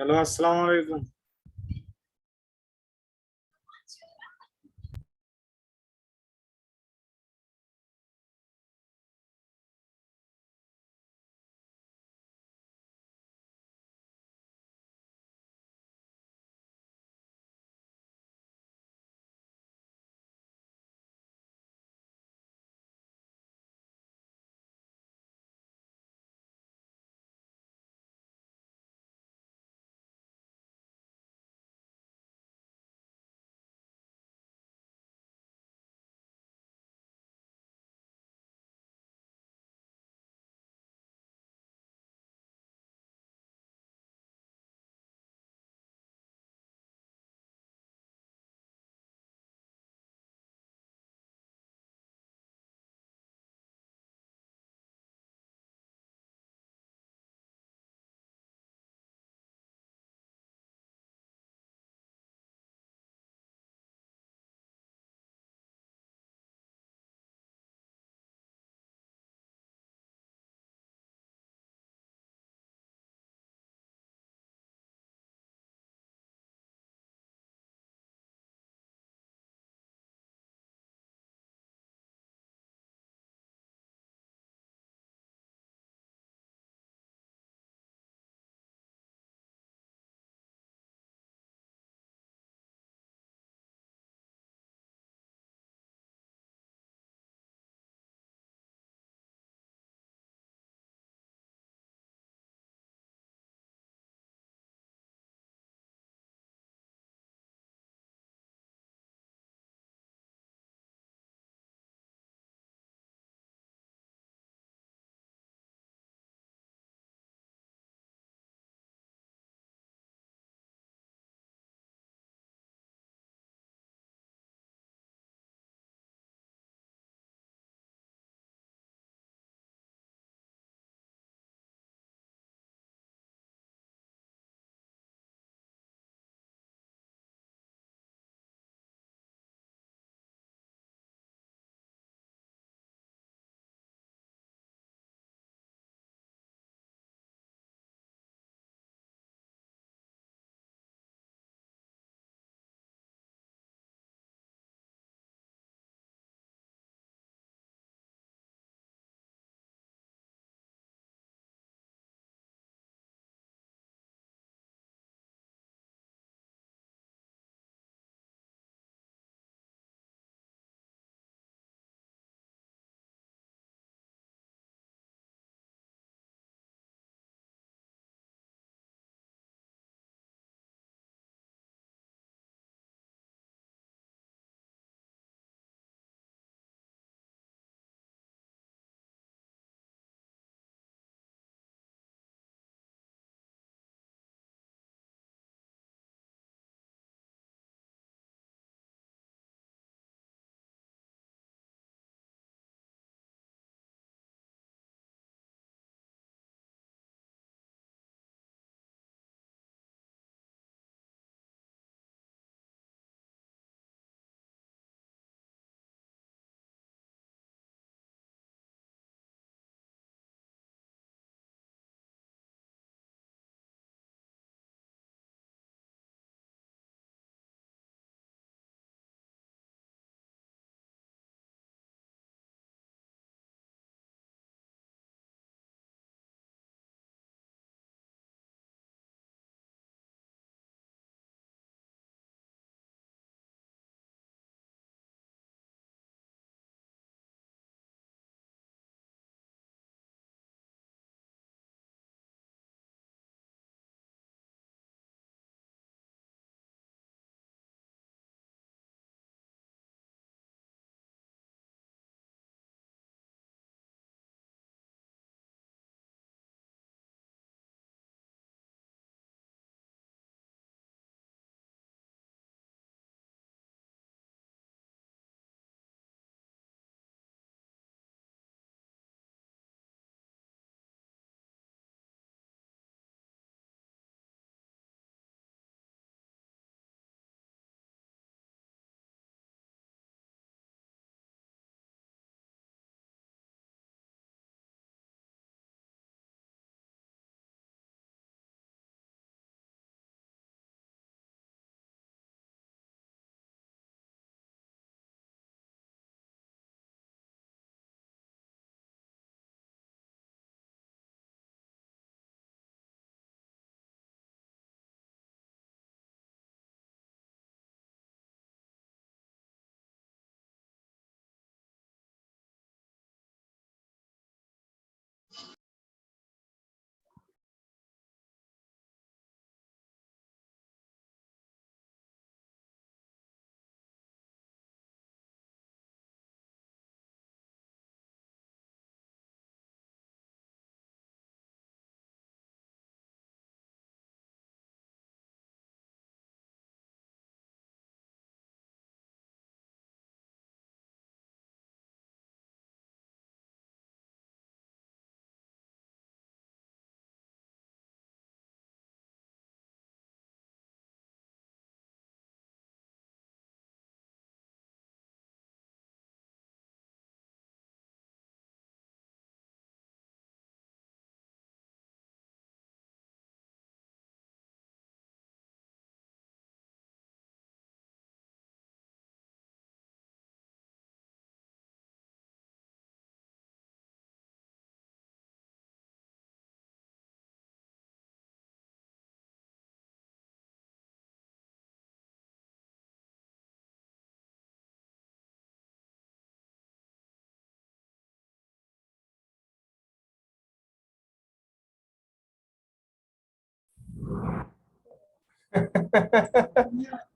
Hello, अस्सलाम वालेकुम।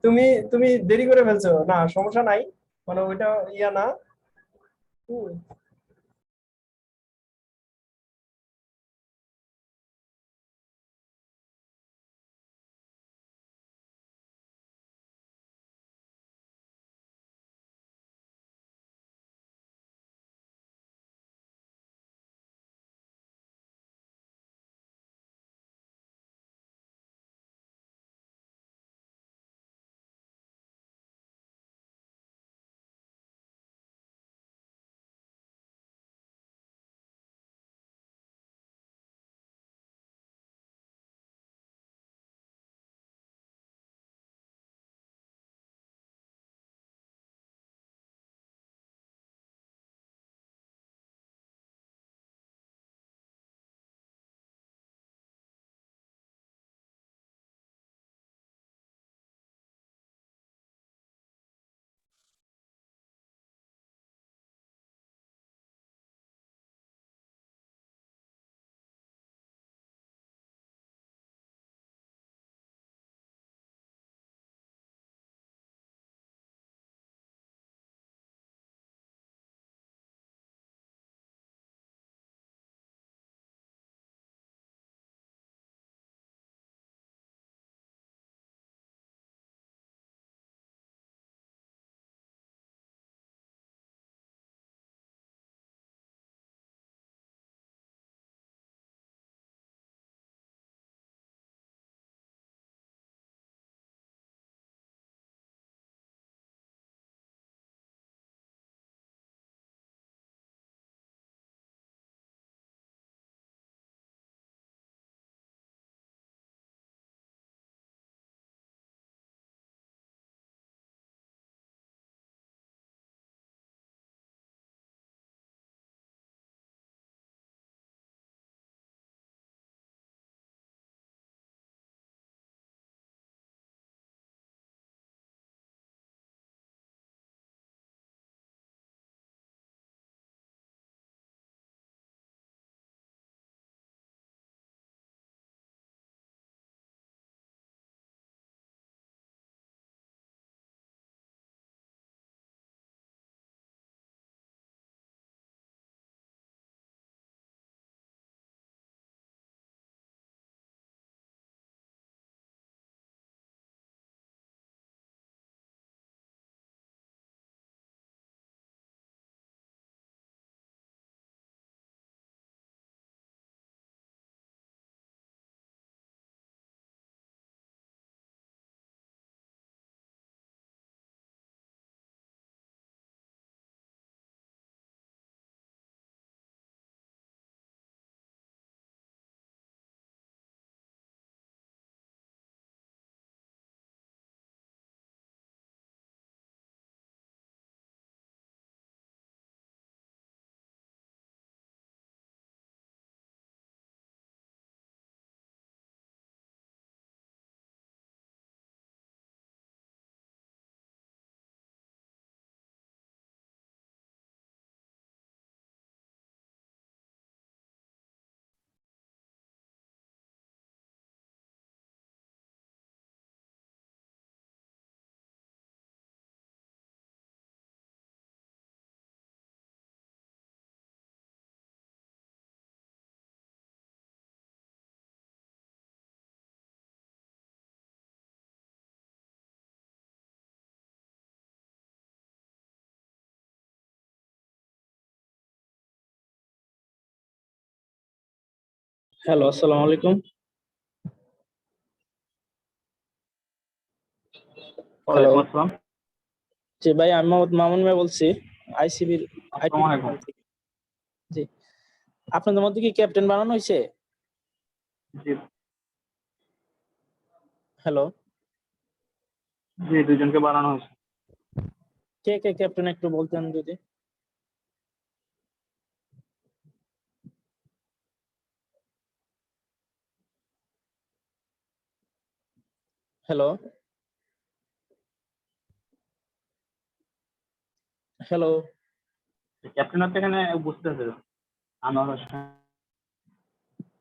তুমি তুমি দেরি করে ফেলছো, না সমস্যা নাই, মানে ওইটা ইয়া না। হুম। হ্যালো, আসসালামু আলাইকুম। হ্যালো। ওয়ালাইকুম আসসালাম। জি ভাই, আমি মোহাম্মদ মামুন ভাই বলছি, আইসিবির আইটি আসসালামু আলাইকুম। ডিপার্টমেন্ট থেকে। জি, আপনাদের মধ্যে কি ক্যাপ্টেন বানানো হয়েছে? জি হ্যালো, জি, দুইজনকে বানানো হয়েছে। কে কে ক্যাপ্টেন একটু বলতেন যদি। Hello, hello. ক্যাপ্টেন হচ্ছে এখানে বুঝতে হবে আনোয়ার হোসেন।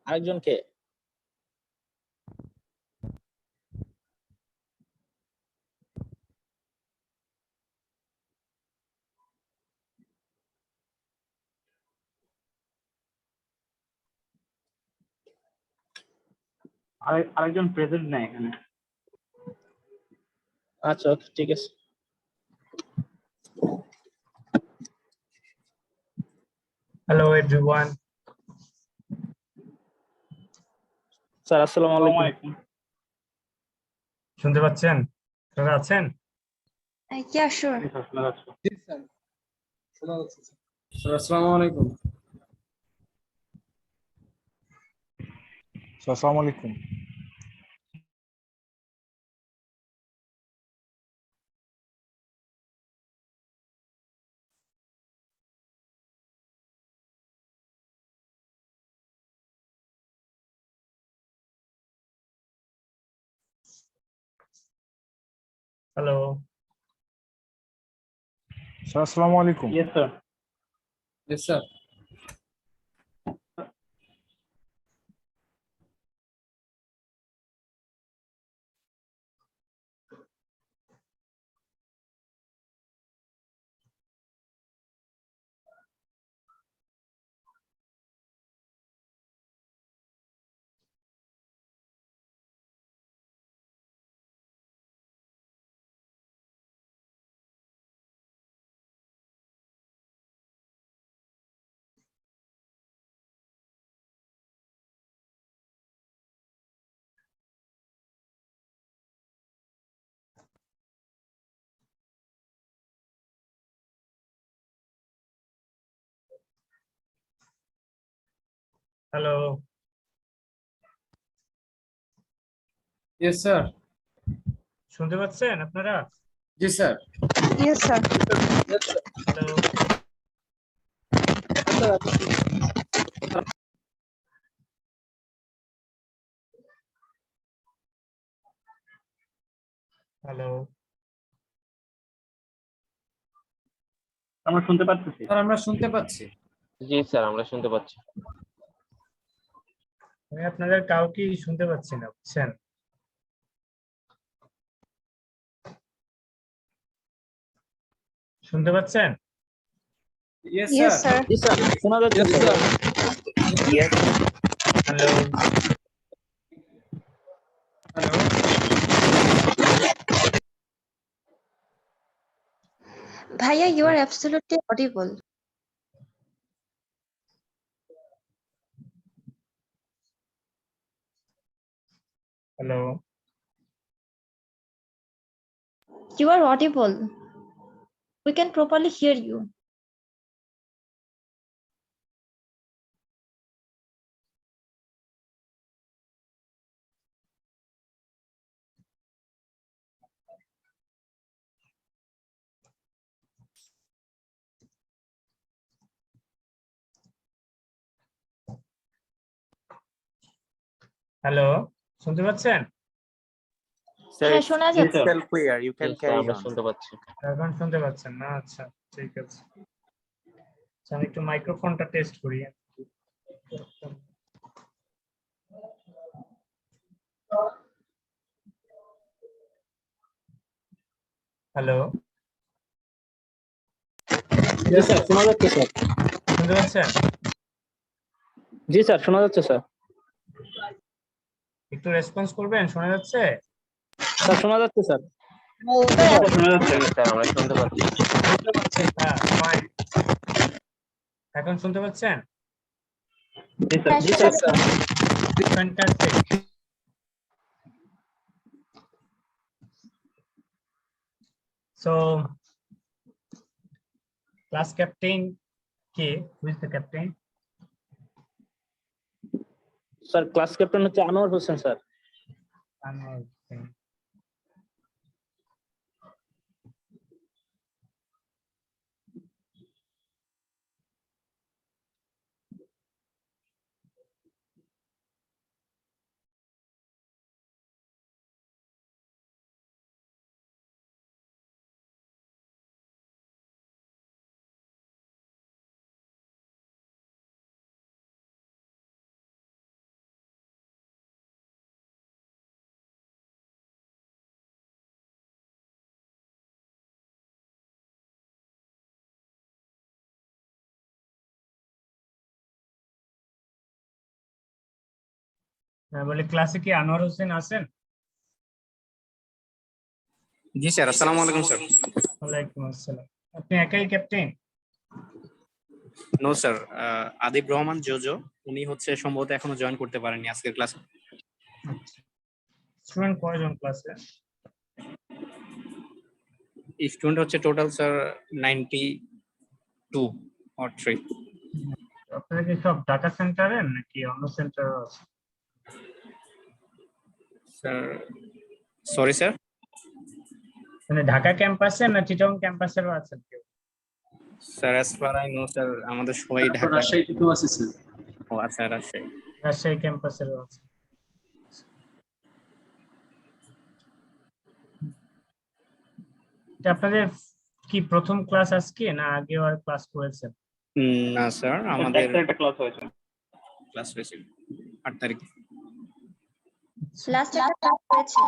আরেকজন কে? আরেকজন প্রেজেন্ট নেই এখানে। আচ্ছা ওকে ঠিক আছে। Hello everyone. স্যার আসসালামু আসসালামু আলাইকুম। আলাইকুম। শুনতে পাচ্ছেন? আপনারা আছেন? Yeah, sure. জি স্যার, শোনা যাচ্ছে। জি স্যার, শোনা যাচ্ছে স্যার। স্যার আসসালামু আলাইকুম। স্যার, আসসালামু আলাইকুম। হ্যালো। স্যার, আসসালামু আলাইকুম। Yes sir. Yes sir. Hello. Yes sir. শুনতে পাচ্ছেন আপনারা? জি sir. Yes, sir. Hello. Hello. আমরা শুনতে পাচ্ছি। স্যার আমরা শুনতে পাচ্ছি। জি স্যার, আমরা শুনতে পাচ্ছি। আমি আপনাদের কাউকেই শুনতে পাচ্ছি না, বুঝছেন? শুনতে পাচ্ছেন? Yes, sir. জি স্যার শোনা যাচ্ছে sir. Hello. Hello. Bhaiya, you are absolutely audible. Hello. You are audible. We can properly hear you. Hello. শুনতে পাচ্ছেন? স্যার, হ্যাঁ শোনা জি যাচ্ছে। Sir. crystal clear. You G can sir carry আমরা on. শুনতে পাচ্ছি। এখন শুনতে পাচ্ছেন না? আচ্ছা, ঠিক আছে। আচ্ছা, আমি একটু মাইক্রোফোনটা টেস্ট করি। হ্যালো। জি স্যার শোনা যাচ্ছে স্যার। শুনতে পাচ্ছেন? জি স্যার শোনা যাচ্ছে স্যার। একটু রেসপন্স করবেন, শোনা যাচ্ছে? স্যার শোনা যাচ্ছে স্যার। স্যার, শোনা যাচ্ছে। জি স্যার, আমরা শুনতে পাচ্ছি। শুনতে পাচ্ছেন? হ্যাঁ, ফাইন। এখন শুনতে পাচ্ছেন? জি স্যার। হ্যাঁ জি শোনা স্যার। যাচ্ছে। Fantastic. So, class captain K? Who is the captain? Sir class captain হচ্ছে আনোয়ার হোসেন স্যার। Anwar. বলে ক্লাসে কি আনোয়ার হোসেন আছেন? জি স্যার, আসসালামু আলাইকুম স্যার। ওয়ালাইকুম আসসালাম। আপনি একাই captain? No sir, Adib Rahman Jojo উনি হচ্ছে সম্ভবত এখনো জয়েন করতে পারেননি আজকের ক্লাসে। স্টুডেন্ট কয়জন ক্লাসে? স্টুডেন্ট হচ্ছে টোটাল স্যার 92 or 3। আপনারা কি সব ঢাকা সেন্টারের নাকি অন্য সেন্টার আছে? স্যার সরি স্যার, মানে ঢাকা ক্যাম্পাসে না চিটাগং ক্যাম্পাসেরও আছেন কেউ? Sir as far I know sir আমাদের সবাই ঢাকা। রাজশাহী থেকেও আছে স্যার। ও আচ্ছা, রাজশাহী। রাজশাহী ক্যাম্পাসেরও আছে। এটা আপনাদের কি প্রথম ক্লাস আজকে না আগেও আর ক্লাস করেছেন? না স্যার, আমাদের একটা ক্লাস হয়েছে। ক্লাস হয়েছে 8 তারিখ। লাস্ট একটা ক্লাস হয়েছে।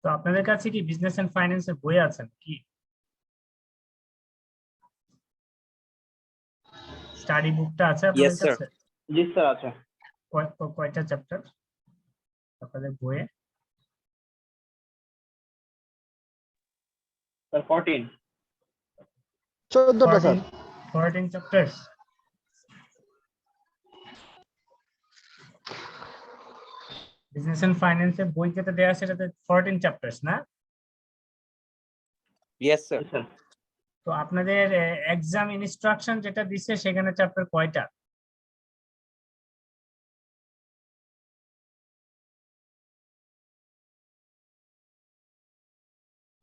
তো আপনাদের কাছে কি বিজনেস এন্ড ফাইন্যান্সের বই আছে কি? স্টাডি বুকটা আছে আপনাদের Yes, sir. কাছে? জি স্যার আছে। কয়টা চ্যাপ্টার আপনাদের বইয়ে? স্যার 14। 14টা স্যার। 14 চ্যাপ্টার্স। বিজনেস এন্ড ফাইন্যান্সের বই যেটা দেয়া আছে সেটাতে 14 চ্যাপ্টার্স না? Yes sir. স্যার তো আপনাদের এক্সাম ইনস্ট্রাকশন যেটা দিছে সেখানে চ্যাপ্টার কয়টা?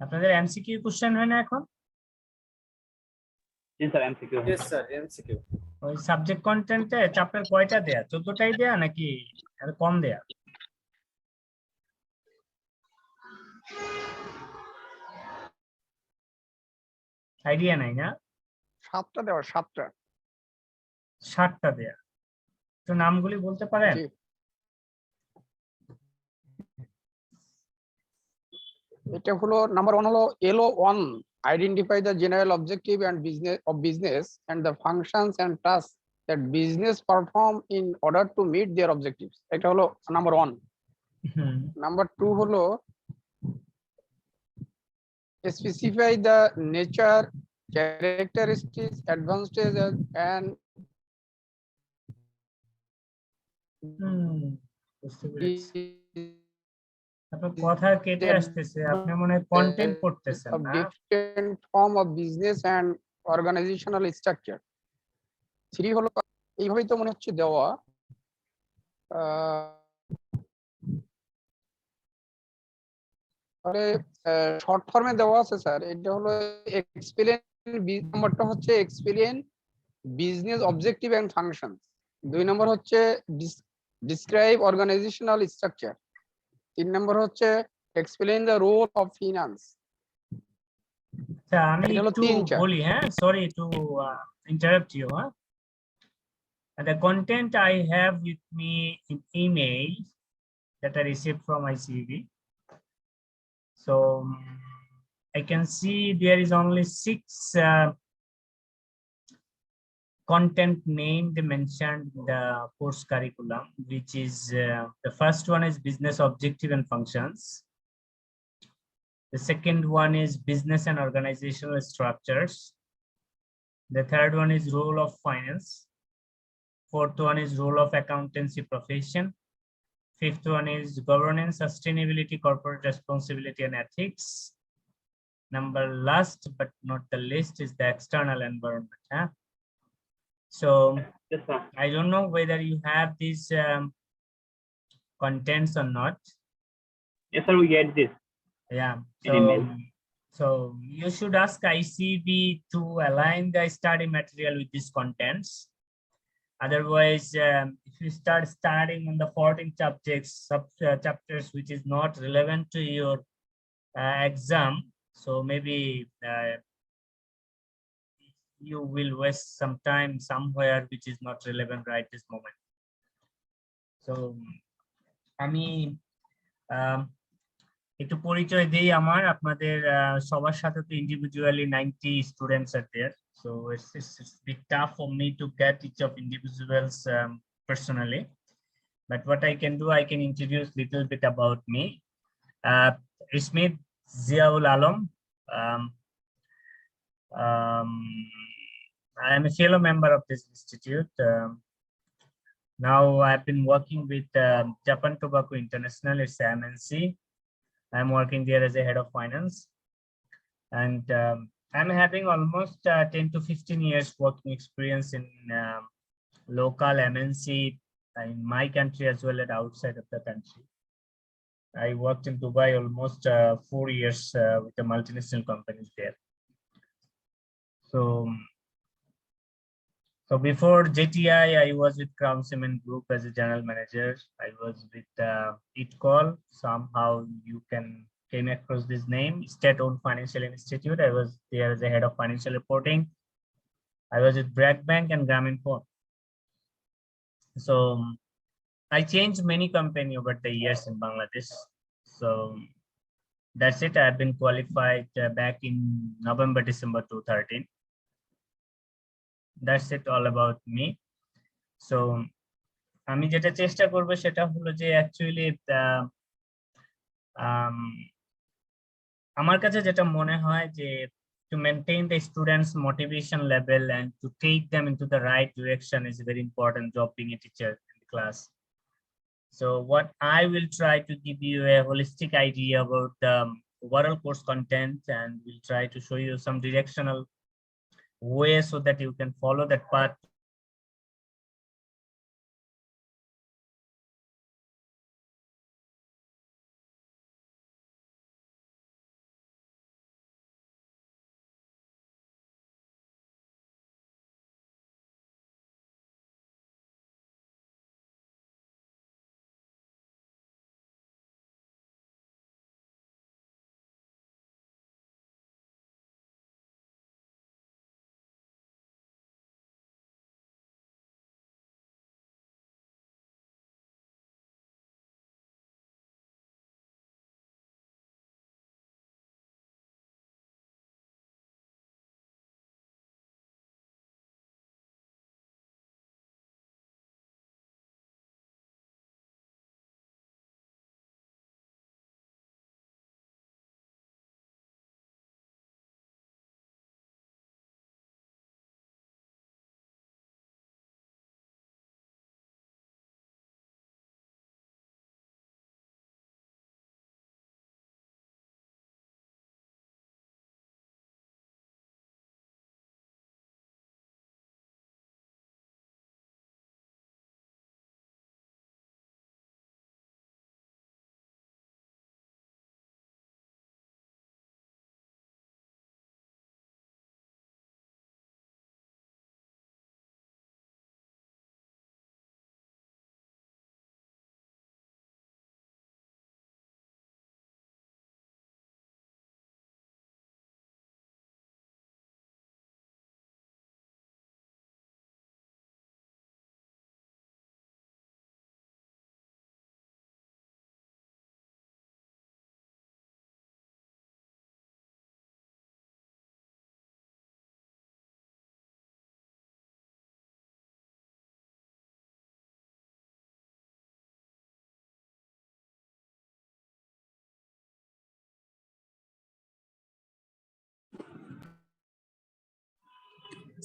আপনাদের এমসিকিউ কোশ্চেন হয় না এখন? জি sir MCQ. Yes sir, MCQ. ওই সাবজেক্ট কন্টেন্টে চ্যাপ্টার কয়টা দেয়া? 14টাই দেয়া নাকি আর কম দেয়া? আইডিয়া নাই না? 7টা দেওয়া, 7টা। 60টা দেয়া। তো নামগুলি বলতে পারেন? জি। এটা হলো নাম্বার 1 হলো LO1, identify the general objective and business and the functions and task that business perform in order to meet their objectives. এটা হলো নাম্বার 1। নাম্বার 2 হলো specify the nature, characteristics, advantages and বুঝতে পেরেছি। আপনার কথা কেটে আসতেছে, আপনি মনে হয় কন্টেন্ট পড়তেছেন of না? different form of business and organizational structure। 3 হলো এইভাবেই তো মনে হচ্ছে দেওয়া। আরে শর্ট ফর্মে দেওয়া আছে স্যার। এটা হলো এক্সপ্লেইন, নাম্বারটা হচ্ছে explain business objective and functions. 2 number হচ্ছে ডিসক্রাইব অর্গানাইজেশনাল স্ট্রাকচার। 3 নম্বর হচ্ছে explain the role of finance. আচ্ছা, আমি এটা হলো একটু 3-4। বলি, হ্যাঁ, sorry to interrupt you, huh? The content I have with me in email that I received from my CV. So I can see there is only 6 content name they mentioned in the course curriculum, which is the first one is business objective and functions. The second one is business and organizational structures. The third one is role of finance. Fourth one is role of accountancy profession. Fifth one is governance, sustainability, corporate responsibility, and ethics. Number last but not the least is the external environment. Huh? So Yes sir. I don't know whether you have these contents or not. Yes sir, we get this. Yeah. In email. So you should ask ICB to align the study material with these contents. Otherwise, if you start studying on the 14 subjects, chapters which is not relevant to your exam, so maybe you will waste some time somewhere which is not relevant right this moment. So, আমি একটু পরিচয় দেই আমার আপনাদের সবার সাথে তো individually 90 students are there, so it's bit tough for me to get each of individuals personally, but what I can do, I can introduce little bit about me. It's me, Ziaul Alam. um, um, I am a fellow member of this institute. Now I've been working with Japan Tobacco International, it's MNC. I'm working there as a head of finance, and I'm having almost 10 to 15 years working experience in local MNC in my country as well as outside of the country. I worked in Dubai almost 4 years with the multinational companies there. So before JTI, I was with Crown Cement Group as a general manager. I was with ITCOL. Somehow you came across this name, State-owned Financial Institute. I was there as a head of financial reporting. I was with Bragg Bank and Grameenphone. So I changed many company over the years in Bangladesh. So that's it. I've been qualified back in November, December 2013. That's it all about me. So আমি যেটা চেষ্টা করব সেটা হলো যে actually আমার কাছে যেটা মনে হয় যে to maintain the students motivation level and to take them into the right direction is a very important job being a teacher in the class. So what I will try to give you a holistic idea about the overall course content, and we'll try to show you some directional way so that you can follow that path.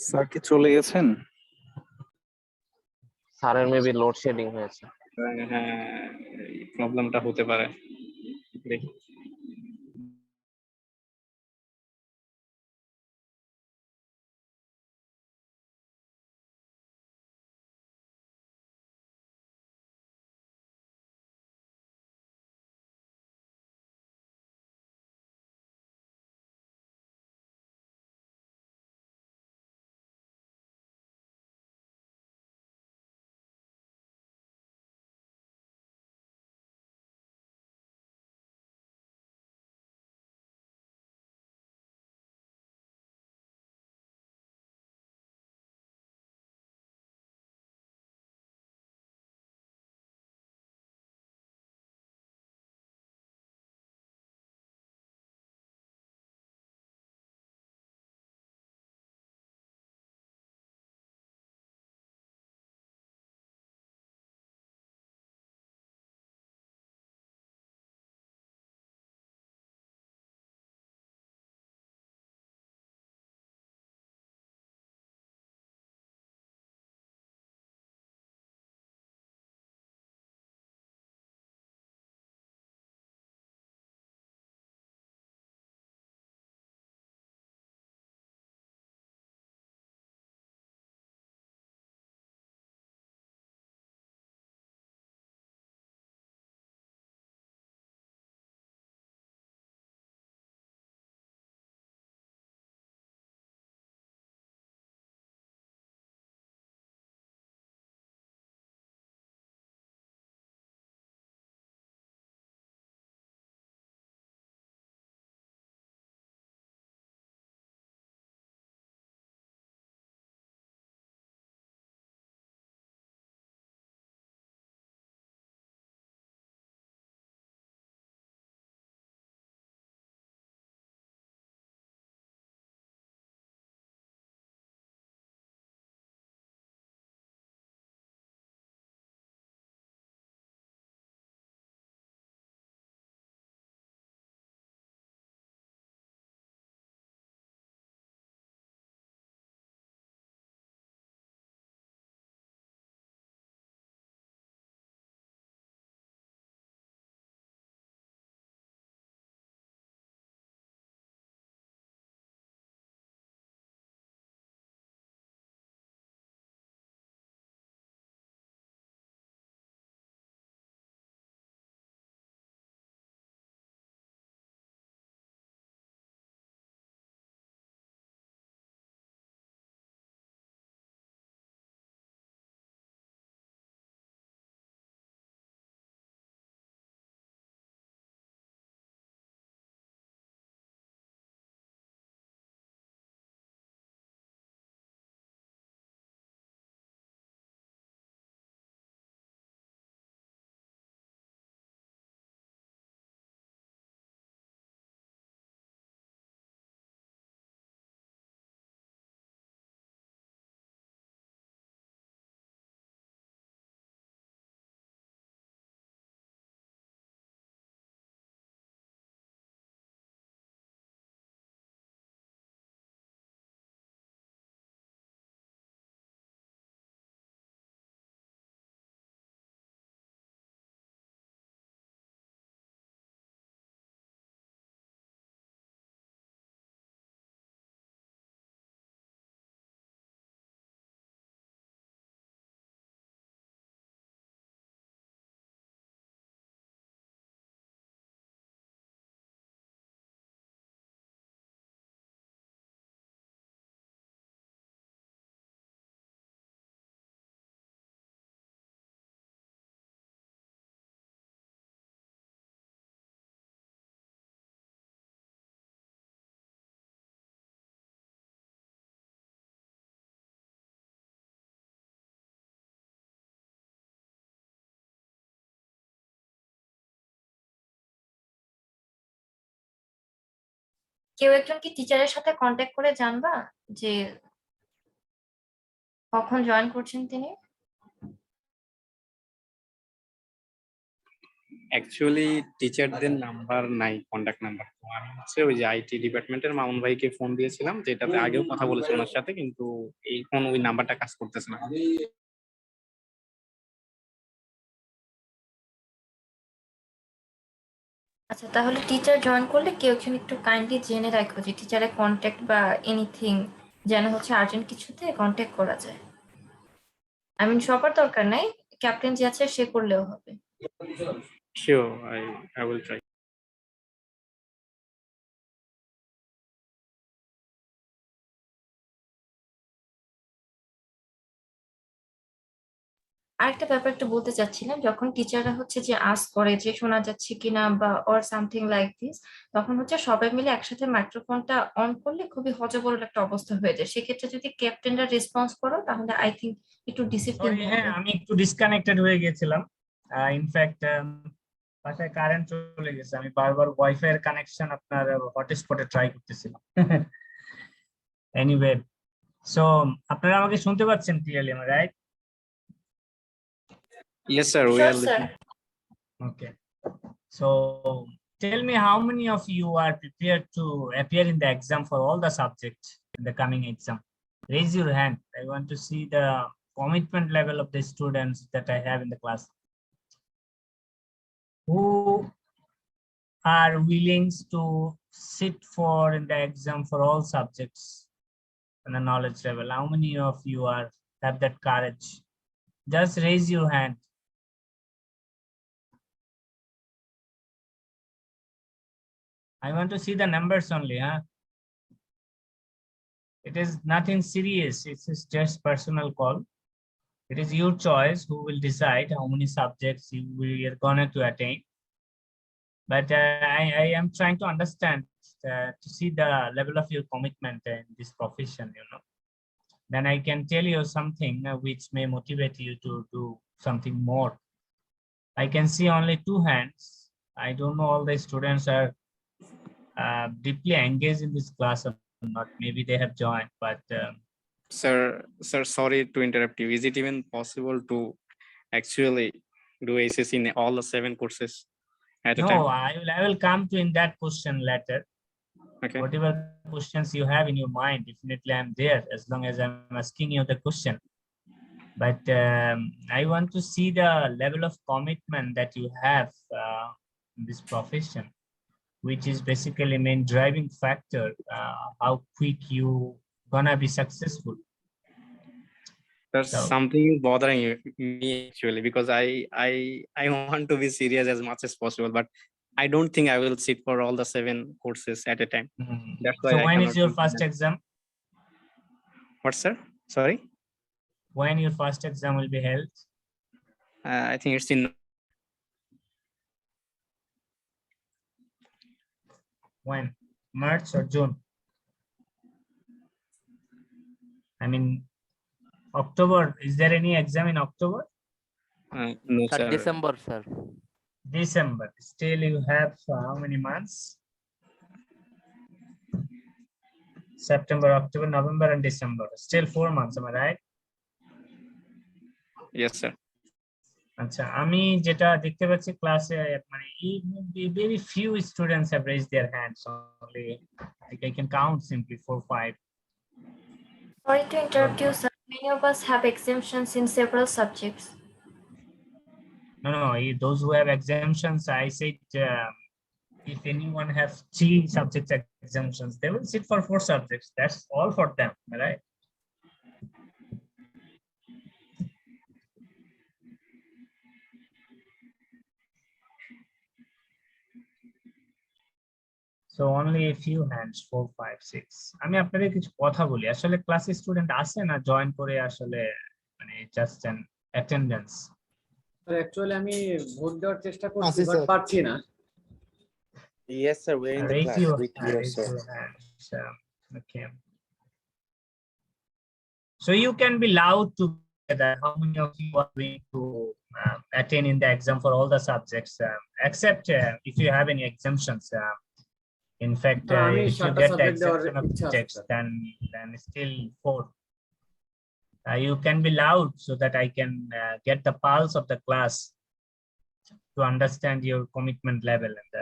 Sir কি চলে গেছেন? স্যারের maybe load shedding হয়েছে। হ্যাঁ, প্রবলেমটা হতে পারে, দেখি। কেউ একজন কি টিচারের সাথে কন্ট্যাক্ট করে জানবা যে কখন জয়েন করছেন তিনি? অ্যাকচুয়ালি টিচারদের নাম্বার নাই, কন্ট্যাক্ট নাম্বার। তো আমি হচ্ছে ওই যে আইটি ডিপার্টমেন্টের মামুন ভাইকে ফোন দিয়েছিলাম, যেটাতে আগেও কথা বলেছি ওনার সাথে, কিন্তু এই ফোন ওই নাম্বারটা কাজ করতেছে না। আচ্ছা, তাহলে টিচার জয়েন করলে কেউ একজন একটু কাইন্ডলি জেনে রাখো যে টিচারের কন্ট্যাক্ট বা এনিথিং, যেন হচ্ছে আর্জেন্ট কিছুতে কন্ট্যাক্ট করা যায়। আই মিন সবার দরকার নাই, ক্যাপ্টেন যে আছে সে করলেও হবে। Sure, I will try. আরেকটা ব্যাপার একটু বলতে চাচ্ছিলাম, যখন টিচাররা হচ্ছে যে আস্ক করে যে শোনা যাচ্ছে কিনা বা অর সামথিং লাইক দিস, তখন হচ্ছে সবাই মিলে একসাথে মাইক্রোফোনটা অন করলে খুবই হজবরল একটা অবস্থা হয়ে যায়। সেক্ষেত্রে যদি ক্যাপ্টেনরা রেসপন্স করো তাহলে আই থিঙ্ক একটু ডিসিপ্লিন সরি, হ্যাঁ থাকবে। আমি একটু ডিসকানেক্টেড হয়ে গেছিলাম। ইনফ্যাক্ট বাসায় কারেন্ট চলে গেছে, আমি বারবার ওয়াইফাই এর কানেকশন আপনার হটস্পটে ট্রাই করতেছিলাম। এনিওয়ে, সো আপনারা আমাকে শুনতে পাচ্ছেন clearly, am right? Yes sir, we sure are sir. Listening. Okay. So tell me, how many of you are prepared to appear in the exam for all the subjects in the coming exam? Raise your hand. I want to see the commitment level of the students that I have in the class. Who are willing to sit for in the exam for all subjects and the knowledge level? How many of you have that courage? Just raise your hand. I want to see the numbers only, huh? It is nothing serious. It's just personal call. It is your choice who will decide how many subjects we are going to attain. But I am trying to understand, to see the level of your commitment in this profession, you know. Then I can tell you something which may motivate you to do something more. I can see only 2 hands. I don't know all the students are deeply engaged in this class or not. Maybe they have joined, but Sir, sorry to interrupt you. Is it even possible to actually do ACC in all the 7 courses at a no, time? I will come to in that question later. Okay. Whatever questions you have in your mind, definitely I'm there as long as I'm asking you the question. But I want to see the level of commitment that you have in this profession, which is basically main driving factor, how quick you gonna be successful. There's So, something bothering me actually, because I want to be serious as much as possible, but I don't think I will sit for all the 7 courses at a time. That's why so I when is cannot your do first that. exam? What, sir? Sorry? When your first exam will be held? I think it's in When? March or June? I mean, October. Is there any exam in October? no, Sir, sir. December, sir. December. Still you have how many months? September, October, November, and December. Still 4 months, am I right? Yes, sir. আচ্ছা, আমি যেটা দেখতে পাচ্ছি ক্লাসে মানে very few students have raised their hands. Only I can count simply 4, 5. Sorry to interrupt you, sir. Many of us have exemptions in several subjects. No, those who have exemptions, I said, if anyone have 3 subject exemptions, they will sit for 4 subjects. That's all for them, right? So only a few hands, 4, 5, 6. আমি আপনাদের কিছু কথা বলি। আসলে class student আছে না join করে, আসলে মানে জাস্ট অ্যান অ্যাটেন্ডেন্স। অ্যাকচুয়ালি আমি ভোট দেওয়ার চেষ্টা করছি বাট পারছি না। Yes, sir. We're in the Raise class your with you, sir. hands. Okay. So you can be loud together. How many of you are going to attend in the exam for all the subjects, except if you have any exemptions? In fact, if you get the exemption of text, then still 4. You can be loud so that I can get the pulse of the class to understand your commitment level. And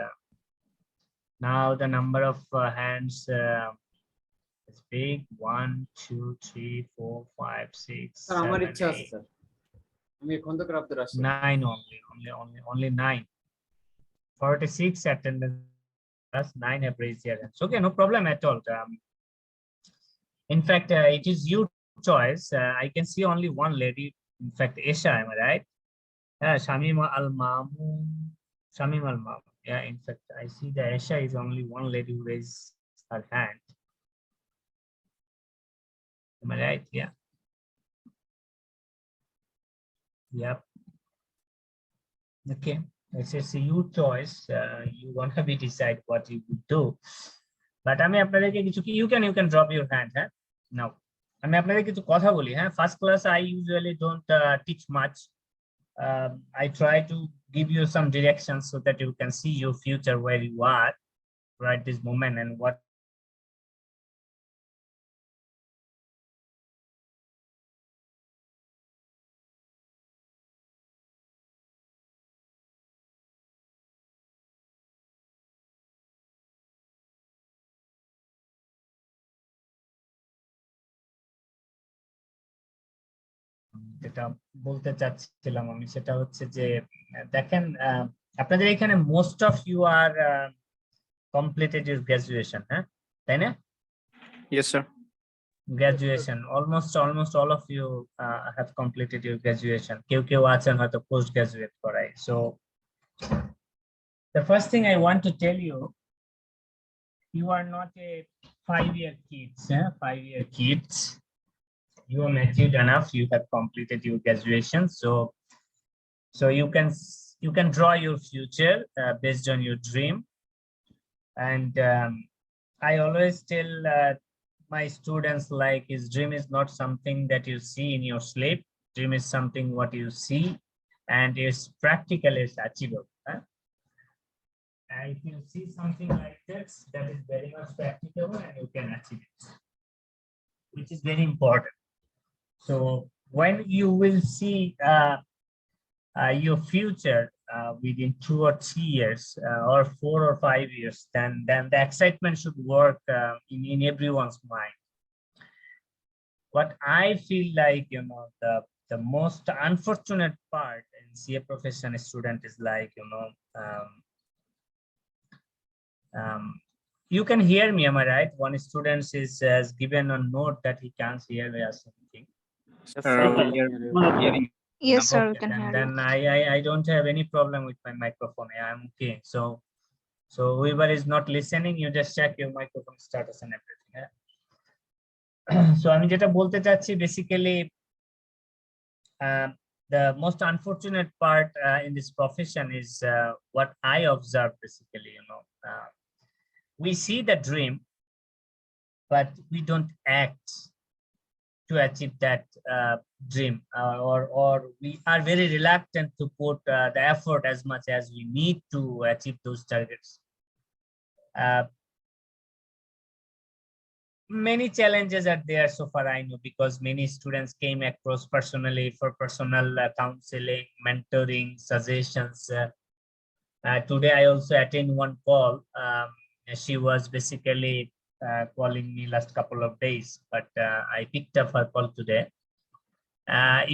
now the number of hands is big. 1, 2, 3, 4, 5, 6, 7, 8, 9 only 9. 46 attendance plus 9 have raised their hands. Okay, no problem at all. In fact, it is your choice. I can see only one lady. In fact, Esha, am I right? Shamim Al Mamun. Shamim Al Mamun. Yeah, in fact, I see that Esha is only one lady who raised her hand. Am I right? Yeah. Yep. Okay. It's your choice. You gonna be decide what you would do. But আমি আপনাদেরকে কিছু কি you can drop your hand, huh? Now. আমি আপনাদের কিছু কথা বলি, হ্যাঁ। First class I usually don't teach much. I try to give you some directions so that you can see your future where you are right this moment and what যেটা বলতে চাচ্ছিলাম আমি সেটা হচ্ছে যে দেখেন আপনাদের এখানে most of you are completed your graduation, huh? তাই না? Yes, sir. Graduation, almost all of you have completed your graduation. কেউ আছেন হয়তো post graduate করাই. So the first thing I want to tell you, you are not a 5-year kids, 5-year kids. You are matured enough, you have completed your graduation, so you can draw your future based on your dream. And I always tell my students, like, his dream is not something that you see in your sleep. Dream is something what you see and is practical, is achievable. And if you see something like this, that is very much practicable and you can achieve it, which is very important. So when you will see your future within 2 or 3 years or 4 or 5 years, then the excitement should work in everyone's mind. What I feel like, the most unfortunate part in CA profession student is like, you can hear me, am I right? One student has given a note that he can't hear us anything. Yes, sir, we can And hear then you. I don't have any problem with my microphone. I'm okay. So whoever is not listening, you just check your microphone status and everything. So আমি যেটা বলতে চাচ্ছি, basically the most unfortunate part in this profession is what I observe. Basically, we see the dream, but we don't act to achieve that dream, or we are very reluctant to put the effort as much as we need to achieve those targets. Many challenges are there so far, I know, because many students came across personally for personal counseling, mentoring, suggestions. Today I also attend one call. She was basically calling me last couple of days, but I picked up her call today.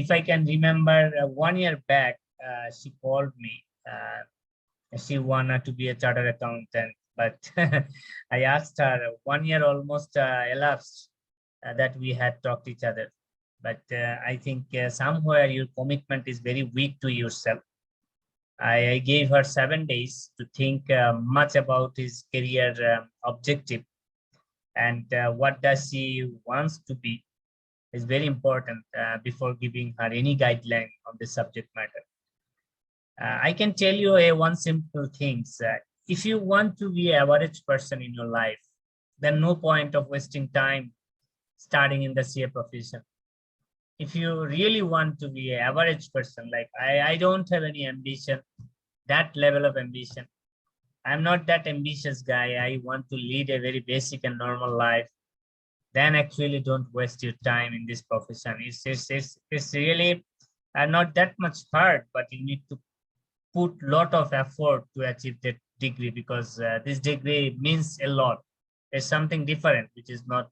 If I can remember, 1 year back, she called me. She wanted to be a chartered accountant, but I asked her, 1 year almost elapsed that we had talked each other. But I think somewhere your commitment is very weak to yourself. I gave her 7 days to think much about his career objective, and what does she wants to be is very important before giving her any guideline on the subject matter. I can tell you one simple thing: if you want to be an average person in your life, then no point of wasting time starting in the CA profession. If you really want to be an average person, like I don't have any ambition, that level of ambition. I'm not that ambitious guy. I want to lead a very basic and normal life. Then actually don't waste your time in this profession. It's really not that much hard, but you need to put lot of effort to achieve that degree, because this degree means a lot. It's something different, which is not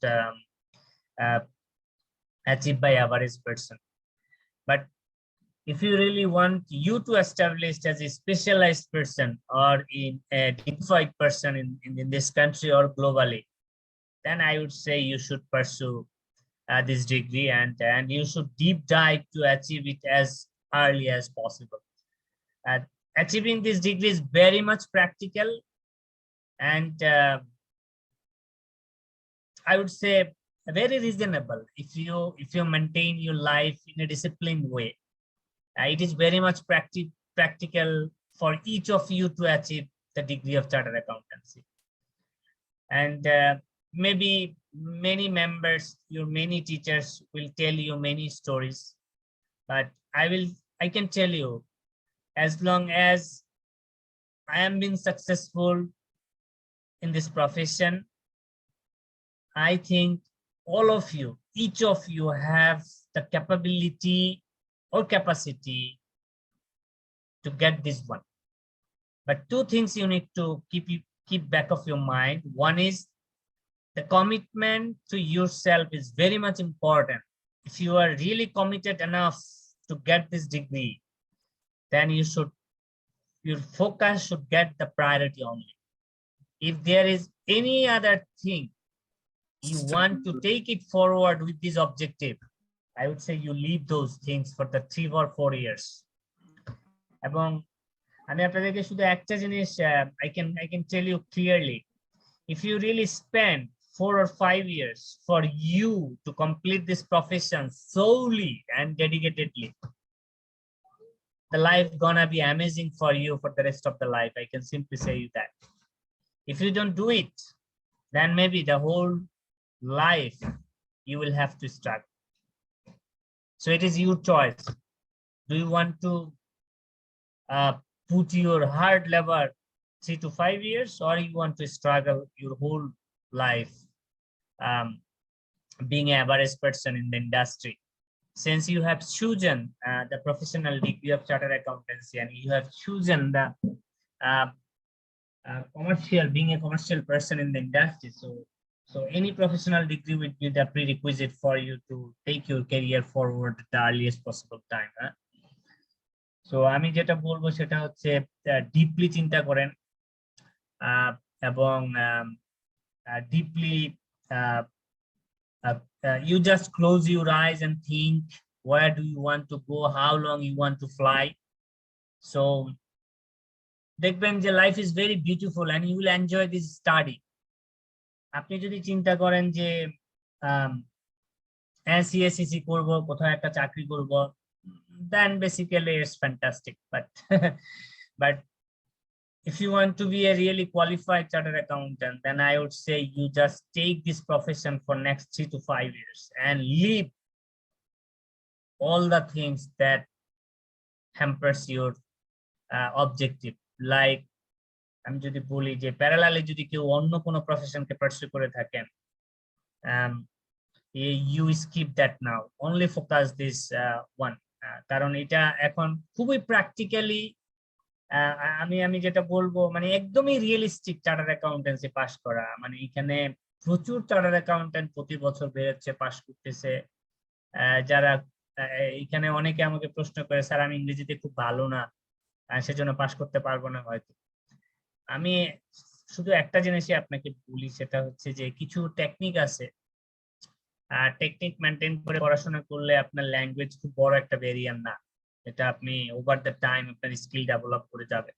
achieved by average person. But if you really want you to establish as a specialized person or in a dignified person in this country or globally, then I would say you should pursue this degree, and you should deep dive to achieve it as early as possible. Achieving this degree is very much practical, and I would say very reasonable if you maintain your life in a disciplined way. It is very much practical for each of you to achieve the degree of chartered accountancy. And maybe many members, your many teachers will tell you many stories, but I can tell you, as long as I am being successful in this profession, I think all of you, each of you have the capability or capacity to get this one. But two things you need to keep back of your mind. One is the commitment to yourself is very much important. If you are really committed enough to get this degree, then your focus should get the priority only. If there is any other thing you want to take it forward with this objective, I would say you leave those things for the 3 or 4 years. এবং আমি আপনাদেরকে শুধু একটা জিনিস I can tell you clearly, if you really spend 4 or 5 years for you to complete this profession solely and dedicatedly, the life gonna be amazing for you for the rest of the life. I can simply say you that. If you don't do it, then maybe the whole life you will have to struggle. So it is your choice. Do you want to put your hard labor 3 to 5 years, or you want to struggle your whole life being an average person in the industry? Since you have chosen the professional degree of chartered accountancy, and you have chosen the being a commercial person in the industry, so any professional degree would be the prerequisite for you to take your career forward at the earliest possible time. So আমি যেটা বলবো সেটা হচ্ছে deeply চিন্তা করেন এবং deeply you just close your eyes and think, where do you want to go, how long you want to fly. So দেখবেন যে life is very beautiful and you will enjoy this study. আপনি যদি চিন্তা করেন যে CSCC করব, কোথাও একটা চাকরি করব, then basically it's fantastic, but if you want to be a really qualified chartered accountant, then I would say you just take this profession for next 3 to 5 years and leave all the things that hampers your objective. Like আমি যদি বলি যে parallelly যদি কেউ অন্য কোনো প্রফেশনকে pursue করে থাকেন, you skip that now, only focus this one. কারণ এটা এখন খুবই প্র্যাকটিক্যালি আমি যেটা বলবো, মানে একদমই রিয়েলিস্টিক চার্টার্ড অ্যাকাউন্টেন্সি পাস করা, মানে এখানে প্রচুর চার্টার্ড অ্যাকাউন্টেন্ট প্রতি বছর বেরোচ্ছে, পাস করতেছে। যারা এখানে অনেকে আমাকে প্রশ্ন করে, স্যার আমি ইংরেজিতে খুব ভালো না, সেজন্য পাস করতে পারবো না হয়তো। আমি শুধু একটা জিনিসই আপনাকে বলি, সেটা হচ্ছে যে কিছু টেকনিক আছে, টেকনিক মেনটেন করে পড়াশোনা করলে আপনার ল্যাঙ্গুয়েজ খুব বড় একটা ব্যারিয়ার না, এটা আপনি ওভার দ্য টাইম আপনার স্কিল ডেভেলপ করে যাবে।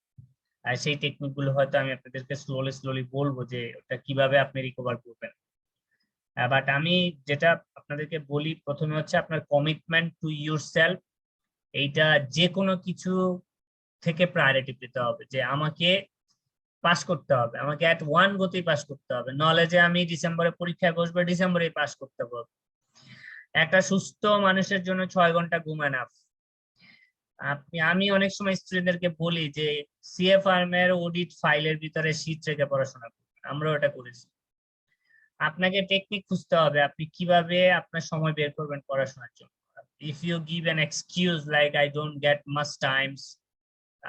আর সেই টেকনিক গুলো হয়তো আমি আপনাদেরকে স্লোলি বলবো যে ওটা কিভাবে আপনি রিকভার করবেন। বাট আমি যেটা আপনাদেরকে বলি, প্রথমে হচ্ছে আপনার কমিটমেন্ট টু ইউরসেলফ, এইটা যে কোনো কিছু থেকে প্রায়োরিটি পেতে হবে, যে আমাকে পাস করতে হবে, আমাকে এট ওয়ান গতেই পাস করতে হবে, নলেজে আমি ডিসেম্বরে পরীক্ষায় বসবো, ডিসেম্বরে পাস করতে পারবো। একটা সুস্থ মানুষের জন্য 6 ঘন্টা ঘুম এনাফ। আমি অনেক সময় স্টুডেন্টদেরকে বলি যে সিএ ফার্মের অডিট ফাইলের ভিতরে শীট রেখে পড়াশোনা করবেন, আমরাও এটা করেছি। আপনাকে টেকনিক খুঁজতে হবে আপনি কিভাবে আপনার সময় বের করবেন পড়াশোনার জন্য। If you give an excuse like I don't get much times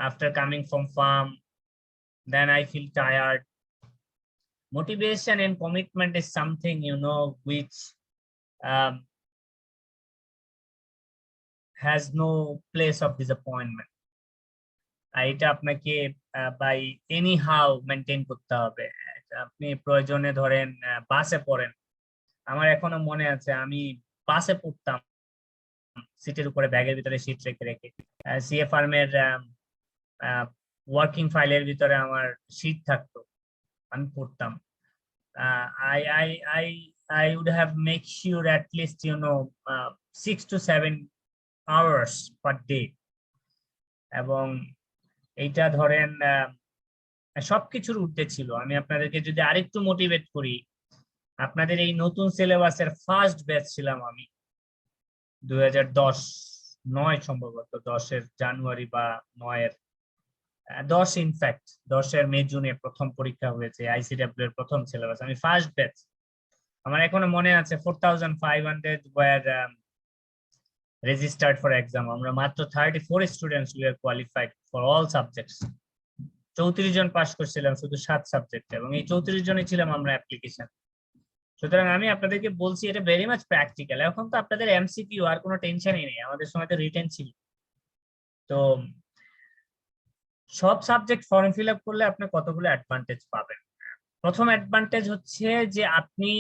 after coming from farm, then I feel tired. Motivation and commitment is something, which has no place of disappointment. এটা আপনাকে বাই এনি হাউ মেনটেন করতে হবে। আপনি প্রয়োজনে ধরেন বাসে পড়েন, আমার এখনো মনে আছে আমি বাসে পড়তাম সিটের উপরে ব্যাগের ভিতরে সিট রেখে রেখে। সিএ ফার্মের ওয়ার্কিং ফাইলের ভিতরে আমার সিট থাকতো, আমি পড়তাম। I would have make sure at least 6 to 7 hours per day, এবং এইটা ধরেন সবকিছুর ঊর্ধ্বে ছিল। আমি আপনাদেরকে যদি আরেকটু মোটিভেট করি, আপনাদের এই নতুন সিলেবাসের ফার্স্ট ব্যাচ ছিলাম আমি 2009 সম্ভবত, 10 জানুয়ারি বা 10 ইনফ্যাক্ট 10 মে জুনে প্রথম পরীক্ষা হয়েছে আইসিডব্লিউ এর প্রথম সিলেবাস, আমি ফার্স্ট ব্যাচ। আমার এখনো মনে আছে 4500 ওয়্যার registered for exam. আমরা মাত্র 34 students we are qualified for all subjects. 34 জন পাস করছিলাম শুধু 7 সাবজেক্টে, এবং এই 34 জনই ছিলাম আমরা অ্যাপ্লিকেশন। সুতরাং আমি আপনাদেরকে বলছি এটা ভেরি মাচ প্র্যাকটিক্যাল। এখন তো আপনাদের এমসিকিউ আর কোনো টেনশনই নেই, আমাদের সময় তো রিটেন ছিল। তো সব সাবজেক্ট ফর্ম ফিল আপ করলে আপনি কতগুলো অ্যাডভান্টেজ পাবেন। প্রথম অ্যাডভান্টেজ হচ্ছে যে আপনি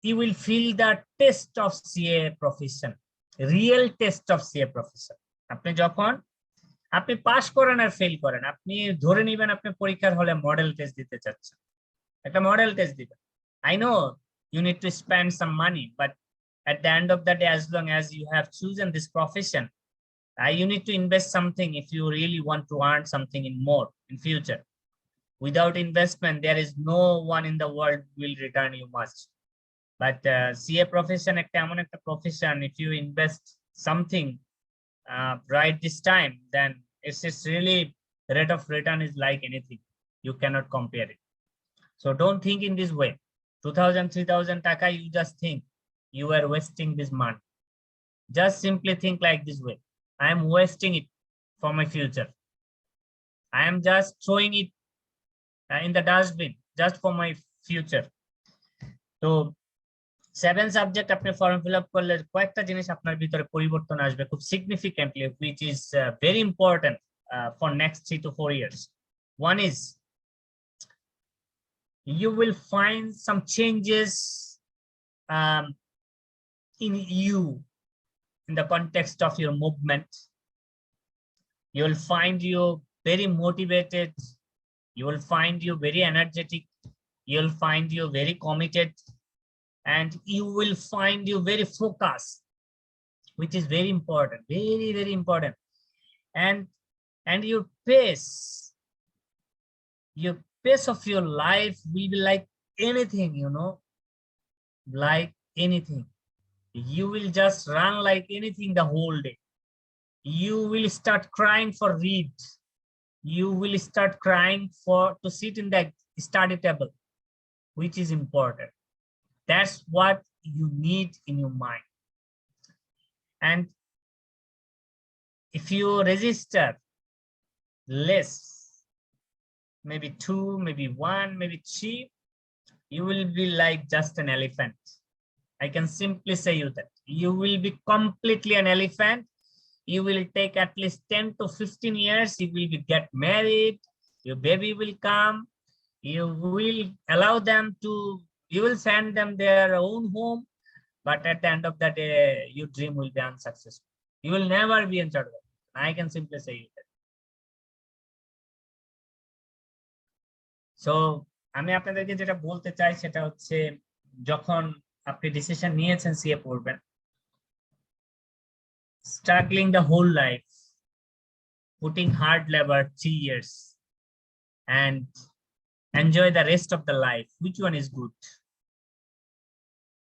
you will feel the test of CA profession, real test of CA profession. আপনি যখন আপনি পাস করেন আর ফেল করেন, আপনি ধরে নেবেন আপনি পরীক্ষার হলে মডেল টেস্ট দিতে চাচ্ছেন, একটা মডেল টেস্ট দিবেন। I know you need to spend some money, but at the end of the day, as long as you have chosen this profession, you need to invest something if you really want to earn something in more in future. Without investment, there is no one in the world will return you much. But CA profession একটা এমন একটা profession, if you invest something right this time, then it's really rate of return is like anything, you cannot compare it. So don't think in this way. 2000 3000 taka you just think you are wasting this money. Just simply think like this way, I am wasting it for my future, I am just throwing it in the dustbin just for my future. So 7 subject আপনি form fill up করলে কয়েকটা জিনিস আপনার ভিতরে পরিবর্তন আসবে খুব significantly, which is very important for next 3 to 4 years. One is you will find some changes in you in the context of your movement. You will find you very motivated, you will find you very energetic, you will find you very committed, and you will find you very focused, which is very important, very, very important. And your pace of your life will be like anything, like anything. You will just run like anything the whole day. You will start crying for read. You will start crying to sit in the study table, which is important. That's what you need in your mind. And if you register less, maybe 2, maybe 1, maybe 3, you will be like just an elephant. I can simply say you that you will be completely an elephant. You will take at least 10 to 15 years. You will get married. Your baby will come. You will allow them to, you will send them their own home. But at the end of the day, your dream will be unsuccessful. You will never be in charge of it. I can simply say you that. So, আমি আপনাদেরকে যেটা বলতে চাই সেটা হচ্ছে যখন আপনি decision নিয়েছেন সিএ পড়বেন, struggling the whole life, putting hard labor 3 years, and enjoy the rest of the life, which one is good?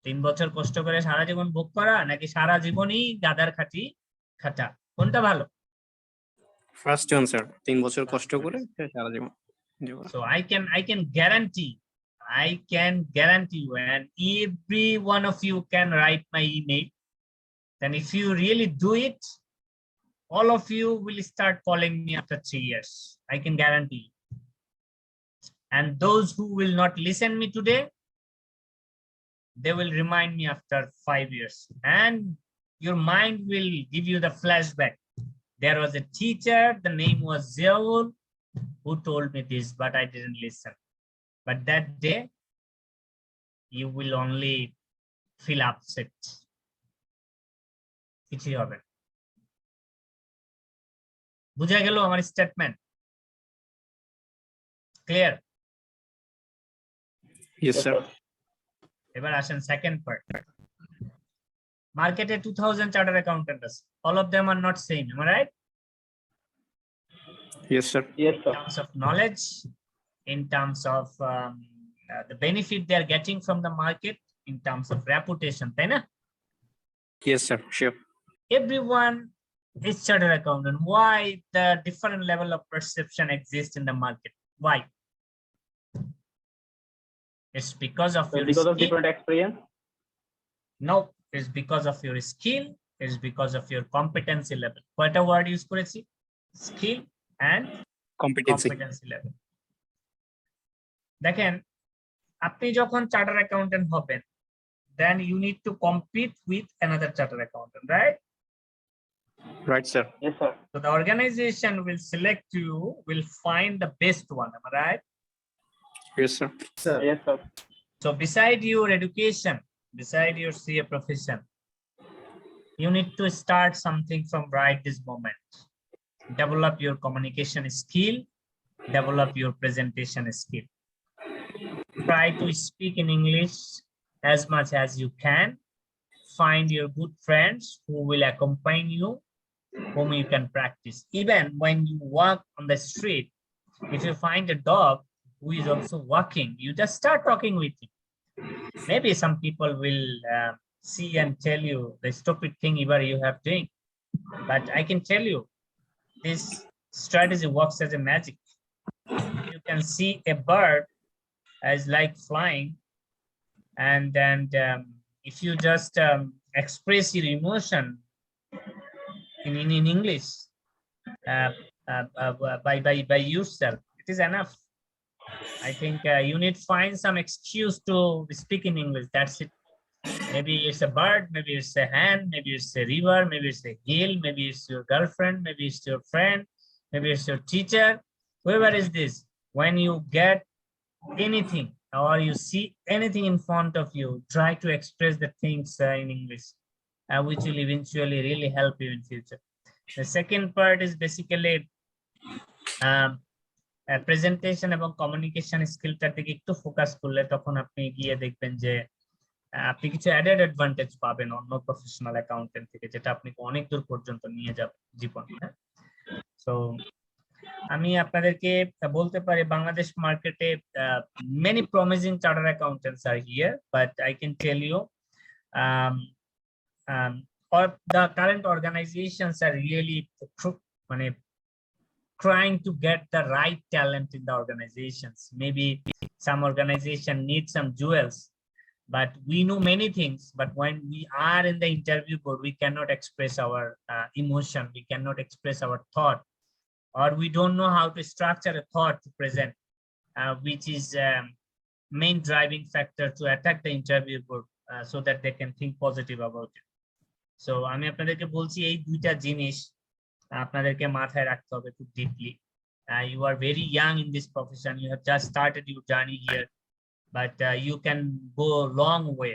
3 বছর কষ্ট করে সারা জীবন ভোগ করা, নাকি সারা জীবনই গাদার খাটা? কোনটা ভালো? ফার্স্ট ওয়ান স্যার, 3 বছর কষ্ট করে সারা জীবন। So I can guarantee you, and every one of you can write my email. Then if you really do it, all of you will start calling me after 3 years. I can guarantee you. And those who will not listen me today, they will remind me after 5 years. And your mind will give you the flashback. There was a teacher, the name was Ziaul, who told me this, but I didn't listen. But that day, you will only feel upset. কিছুই হবে না। বুঝা গেল আমার statement? Clear? Yes sir. এবার আসেন second part. মার্কেটে 2000 charter accountant আছে, all of them are not same, am I right? Yes sir. Yes, In sir. terms of knowledge, in terms of the benefit they are getting from the market, in terms of reputation, তাই না? Yes sir, sure. Everyone is chartered accountant. Why the different level of perception exists in the market? Why? It's because of So your because of skill. different experience. No, it's because of your skill. It's because of your competency level. What a word use করেছি? Skill and competency. competency level. দেখেন, আপনি যখন charter accountant হবেন, then you need to compete with another chartered accountant, right? Right sir. Yes, sir. So the organization will select you, will find the best one, am I right? Yes sir. Yes, sir. So beside your education, beside your CA profession, you need to start something from right this moment. Develop your communication skill, develop your presentation skill. Try to speak in English as much as you can. Find your good friends who will accompany you, whom you can practice. Even when you walk on the street, if you find a dog who is also walking, you just start talking with him. Maybe some people will see and tell you the stupid thing you have doing, but I can tell you this strategy works as a magic. You can see a bird as like flying, and if you just express your emotion in English by yourself, it is enough. I think you need to find some excuse to speak in English. That's it. Maybe it's a bird, maybe it's a hand, maybe it's a river, maybe it's a hill, maybe it's your girlfriend, maybe it's your friend, maybe it's your teacher. Whoever is this, when you get anything or you see anything in front of you, try to express the things in English, which will eventually really help you in future. The second part is basically presentation এবং communication স্কিলটার দিকে একটু focus করলে তখন আপনি গিয়ে দেখবেন যে আপনি কিছু অ্যাডেড অ্যাডভান্টেজ পাবেন অন্য প্রফেশনাল অ্যাকাউন্টেন্ট থেকে, যেটা আপনাকে অনেক দূর পর্যন্ত নিয়ে যাবে জীবনে। সো আমি আপনাদেরকে বলতে পারি বাংলাদেশ মার্কেটে many promising chartered accountants are here, but I can tell you or the current organizations are really trying to get the right talent in the organizations. Maybe some organization needs some jewels, but we know many things, but when we are in the interview board, we cannot express our emotion, we cannot express our thought, or we don't know how to structure a thought to present, which is main driving factor to attack the interview board so that they can think positive about it. So আমি আপনাদেরকে বলছি এই দুইটা জিনিস আপনাদেরকে মাথায় রাখতে হবে খুব deeply. You are very young in this profession, you have just started your journey here, but you can go long way.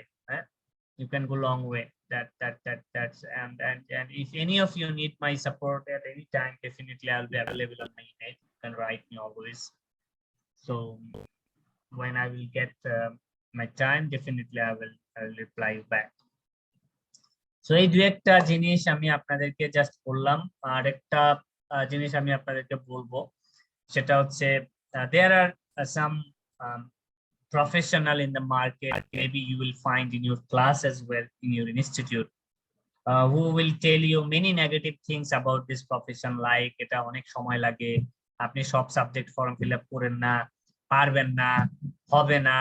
You can go long way. That's and if any of you need my support at any time, definitely I'll be available on my email. You can write me always. So when I will get my time, definitely I will reply you back. So এই দুই একটা জিনিস আমি আপনাদেরকে just বললাম। আর একটা জিনিস আমি আপনাদেরকে বলবো, সেটা হচ্ছে there are some professional in the market, maybe you will find in your class as well, in your institute, who will tell you many negative things about this profession, like এটা অনেক সময় লাগে, আপনি সব সাবজেক্ট ফর্ম ফিল আপ করেন না, পারবেন না, হবে না,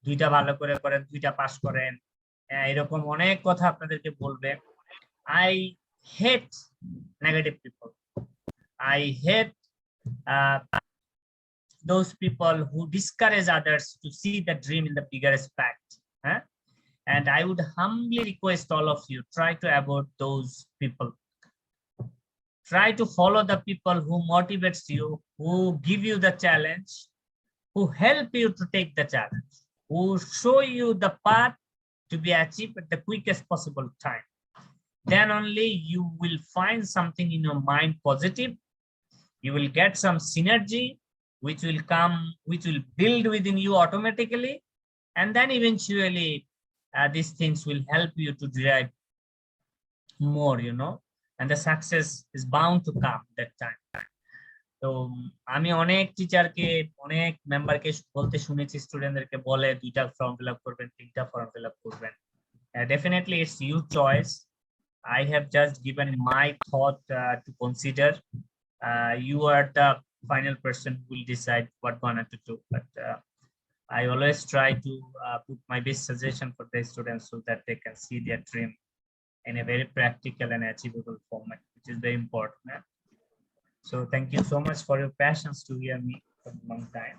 দুইটা ভালো করে করেন, দুইটা পাস করেন, এরকম অনেক কথা আপনাদেরকে বলবে। I hate negative people. I hate those people who discourage others to see the dream in the bigger aspect. And I would humbly request all of you, try to avoid those people. Try to follow the people who motivates you, who give you the challenge, who help you to take the challenge, who show you the path to be achieved at the quickest possible time. Then only you will find something in your mind positive. You will get some synergy which will come, which will build within you automatically, and then eventually these things will help you to derive more, and the success is bound to come that time. তো আমি অনেক টিচারকে, অনেক মেম্বারকে বলতে শুনেছি, স্টুডেন্টদেরকে বলে 2টা ফর্ম ফিল আপ করবেন, 3টা ফর্ম ফিল আপ করবেন। Definitely it's your choice. I have just given my thought to consider. You are the final person who will decide what gonna to do, but I always try to put my best suggestion for the students so that they can see their dream in a very practical and achievable format, which is very important. So thank you so much for your patience to hear me for a long time.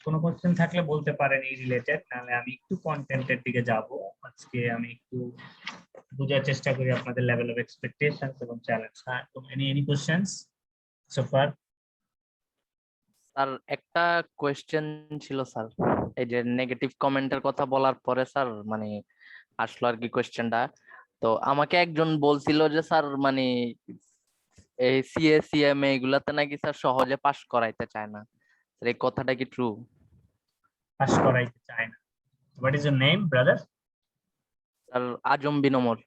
কোনো question থাকলে বলতে পারেন এই related, নাহলে আমি একটু কন্টেন্টের দিকে যাব। আজকে আমি একটু বোঝার চেষ্টা করি আপনাদের লেভেল অফ এক্সপেকটেশনস এবং চ্যালেঞ্জ। হ্যাঁ, তো any questions so far? Sir একটা কোয়েশ্চেন ছিল স্যার, এই যে নেগেটিভ কমেন্টের কথা বলার পরে স্যার মানে আসলো আর কি কোয়েশ্চেনটা। তো আমাকে একজন বলছিল যে স্যার মানে এই সিএ সিএমএ এগুলাতে নাকি স্যার সহজে পাস করাইতে চায় না, এই কথাটা কি ট্রু? পাস করাইতে চায় না? What is your name brother? Sir Azam বিনমর।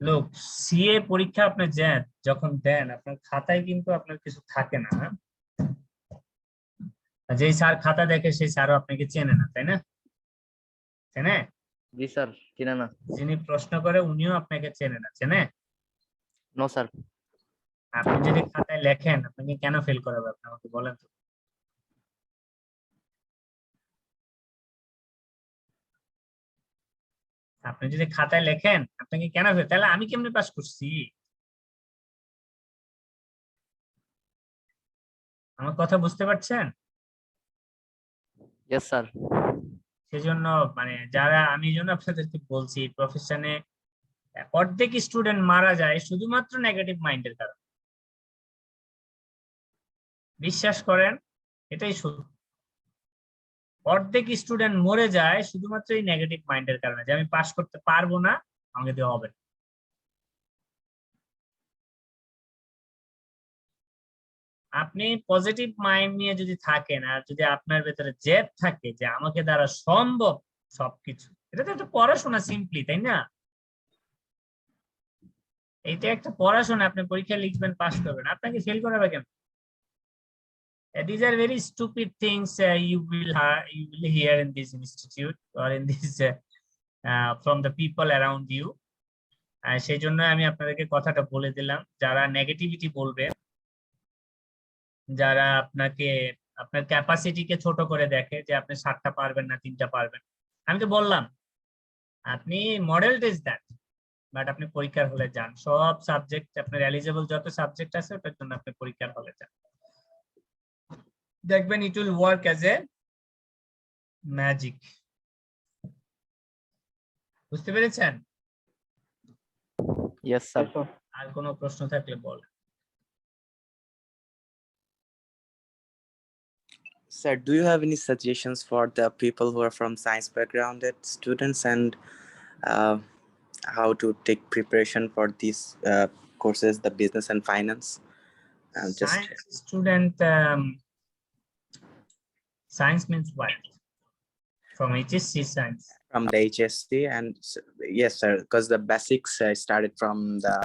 লোক, সিএ পরীক্ষা আপনি যখন দেন, আপনার খাতায় কিন্তু আপনার কিছু থাকে না। যেই স্যার খাতা দেখে সেই স্যারও আপনাকে চেনে না, তাই না? চেনে? জি স্যার, চেনে না। যিনি প্রশ্ন করে উনিও আপনাকে চেনে না, চেনে? No sir. আপনি যদি খাতায় লেখেন, আপনাকে কেন ফেল করাবে আপনি আমাকে বলেন তো? আপনি যদি খাতায় লেখেন, আপনাকে কেন ফেল? তাহলে আমি কেমনে পাস করছি? আমার কথা বুঝতে পারছেন? Yes sir. সেজন্য মানে যারা, আমি জন্য আপনাদেরকে বলছি, প্রফেশনে অর্ধেক স্টুডেন্ট মারা যায় শুধুমাত্র নেগেটিভ মাইন্ডের কারণে। বিশ্বাস করেন, এটাই সত্য। অর্ধেক স্টুডেন্ট মরে যায় শুধুমাত্র এই নেগেটিভ মাইন্ডের কারণে, যে আমি পাস করতে পারবো না, আমাকে দিয়ে হবে না। আপনি পজিটিভ মাইন্ড নিয়ে যদি থাকেন, আর যদি আপনার ভেতরে জেদ থাকে যে আমাকে দ্বারা সম্ভব সবকিছু, এটা তো একটা পড়াশোনা সিম্পলি, তাই না? এটা একটা পড়াশোনা, আপনি পরীক্ষা লিখবেন, পাস করবেন, আপনাকে ফেল করাবে কেন? These are very stupid things you will hear in this institute or in this from the people around you. সেই জন্য আমি আপনাদেরকে কথাটা বলে দিলাম, যারা নেগেটিভিটি বলবে, যারা আপনাকে, আপনার ক্যাপাসিটিকে ছোট করে দেখে, যে আপনি 7টা পারবেন না, 3টা পারবেন, আমি তো বললাম আপনি মডেল টেস্ট দেন, বাট আপনি পরীক্ষার হলে যান। সব সাবজেক্ট আপনার এলিজিবল যত সাবজেক্ট আছে ওটার জন্য আপনি পরীক্ষার হলে যান, দেখবেন it will work as a magic. বুঝতে পেরেছেন? Yes sir. আর কোনো প্রশ্ন থাকলে বলেন। Sir, do you have any suggestions for the people who are from science backgrounded students, and how to take preparation for these courses, the business and finance? Science student, science means what? From HSC science? From the HSC, and yes sir, because the basics started from the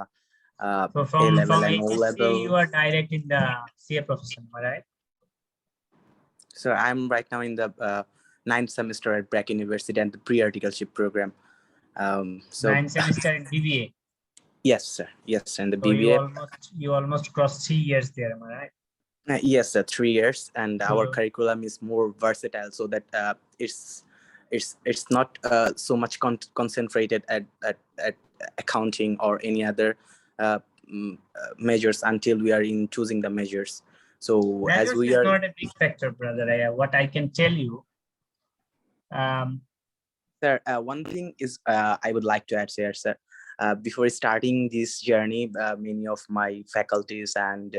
So from A-level and HSC O-level. you are direct in the CA profession, right? So I'm right now in the ninth semester at Brack University and the pre-articleship program. So 9 semester in BBA. yes, sir. Yes, and the So BBA. you almost crossed 3 years there, am I right? Yes, 3 years, and our So- curriculum is more versatile, so that it's not so much concentrated at accounting or any other measures until we are in choosing the measures. So as Measures we is are, not a big factor, brother. What I can tell you, sir, one thing is I would like to add here, sir. Before starting this journey, many of my faculties and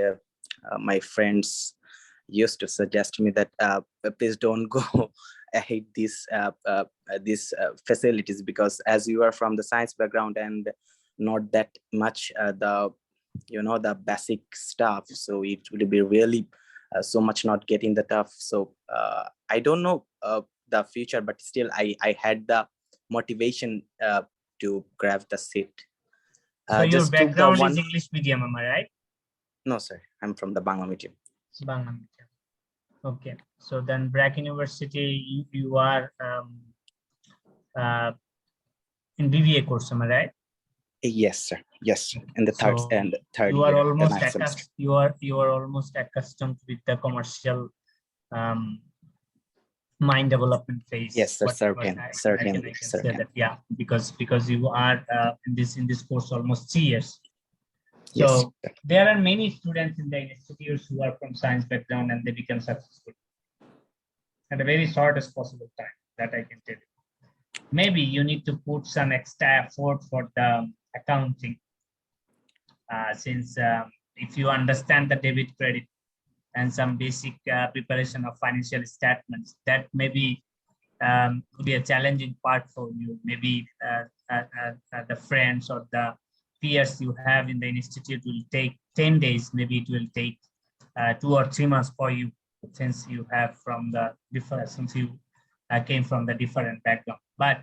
my friends used to suggest me that please don't go ahead these facilities, because as you are from the science background and not that much the basic stuff, so it would be really so much not getting the tough. So I don't know the future, but still I had the motivation to grab the seat. so your Just took the background one. is English medium, am I right? No, sir, I'm from the Bangla medium. Bangla medium. Okay, so then Brack University, you are in BBA course, am I right? Yes, sir. Yes, in the third So and third you are year, the almost ninth semester. you are almost accustomed with the commercial mind development phase. Yes, sir. Whatever Certain, I can certainly, say certain. that, yeah, because you are in this course almost 3 years. Yes, So sir. there are many students in the institutes who are from science background and they become successful at a very shortest possible time. That I can tell you. Maybe you need to put some extra effort for the accounting, since if you understand the debit credit and some basic preparation of financial statements, that maybe could be a challenging part for you. Maybe the friends or the peers you have in the institute will take 10 days. Maybe it will take 2 or 3 months for you, since you have from the different, since you came from the different background. But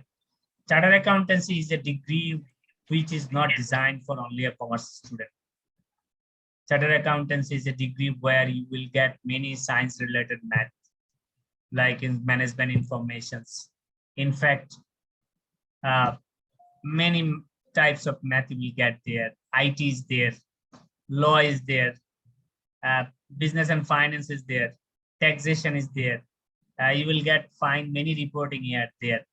chartered accountancy is a degree which is not designed for only a commerce student. Chartered accountancy is a degree where you will get many science related math, like in management informations. In fact, many types of math you will get there. IT is there, law is there, business and finance is there, taxation is there. You will find many reporting here there.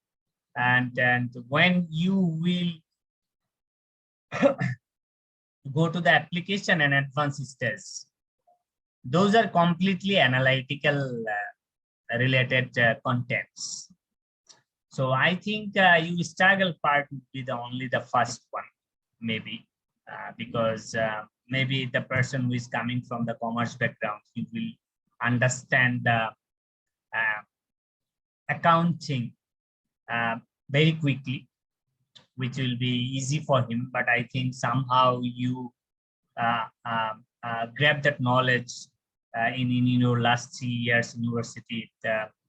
And when you will go to the application and advanced stage, those are completely analytical related contents. So I think you struggle part would be only the first one, maybe, because maybe the person who is coming from the commerce background, he will understand the accounting very quickly, which will be easy for him. But I think somehow you grab that knowledge in your last 3 years university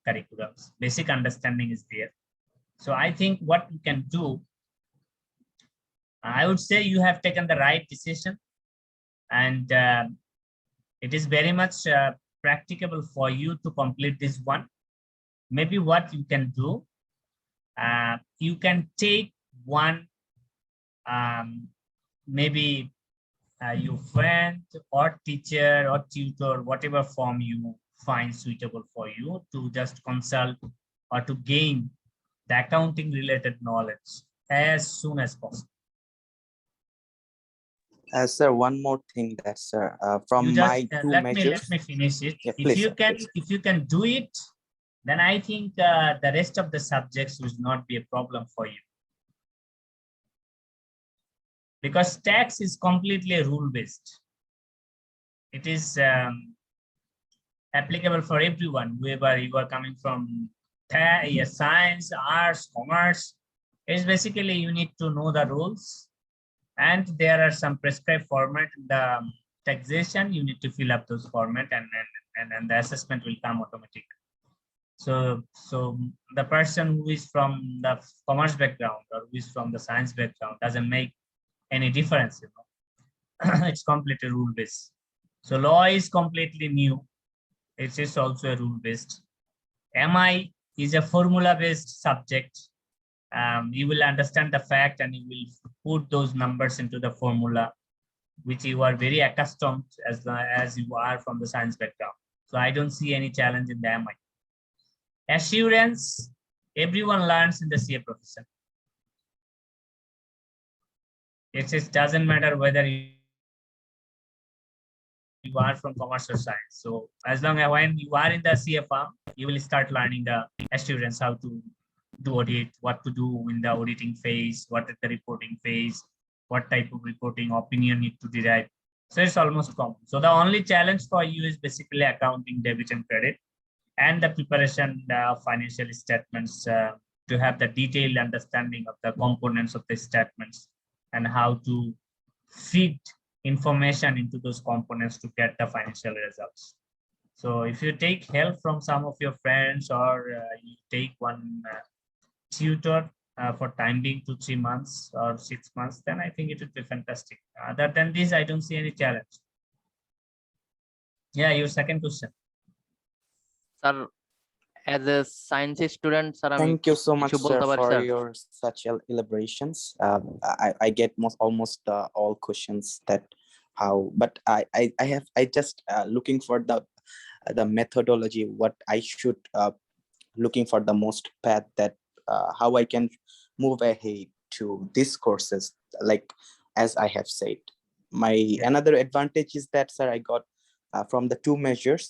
curriculums. Basic understanding is there. So I think what you can do, I would say you have taken the right decision, and it is very much practicable for you to complete this one. Maybe what you can do, you can take one, maybe your friend or teacher or tutor, whatever form you find suitable for you, to just consult or to gain the accounting related knowledge as soon as possible. Sir, one more thing, that sir, from my two let measures. me finish it. Yeah, If please, you sir, can, please. if you can do it, then I think the rest of the subjects will not be a problem for you, because tax is completely rule based. It is applicable for everyone, whoever you are coming from, science, arts, commerce. It's basically you need to know the rules, and there are some prescribed format in the taxation. You need to fill up those format, and the assessment will come automatically. So the person who is from the commerce background or who is from the science background doesn't make any difference, you know. It's completely rule based. So law is completely new. It is also a rule based. MI is a formula-based subject. You will understand the fact and you will put those numbers into the formula, which you are very accustomed as you are from the science background. So I don't see any challenge in the MI. Assurance, everyone learns in the CA profession. It just doesn't matter whether you are from commerce or science. So as long as when you are in the CA firm, you will start learning the assurance, how to do audit, what to do in the auditing phase, what is the reporting phase, what type of reporting opinion need to derive. So it's almost common. So the only challenge for you is basically accounting, debit and credit, and the preparation of financial statements to have the detailed understanding of the components of the statements and how to feed information into those components to get the financial results. So if you take help from some of your friends or you take one tutor for time being 2 3 months or 6 months, then I think it would be fantastic. Other than this, I don't see any challenge. Yeah, your second question. Sir, as a science student, sir, Thank you so much, কিছু sir, বলতে পারি, for sir? your such elaborations. I get almost all questions that how, but I just looking for the methodology, what I should looking for the most path that how I can move ahead to these courses. Like as I have said, my another advantage is that, sir, I got from the two measures.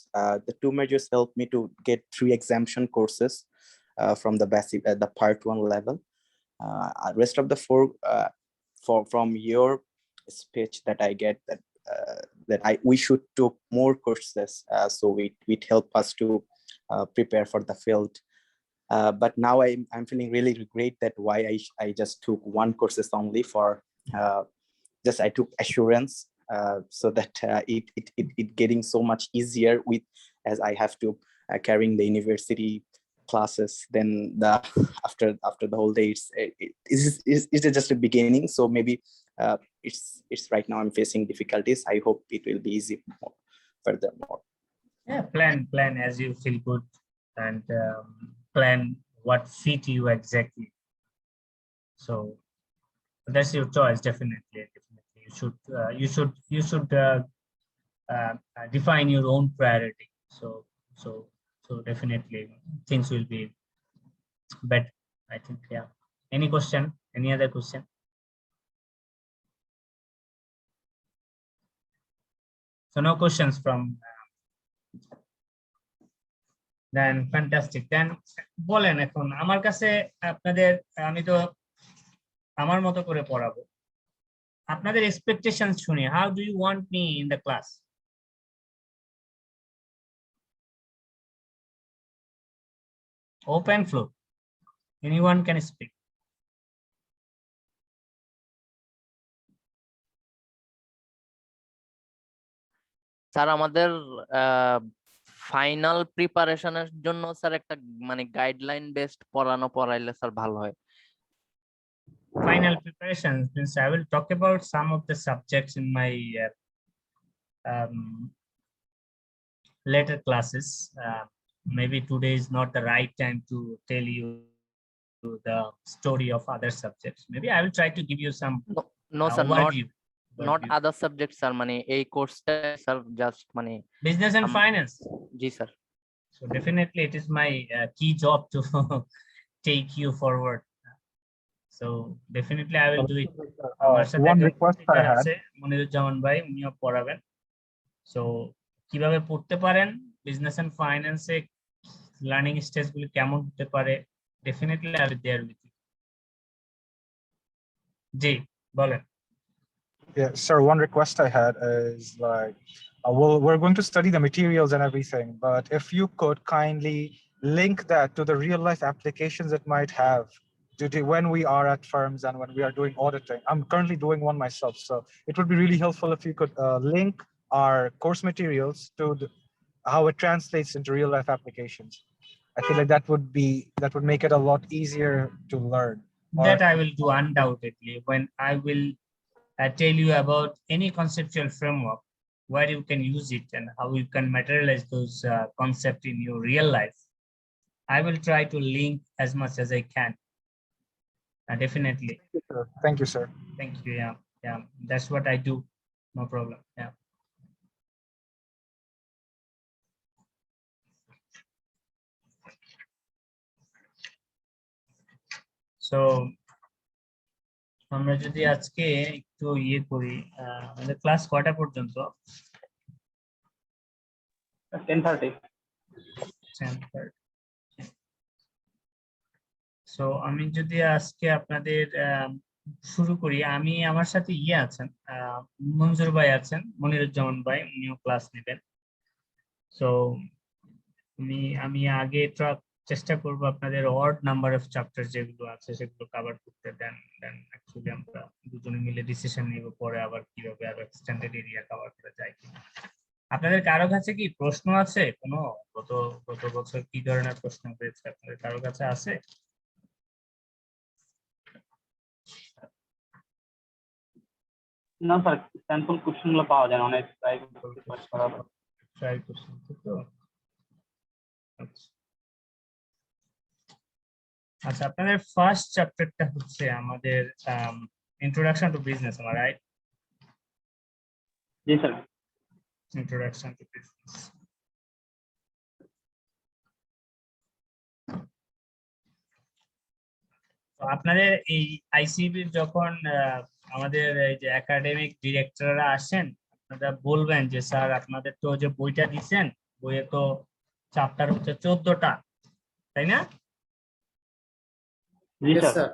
The two measures helped me to get 3 exemption courses from the basic the part 1 level. Rest of the 4 from your speech that I get that we should do more courses, so it help us to prepare for the field. But now I'm feeling really regret that why I just took 1 courses only for just I took assurance, so that it getting so much easier with as I have to carrying the university classes. Then the after the whole day it's just a beginning. So maybe it's right now I'm facing difficulties. I hope it will be easy furthermore. Yeah, plan as you feel good, and plan what fit you exactly. So that's your choice. Definitely you should define your own priority. So definitely things will be better, I think. Yeah. Any question? Any other question? So no questions from then fantastic. Then বলেন এখন আমার কাছে আপনাদের, আমি তো আমার মতো করে পড়াবো, আপনাদের এক্সপেকটেশন শুনি। How do you want me in the class? Open floor. Anyone can speak. Sir, আমাদের ফাইনাল প্রিপারেশনের জন্য স্যার একটা মানে গাইডলাইন বেসড পড়াইলে স্যার ভালো হয়। Final preparations means I will talk about some of the subjects in my later classes. Maybe today is not the right time to tell you the story of other subjects. Maybe I will try to give you some No sir, overview. not other subjects sir, মানে এই কোর্সটা sir just মানে business and finance. G sir. So definitely it is my key job to take you forward. So definitely I will do it. One request I had. Moniruzzaman ভাই উনিও পড়াবেন। So কিভাবে পড়তে পারেন, বিজনেস এন্ড ফাইন্যান্সে learning স্টেজগুলো কেমন হতে পারে, definitely I will be there with you. জি বলেন। Yeah, sir, one request I had is like, we're going to study the materials and everything, but if you could kindly link that to the real life applications it might have when we are at firms and when we are doing auditing. I'm currently doing one myself, so it would be really helpful if you could link our course materials to how it translates into real life applications. I feel like that would make it a lot easier to learn. That I will do undoubtedly when I will tell you about any conceptual framework where you can use it and how you can materialize those concepts in your real life. I will try to link as much as I can. Definitely. Thank you, sir. Thank you. Yeah, yeah, that's what I do. No problem. Yeah. So আমরা যদি আজকে একটু ইয়ে করি, আমাদের class কয়টা পর্যন্ত? 10:30. So আমি যদি আজকে আপনাদের শুরু করি, আমি আমার সাথে ইয়ে আছেন, মঞ্জুর ভাই আছেন, মনিরুজ্জামান ভাই, উনিও ক্লাস নেবেন। সো আমি আগে চেষ্টা করব আপনাদের অড নাম্বার অফ চ্যাপ্টার যেগুলো আছে সেগুলো কভার করতে। দেন অ্যাকচুয়ালি আমরা দুজনে মিলে ডিসিশন নিব পরে আবার কিভাবে আরো এক্সটেন্ডেড এরিয়া কভার করা যায় কিনা। আপনাদের কারো কাছে কি প্রশ্ন আছে কোনো? গত বছর কি ধরনের প্রশ্ন পেয়েছে আপনাদের কারো কাছে আছে? না স্যার, স্যাম্পল কোশ্চেন গুলো পাওয়া যায় না, অনেক ট্রাই করা হয়। ট্রাই করছেন তো? আচ্ছা, আপনাদের ফার্স্ট চ্যাপ্টারটা হচ্ছে আমাদের introduction to business, am I right? G sir. Introduction to business. তো আপনাদের এই আইসিবির যখন আমাদের এই যে একাডেমিক ডিরেক্টররা আসেন, আপনারা বলবেন যে স্যার আপনাদের তো যে বইটা দিচ্ছেন, বইয়ে তো চ্যাপ্টার হচ্ছে 14টা, তাই না? জি স্যার।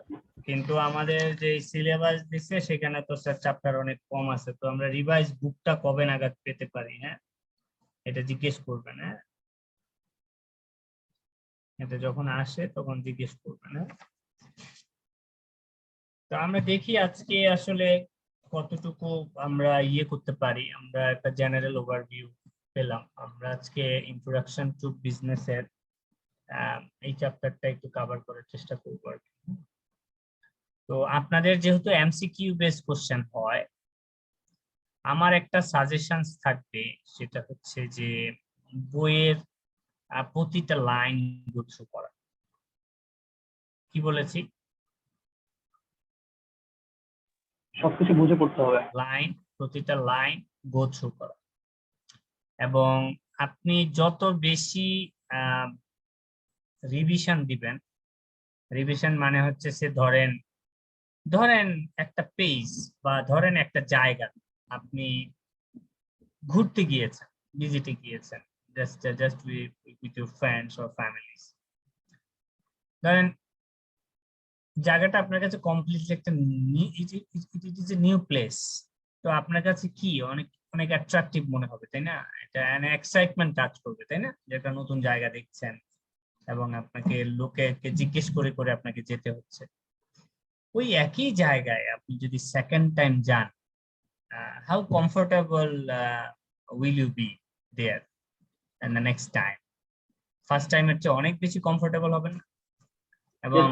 কিন্তু আমাদের যে সিলেবাস দিচ্ছে সেখানে তো স্যার চ্যাপ্টার অনেক কম আছে। তো আমরা রিভাইজ বুকটা কবে নাগাদ পেতে পারি? হ্যাঁ, এটা জিজ্ঞেস করবেন। হ্যাঁ, এটা যখন আসে তখন জিজ্ঞেস করবেন। হ্যাঁ, তো আমরা দেখি আজকে আসলে কতটুকু আমরা ইয়ে করতে পারি। আমরা একটা জেনারেল ওভারভিউ পেলাম। আমরা আজকে ইন্ট্রোডাকশন টু বিজনেস এর এই চ্যাপ্টারটা একটু কভার করার চেষ্টা করব আর কি। তো আপনাদের যেহেতু এমসিকিউ বেস কোশ্চেন হয়, আমার একটা সাজেশনস থাকবে, সেটা হচ্ছে যে বইয়ের প্রতিটা লাইন গো থ্রু করা। কি বলেছি? সবকিছু বুঝে পড়তে হবে। প্রতিটা লাইন গো থ্রু করা, এবং আপনি যত বেশি রিভিশন দিবেন, রিভিশন মানে হচ্ছে সে ধরেন একটা পেজ বা ধরেন একটা জায়গা আপনি ঘুরতে গিয়েছেন, ভিজিটে গিয়েছেন, just with your friends or families. ধরেন জায়গাটা আপনার কাছে কমপ্লিটলি একটা it is a new place. তো আপনার কাছে কি অনেক অ্যাট্রাকটিভ মনে হবে, তাই না? এটা এক্সাইটমেন্ট কাজ করবে, তাই না? যে একটা নতুন জায়গা দেখছেন এবং আপনাকে লোকে জিজ্ঞেস করে করে আপনাকে যেতে হচ্ছে। ওই একই জায়গায় আপনি যদি সেকেন্ড টাইম যান, how comfortable will you be there and the next time? First টাইমের চেয়ে অনেক বেশি কমফোর্টেবল হবেন না? এবং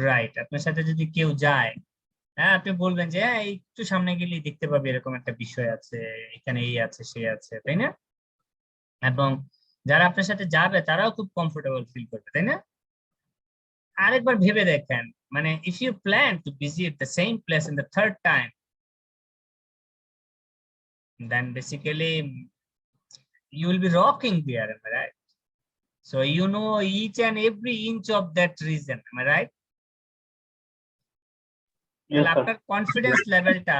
রাইট, আপনার সাথে যদি কেউ যায়, হ্যাঁ, আপনি বলবেন যে হ্যাঁ একটু সামনে গেলেই দেখতে পাবি এরকম একটা বিষয় আছে, এখানে এই আছে সে আছে, তাই না? এবং যারা আপনার সাথে যাবে তারাও খুব কমফোর্টেবল ফিল করবে, তাই না? আরেকবার ভেবে দেখেন, মানে if you plan to visit the same place in the third time, then basically you will be rocking there, am I right? So you know each and every inch of that region, am I right? আপনার confidence লেভেলটা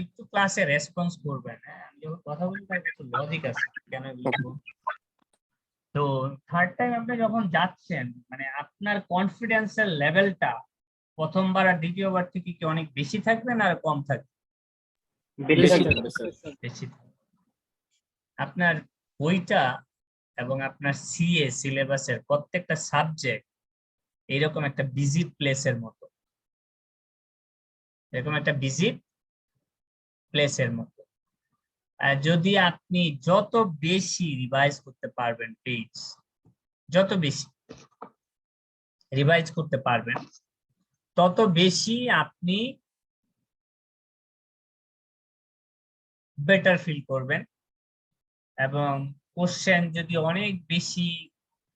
একটু ক্লাসে response করবেন। আমি যখন কথা বলি তার কিছু লজিক আছে কেন বলবো। তো থার্ড টাইম আপনি যখন যাচ্ছেন, মানে আপনার কনফিডেন্সের লেভেলটা প্রথমবার আর দ্বিতীয়বার থেকে কি অনেক বেশি থাকবে না আর কম থাকবে? বেশি। আপনার বইটা এবং আপনার সিলেবাসের প্রত্যেকটা সাবজেক্ট এইরকম একটা ভিজিট প্লেসের মতো, এরকম একটা ভিজিট প্লেসের মতো। যদি আপনি যত বেশি রিভাইজ করতে পারবেন, পেজ যত বেশি রিভাইজ করতে পারবেন, তত বেশি আপনি বেটার ফিল করবেন এবং কোশ্চেন যদি অনেক বেশি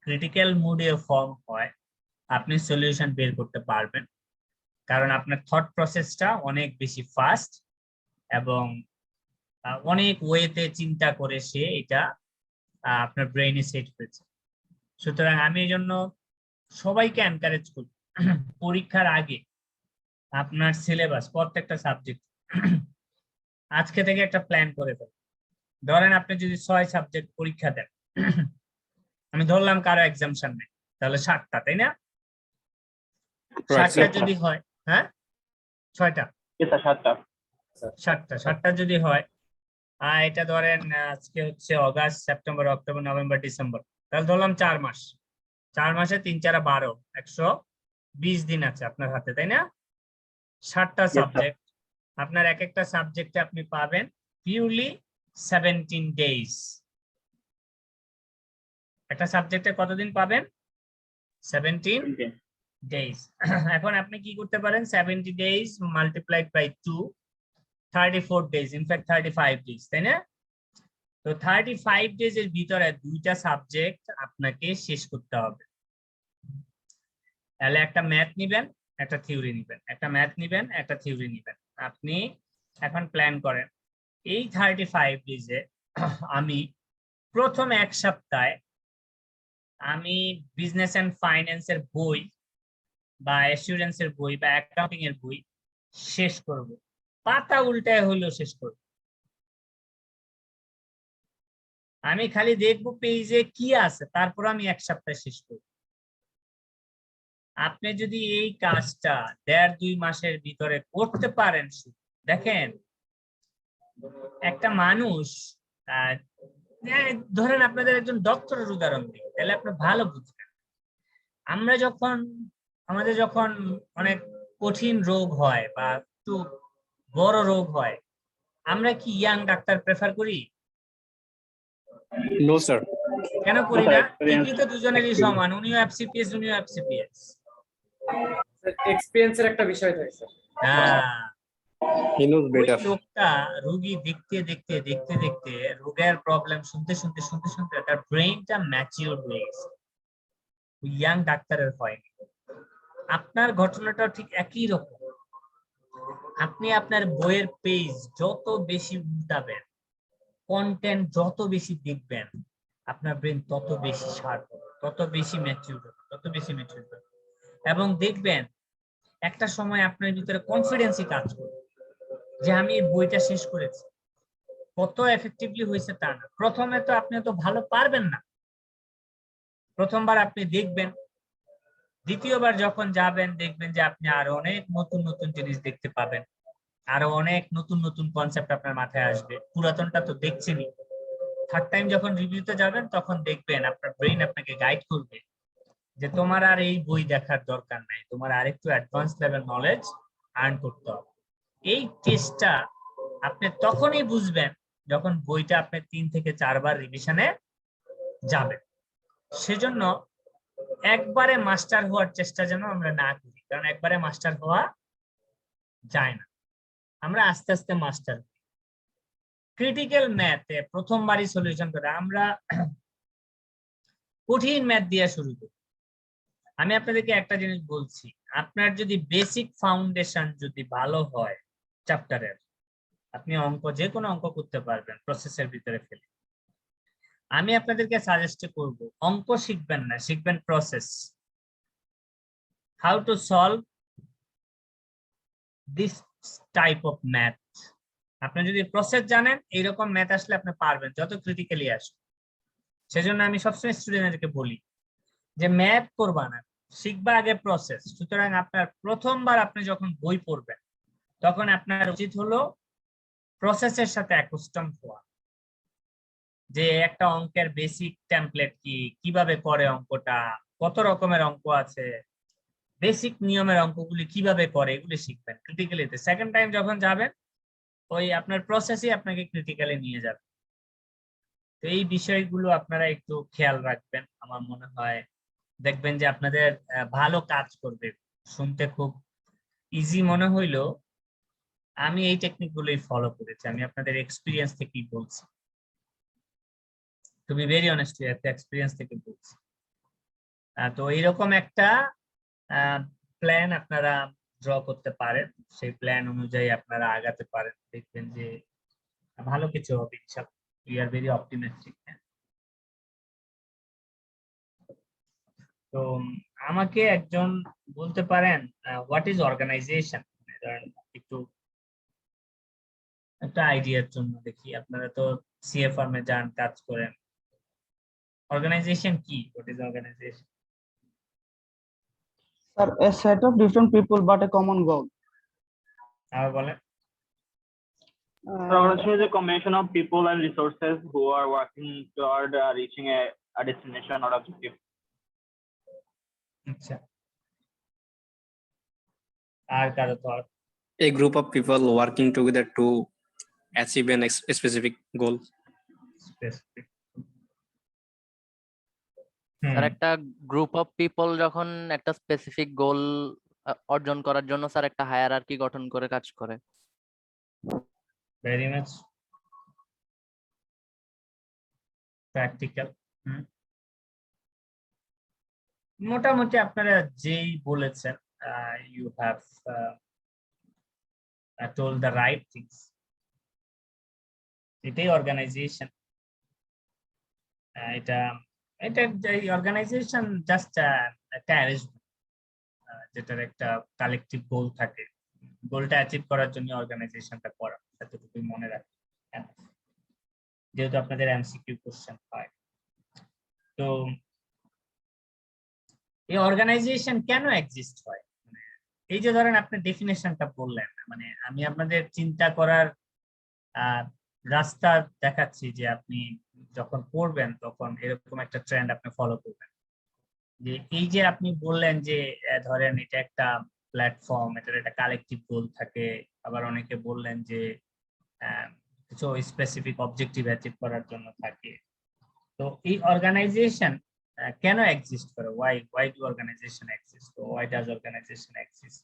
ক্রিটিক্যাল মুডে ফর্ম হয়, আপনি সলিউশন বের করতে পারবেন, কারণ আপনার থট প্রসেসটা অনেক বেশি ফাস্ট এবং অনেক ওয়েতে চিন্তা করে সে এটা আপনার ব্রেইনে সেট হয়েছে। সুতরাং আমি এই জন্য সবাইকে এনকারেজ করি পরীক্ষার আগে আপনার সিলেবাস প্রত্যেকটা সাবজেক্ট আজকে থেকে একটা প্ল্যান করে ফেলুন। ধরেন আপনি যদি 6 সাবজেক্ট পরীক্ষা দেন, আমি ধরলাম কারো এক্সামশন নেই, তাহলে 7টা, তাই না? 7টা যদি হয়, হ্যাঁ 6টা, 7টা যদি হয়, এটা ধরেন আজকে হচ্ছে August, September, October, November, December, তাহলে ধরলাম 4 মাস। 4 মাসে 3 4 12, 120 দিন আছে আপনার হাতে, তাই না? 7টা সাবজেক্ট, আপনার এক একটা সাবজেক্টে আপনি পাবেন পিওরলি 17 ডেজ। একটা সাবজেক্টে কতদিন পাবেন? 17 ডেজ। এখন আপনি কি করতে পারেন? 70 days multiplied by 2, 34 days, in fact 35 days, তাই না? তো 35 ডেজ এর ভিতরে 2টা সাবজেক্ট আপনাকে শেষ করতে হবে। তাহলে একটা ম্যাথ নিবেন, একটা থিওরি নিবেন, একটা ম্যাথ নিবেন, একটা থিওরি নিবেন। আপনি এখন প্ল্যান করেন এই 35 ডেজে আমি প্রথম 1 সপ্তাহে আমি বিজনেস এন্ড ফাইন্যান্সের বই বা অ্যাসুরেন্সের বই বা অ্যাকাউন্টিং এর বই শেষ করব, পাতা উল্টায় হলেও শেষ করব। আমি খালি দেখবো পেজে কি আছে, তারপর আমি 1 সপ্তাহে শেষ করব। আপনি যদি এই কাজটা 1.5-2 মাসের ভিতরে করতে পারেন, দেখেন একটা মানুষ, ধরেন আপনাদের একজন ডক্টরের উদাহরণ দিই, তাহলে আপনি ভালো বুঝবেন। আমাদের যখন অনেক কঠিন রোগ হয় বা একটু বড় রোগ হয়, আমরা কি ইয়াং ডাক্তার প্রেফার করি? No sir. কেন করি না? ডিগ্রি তো দুজনেরই সমান, উনিও এফসিপিএস, উনিও এফসিপিএস। এক্সপেরিয়েন্সের একটা বিষয় থাকে স্যার। হ্যাঁ, হি নোজ ওই বেটার। লোকটা রোগী দেখতে দেখতে রোগের প্রবলেম শুনতে শুনতে তার ব্রেইনটা ম্যাচিউর হয়ে গেছে। ইয়াং ডাক্তারের হয়নি। আপনার ঘটনাটা ঠিক একই রকম। আপনি আপনার বইয়ের পেজ যত বেশি উল্টাবেন, কন্টেন্ট যত বেশি দেখবেন, আপনার ব্রেন তত বেশি শার্প হবে, তত বেশি ম্যাচিউর হবে, এবং দেখবেন একটা সময় আপনার ভিতরে কনফিডেন্সই কাজ করবে যে আমি এই বইটা শেষ করেছি। কত এফেক্টিভলি হয়েছে তা না, প্রথমে তো আপনি তো ভালো পারবেন না, প্রথমবার আপনি দেখবেন, দ্বিতীয়বার যখন যাবেন দেখবেন যে আপনি আরো অনেক নতুন নতুন জিনিস দেখতে পাবেন, আরো অনেক নতুন নতুন কনসেপ্ট আপনার মাথায় আসবে, পুরাতনটা তো দেখছেনই। থার্ড টাইম যখন রিভিউতে যাবেন তখন দেখবেন আপনার ব্রেইন আপনাকে গাইড করবে যে তোমার আর এই বই দেখার দরকার নাই, তোমার আরেকটু অ্যাডভান্স লেভেল নলেজ আর্ন করতে হবে। এই টেস্টটা আপনি তখনই বুঝবেন যখন বইটা আপনি 3 থেকে 4 বার রিভিশনে যাবেন। সেজন্য একবারে মাস্টার হওয়ার চেষ্টা যেন আমরা না করি, কারণ একবারে মাস্টার হওয়া যায় না, আমরা আস্তে আস্তে মাস্টার। ক্রিটিক্যাল ম্যাথে প্রথমবারই সলিউশন করে আমরা কঠিন ম্যাথ দিয়ে শুরু করি। আমি আপনাদেরকে একটা জিনিস বলছি, আপনার যদি বেসিক ফাউন্ডেশন যদি ভালো হয় চ্যাপ্টারের, আপনি অঙ্ক যে কোনো অঙ্ক করতে পারবেন প্রসেসের ভিতরে ফেলে। আমি আপনাদেরকে সাজেস্ট করব অঙ্ক শিখবেন না, শিখবেন process, how to solve this type of math. আপনি যদি প্রসেস জানেন, এইরকম ম্যাথ আসলে আপনি পারবেন, যত ক্রিটিক্যালি আসবে। সেজন্য আমি সবসময় স্টুডেন্টদেরকে বলি যে ম্যাথ করবা না, শিখবা আগে প্রসেস। সুতরাং আপনার প্রথমবার আপনি যখন বই পড়বেন তখন আপনার উচিত হলো প্রসেসের সাথে অ্যাকুস্টম হওয়া, যে একটা অঙ্কের বেসিক টেমপ্লেট কি, কিভাবে করে অঙ্কটা, কত রকমের অঙ্ক আছে, বেসিক নিয়মের অঙ্কগুলি কিভাবে করে, এগুলি শিখবেন ক্রিটিক্যালিতে। সেকেন্ড টাইম যখন যাবেন ওই আপনার প্রসেসই আপনাকে ক্রিটিক্যালি নিয়ে যাবে। তো এই বিষয়গুলো আপনারা একটু খেয়াল রাখবেন, আমার মনে হয় দেখবেন যে আপনাদের ভালো কাজ করবে। শুনতে খুব ইজি মনে হইলো, আমি এই টেকনিক গুলোই ফলো করেছি, আমি আপনাদের এক্সপিরিয়েন্স থেকেই বলছি। টু বি ভেরি অনেস্ট, একটা এক্সপিরিয়েন্স থেকে বলছি। তো এইরকম একটা প্ল্যান আপনারা ড্র করতে পারেন, সেই প্ল্যান অনুযায়ী আপনারা আগাতে পারেন, দেখবেন যে ভালো কিছু হবে ইনশাআল্লাহ। We are very optimistic. তো আমাকে একজন বলতে পারেন হোয়াট ইজ অর্গানাইজেশন, একটু একটা আইডিয়ার জন্য দেখি। আপনারা তো সিএ ফার্মে যান, কাজ করেন, অর্গানাইজেশন কি? What is organisation? Sir, a set of different people but a common goal. আর বলেন। Organization is a combination of people and resources who are working toward reaching a destination or objective. আচ্ছা, আর কারো তো A group of people working together to achieve a specific goal. Specific. Sir একটা group of people যখন একটা specific গোল অর্জন করার জন্য sir একটা হায়ারার্কি গঠন করে কাজ করে। Very much practical. মোটামুটি আপনারা যেই বলেছেন, you have told the right things. এটাই অর্গানাইজেশন। এটা অর্গানাইজেশন জাস্ট একটা অ্যারেঞ্জমেন্ট, যেটার একটা কালেকটিভ গোল থাকে। গোলটা অ্যাচিভ করার জন্য অর্গানাইজেশনটা করা, এতটুকুই মনে রাখবেন, যেহেতু আপনাদের এমসিকিউ কোশ্চেন হয়। তো এই অর্গানাইজেশন কেন এক্সিস্ট হয়? এই যে ধরেন আপনি ডেফিনেশনটা বললেন, মানে আমি আপনাদের চিন্তা করার রাস্তা দেখাচ্ছি, যে আপনি যখন পড়বেন তখন এরকম একটা ট্রেন্ড আপনি ফলো করবেন। যে এই যে আপনি বললেন যে ধরেন এটা একটা প্ল্যাটফর্ম, এটার একটা কালেকটিভ গোল থাকে, আবার অনেকে বললেন যে কিছু স্পেসিফিক অবজেক্টিভ অ্যাচিভ করার জন্য থাকে। তো এই অর্গানাইজেশন কেন এক্সিস্ট করে? why do organization exist, or why does organization exist?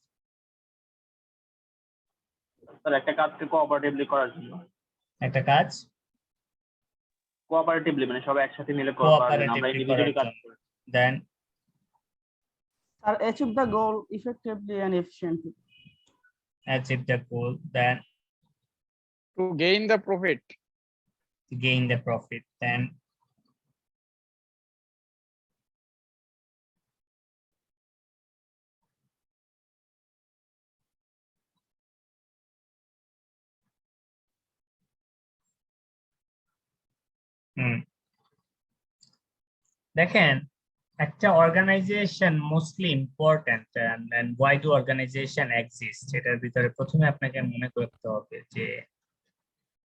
Sir একটা কাজকে কোঅপারেটিভলি করার জন্য। একটা কাজ কোঅপারেটিভলি মানে সবাই একসাথে মিলে করার জন্য, আমরা ইন্ডিভিজুয়ালি কাজ করি। দেন Sir, achieve the goal effectively and efficiently. achieve the goal, then To gain the profit. gain the profit, then দেখেন একটা organisation mostly important, and why do organization exist, এটার ভিতরে প্রথমে আপনাকে মনে করতে হবে যে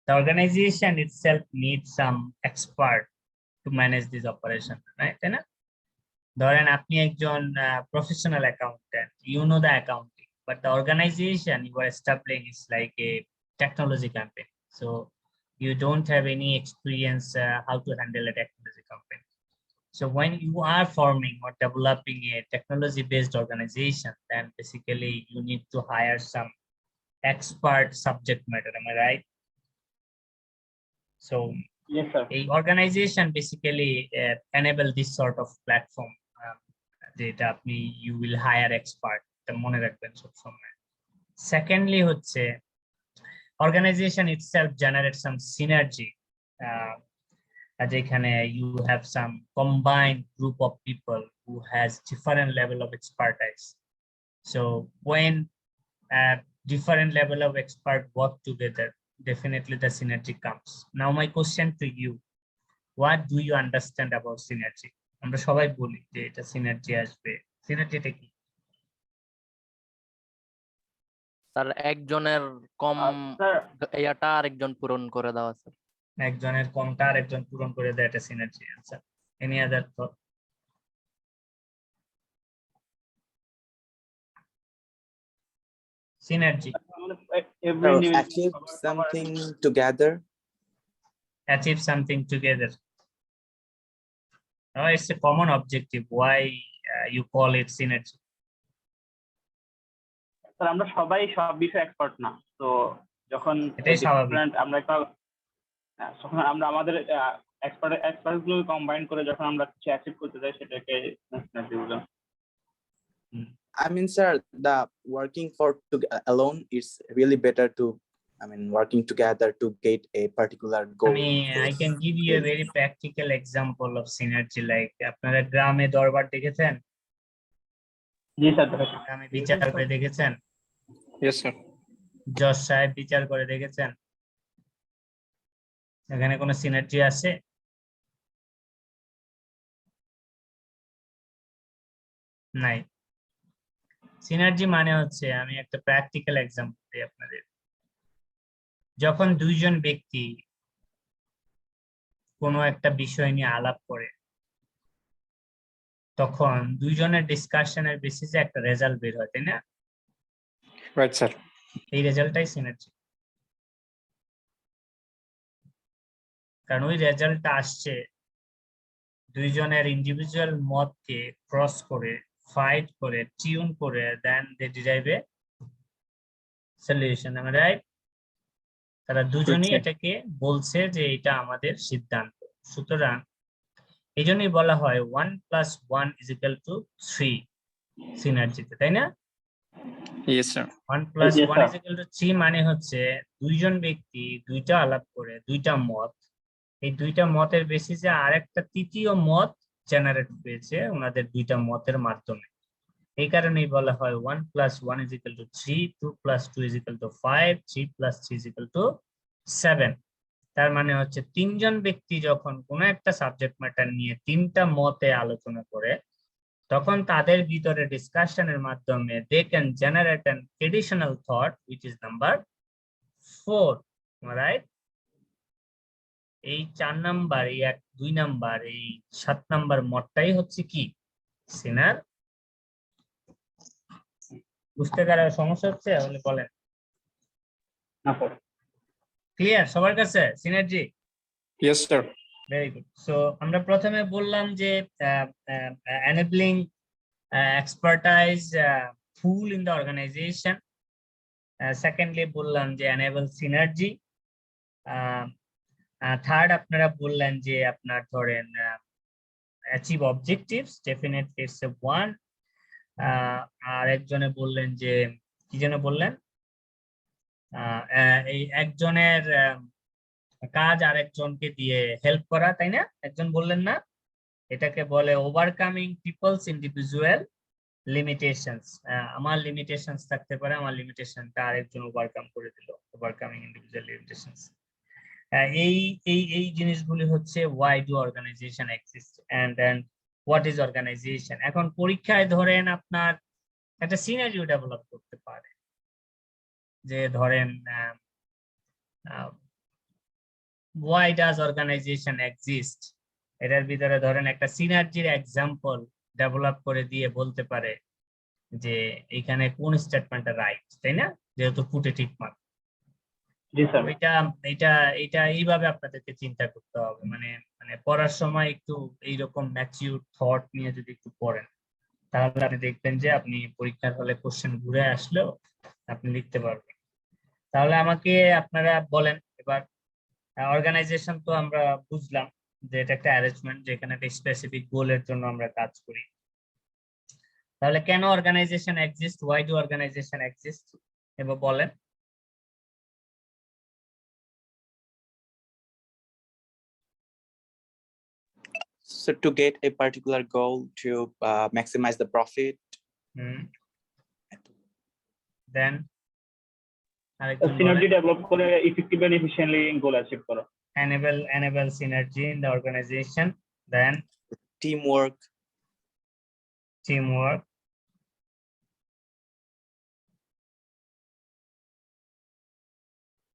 the organization itself needs some expert to manage this operation, right? তাই না? ধরেন আপনি একজন professional accountant, you know the accounting, but the organization you are establishing is like a technology company, so you don't have any experience how to handle a technology company. So when you are forming or developing a technology-based organization, then basically you need to hire some expert subject matter. Am I right? So Yes, sir. a organization basically enable this sort of platform. যেটা আপনি you will hire expert. এটা মনে রাখবেন সবসময়। Secondly হচ্ছে organization itself generates some synergy. যেখানে you have some combined group of people who has different level of expertise. So when different level of expert work together, definitely the synergy comes. Now my question to you, what do you understand about synergy? আমরা সবাই বলি যে এটা synergy আসবে, synergyটা কি? Sir একজনের কম ইয়াটা আরেকজন পূরণ করে দেওয়া স্যার। একজনের কমটা আরেকজন পূরণ করে দেয়, এটা synergy। আচ্ছা, any other thought? Synergy, achieve something together. achieve something together. No, it's a common objective. Why you call it synergy? Sir আমরা সবাই সব বিষয়ে এক্সপার্ট না, তো যখন এটাই স্বাভাবিক। আমরা একটা তখন আমরা আমাদের এক্সপার্ট গুলো কম্বাইন করে যখন আমরা কিছু অ্যাচিভ করতে যাই সেটাকে সিনার্জি বলে। I mean, sir, the working for alone, it's really better to, I mean, working together to get a particular goal. I can give you a very practical example of synergy. Like আপনারা গ্রামে দরবার দেখেছেন? জি sir, গ্রামে বিচার করে দেখেছেন? Yes sir. জজ সাহেব বিচার করে দেখেছেন? এখানে কোনো সিনার্জি আছে? নাই। সিনার্জি মানে হচ্ছে, আমি একটা প্র্যাকটিক্যাল এক্সাম্পল দিই আপনাদের। যখন দুইজন ব্যক্তি কোনো একটা বিষয় নিয়ে আলাপ করে, তখন দুইজনের ডিসকাশনের বেসিসে একটা রেজাল্ট বের হয়, তাই না? Right sir. এই রেজাল্টটাই সিনার্জি। কারণ ওই রেজাল্টটা আসছে দুইজনের ইন্ডিভিজুয়াল মতকে ক্রস করে, ফাইট করে, টিউন করে, then they derive a solution. am I right? তারা দুজনই এটাকে বলছে যে এটা আমাদের সিদ্ধান্ত। সুতরাং এই জন্যই বলা হয় 1 + 1 = 3 সিনার্জিতে, তাই না? Yes sir. 1 + 1 = 3 মানে হচ্ছে দুইজন ব্যক্তি দুইটা আলাপ করে, দুইটা মত, এই দুইটা মতের বেসিসে আরেকটা তৃতীয় মত জেনারেট হয়েছে ওনাদের দুইটা মতের মাধ্যমে। এই কারণেই বলা হয় 1 + 1 = 3, 2 + 2 = 5, 3 + 3 = 7। তার মানে হচ্ছে তিনজন ব্যক্তি যখন কোনো একটা সাবজেক্ট ম্যাটার নিয়ে তিনটা মতে আলোচনা করে, তখন তাদের ভিতরে ডিসকাশনের মাধ্যমে they can generate an additional thought which is number 4, right? এই 4 নাম্বার, এই 2 নাম্বার, এই 7 নাম্বার মতটাই হচ্ছে কি সিনার। বুঝতে কারো সমস্যা হচ্ছে বলে বলেন। ক্লিয়ার সবার কাছে synergy? Yes sir. Very good. So আমরা প্রথমে বললাম যে enabling expertise pool in the organization. Secondly বললাম যে enable synergy. থার্ড আপনারা বললেন যে আপনার ধরেন achieve objectives, definitely it's a one. আর একজনে বললেন যে কি যেন বললেন, এই একজনের কাজ আরেকজনকে দিয়ে হেল্প করা, তাই না? একজন বললেন না, এটাকে বলে ওভারকামিং পিপলস ইন্ডিভিজুয়াল লিমিটেশনস। আমার লিমিটেশনস থাকতে পারে, আমার লিমিটেশনটা আরেকজন ওভারকাম করে দিল, ওভারকামিং ইন্ডিভিজুয়াল লিমিটেশনস। এই এই এই জিনিসগুলি হচ্ছে why do organization exist and what is organization। এখন পরীক্ষায় ধরেন আপনার একটা সিনারিও ডেভেলপ করতে পারে, যে ধরেন why does organization exist, এটার ভিতরে ধরেন একটা সিনার্জির এক্সাম্পল ডেভেলপ করে দিয়ে বলতে পারে যে এখানে কোন স্টেটমেন্টটা রাইট, তাই না? যেহেতু ফুটে ঠিক মাত্র। এটা এইভাবে আপনাদেরকে চিন্তা করতে হবে। মানে মানে পড়ার সময় একটু এইরকম ম্যাচিউর থট নিয়ে যদি একটু পড়েন, তাহলে আপনি দেখবেন যে আপনি পরীক্ষার হলে কোশ্চেন ঘুরে আসলেও আপনি লিখতে পারবেন। তাহলে আমাকে আপনারা বলেন এবার, অর্গানাইজেশন তো আমরা বুঝলাম যে এটা একটা অ্যারেঞ্জমেন্ট যেখানে একটা স্পেসিফিক গোলের জন্য আমরা কাজ করি। তাহলে কেন organization exist, why do organization exist, এবার বলেন। So to get a particular goal to maximize the profit. Then synergy develop করে effective and efficiently goal achieve করা। enable synergy in the organization. Then teamwork.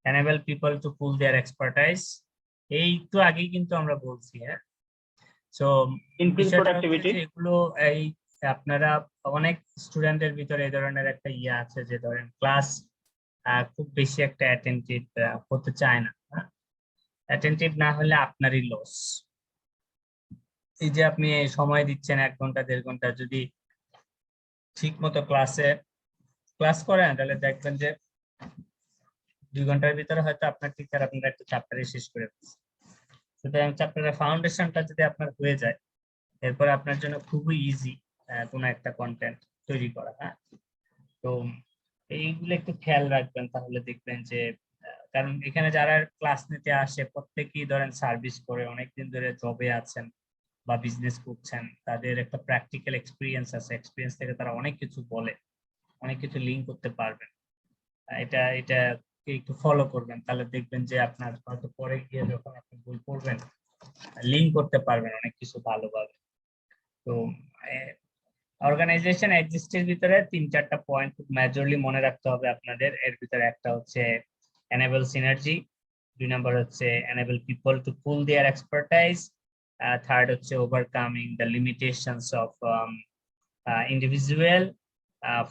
Enable people to pull their expertise. এই একটু আগেই কিন্তু আমরা বলছি, হ্যাঁ। So increase productivity, এগুলো এই আপনারা অনেক স্টুডেন্টের ভিতরে এই ধরনের একটা ইয়ে আছে যে ধরেন ক্লাস খুব বেশি একটা অ্যাটেন্টিভ হতে চায় না। অ্যাটেন্টিভ না হলে আপনারই লস। এই যে আপনি সময় দিচ্ছেন 1 ঘন্টা 1.5 ঘন্টা, যদি ঠিক মতো ক্লাস করেন তাহলে দেখবেন যে 2 ঘন্টার ভিতরে হয়তো আপনার টিচার আপনার একটা চ্যাপ্টারই শেষ করে দিচ্ছে। সুতরাং চ্যাপ্টারের ফাউন্ডেশনটা যদি আপনার হয়ে যায়, এরপরে আপনার জন্য খুবই ইজি কোনো একটা কন্টেন্ট তৈরি করা। হ্যাঁ, তো এইগুলো একটু খেয়াল রাখবেন, তাহলে দেখবেন যে কারণ এখানে যারা ক্লাস নিতে আসে প্রত্যেকেই ধরেন সার্ভিস করে, অনেকদিন ধরে জবে আছেন বা বিজনেস করছেন, তাদের একটা প্র্যাকটিক্যাল এক্সপিরিয়েন্স আছে, এক্সপিরিয়েন্স থেকে তারা অনেক কিছু বলে, অনেক কিছু লিঙ্ক করতে পারবেন। এটা এটা একটু ফলো করবেন, তাহলে দেখবেন যে আপনার হয়তো পরে গিয়ে যখন আপনি বই পড়বেন লিঙ্ক করতে পারবেন অনেক কিছু ভালোভাবে। তো অর্গানাইজেশন এক্সিস্টের ভিতরে 3-4টা পয়েন্ট মেজরলি মনে রাখতে হবে আপনাদের। এর ভিতরে একটা হচ্ছে enable synergy, 2 নাম্বার হচ্ছে enable people to pull their expertise, third হচ্ছে overcoming the limitations of individual,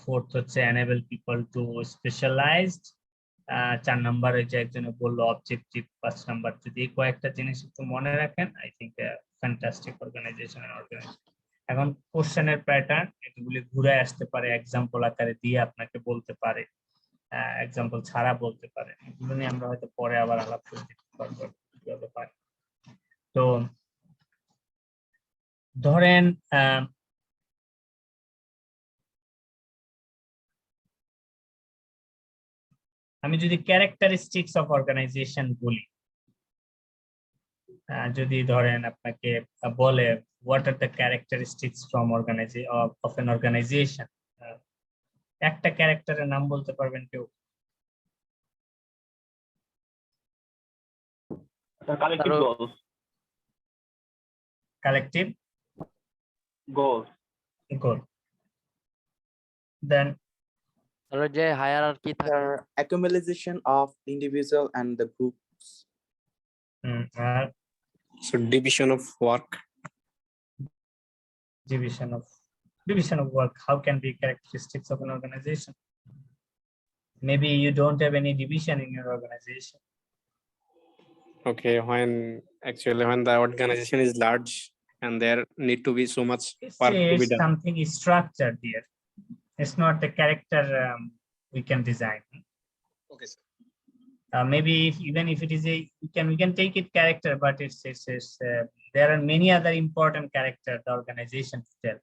fourth হচ্ছে enable people to specialized, 4 number হচ্ছে একজনে বললো অবজেক্টিভ, 5 নাম্বার। যদি এই কয়েকটা জিনিস একটু মনে রাখেন, I think fantastic organization and organization. এখন কোশ্চেনের প্যাটার্ন এগুলি ঘুরে আসতে পারে, এক্সাম্পল আকারে দিয়ে আপনাকে বলতে পারে, এক্সাম্পল ছাড়া বলতে পারে, এগুলো নিয়ে আমরা হয়তো পরে আবার আলাপ করে দিতে পারবো কিভাবে পারি। তো ধরেন আমি যদি ক্যারেক্টারিস্টিক্স অফ অর্গানাইজেশন বলি, যদি ধরেন আপনাকে বলে what are the characteristics from of an organization, একটা ক্যারেক্টারের নাম বলতে পারবেন কেউ? Collective goals. Collective Goals. Goal. Then তাহলে যে হায়ারার্কি থাকে, Accumulation of individual and the groups. R So division of work. division of work. How can be characteristics of an organization? Maybe you don't have any division in your organization. Okay, when the organization is large and there need to be so much work to be It's done. something is structured there. It's not the character we can design. Okay, sir. Maybe even if it is we can take it character, but it's there are many other important characters the organization tell.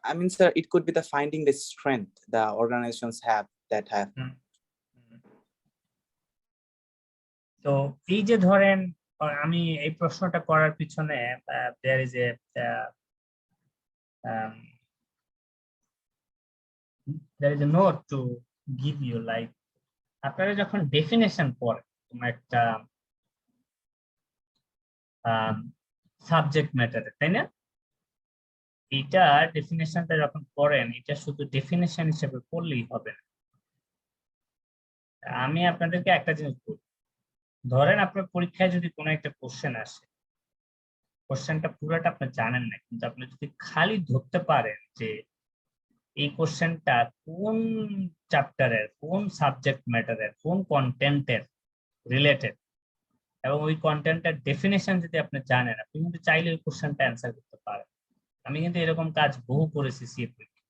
I mean, sir, it could be the finding the strength the organizations have that have. তো এই যে ধরেন আমি এই প্রশ্নটা করার পিছনে there is a note to give you, like আপনারা যখন ডেফিনেশন পড়েন কোন একটা সাবজেক্ট ম্যাটারে, তাই না? এটা ডেফিনেশনটা যখন পড়েন, এটা শুধু ডেফিনেশন হিসেবে পড়লেই হবে না। আমি আপনাদেরকে একটা জিনিস বলি, ধরেন আপনার পরীক্ষায় যদি কোনো একটা কোশ্চেন আসে, কোশ্চেনটা পুরোটা আপনি জানেন না, কিন্তু আপনি যদি খালি ধরতে পারেন যে এই কোশ্চেনটা কোন চ্যাপ্টারের, কোন সাবজেক্ট ম্যাটারের, কোন কন্টেন্টের রিলেটেড, এবং ওই কন্টেন্টের ডেফিনেশন যদি আপনি জানেন, আপনি কিন্তু চাইলে ওই কোশ্চেনটা অ্যান্সার করতে পারেন। আমি কিন্তু এরকম কাজ বহু করেছি সিএ পরীক্ষা।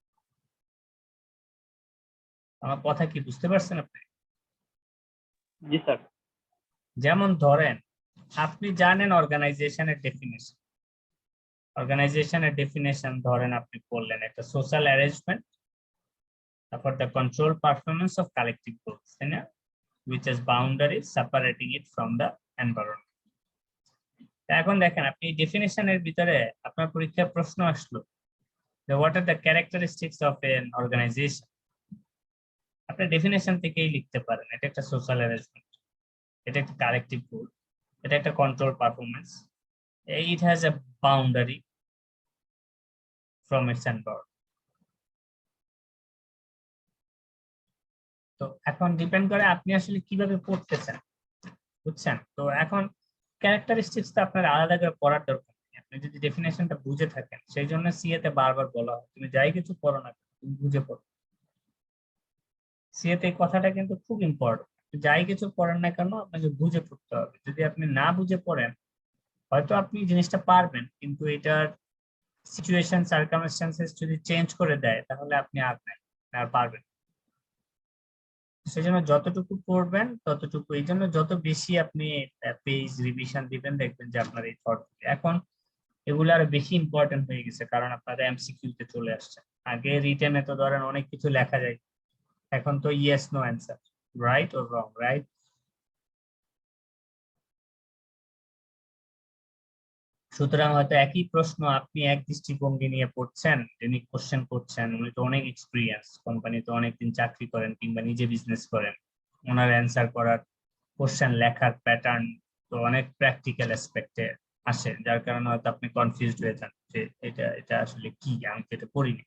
আমার কথা কি বুঝতে পারছেন আপনি? জি স্যার। যেমন ধরেন আপনি জানেন অর্গানাইজেশনের ডেফিনেশন, ধরেন আপনি বললেন একটা social arrangement for the control performance of collective goals, তাই না? which has boundaries separating it from the environment. এখন দেখেন আপনি ডেফিনেশনের ভিতরে আপনার পরীক্ষায় প্রশ্ন আসলো যে what are the characteristics of an organization, আপনি ডেফিনেশন থেকেই লিখতে পারেন এটা একটা সোশ্যাল অ্যারেঞ্জমেন্ট, এটা একটা কালেকটিভ গোল, এটা একটা control performance, it has a boundary from its environment. তো এখন ডিপেন্ড করে আপনি আসলে কিভাবে পড়তেছেন, বুঝছেন? তো এখন ক্যারেক্টারিস্টিক্স তো আপনার আলাদা করে পড়ার দরকার নেই, আপনি যদি ডেফিনেশনটা বুঝে থাকেন। সেই জন্য সিএ তে বারবার বলা হয় তুমি যাই কিছু পড়ো না তুমি বুঝে পড়ো। সিএ তে এই কথাটা কিন্তু খুব ইম্পর্টেন্ট, যাই কিছু পড়েন না কেন আপনাকে বুঝে পড়তে হবে। যদি আপনি না বুঝে পড়েন, হয়তো আপনি জিনিসটা পারবেন, কিন্তু এটার সিচুয়েশন সার্কামস্টেন্সেস যদি চেঞ্জ করে দেয়, তাহলে আপনি আর পারবেন। সেজন্য যতটুকু পড়বেন ততটুকু, এই জন্য যত বেশি আপনি পেজ রিভিশন দিবেন দেখবেন যে আপনার এই থট এখন এগুলো আরো বেশি ইম্পর্টেন্ট হয়ে গেছে, কারণ আপনারা এমসিকিউ তে চলে আসছে। আগে রিটেনে তো ধরেন অনেক কিছু লেখা যায়, এখন তো yes no answer, right or wrong, right? সুতরাং হয়তো একই প্রশ্ন আপনি এক দৃষ্টিভঙ্গি নিয়ে পড়ছেন, যিনি কোশ্চেন করছেন উনি তো অনেক এক্সপিরিয়েন্স, কোম্পানিতে অনেকদিন চাকরি করেন কিংবা নিজে বিজনেস করেন, ওনার অ্যান্সার করার কোশ্চেন লেখার প্যাটার্ন তো অনেক প্র্যাকটিক্যাল অ্যাসপেক্টে আসে, যার কারণে হয়তো আপনি কনফিউজড হয়ে যান যে এটা এটা আসলে কি, আমি তো এটা পড়িনি।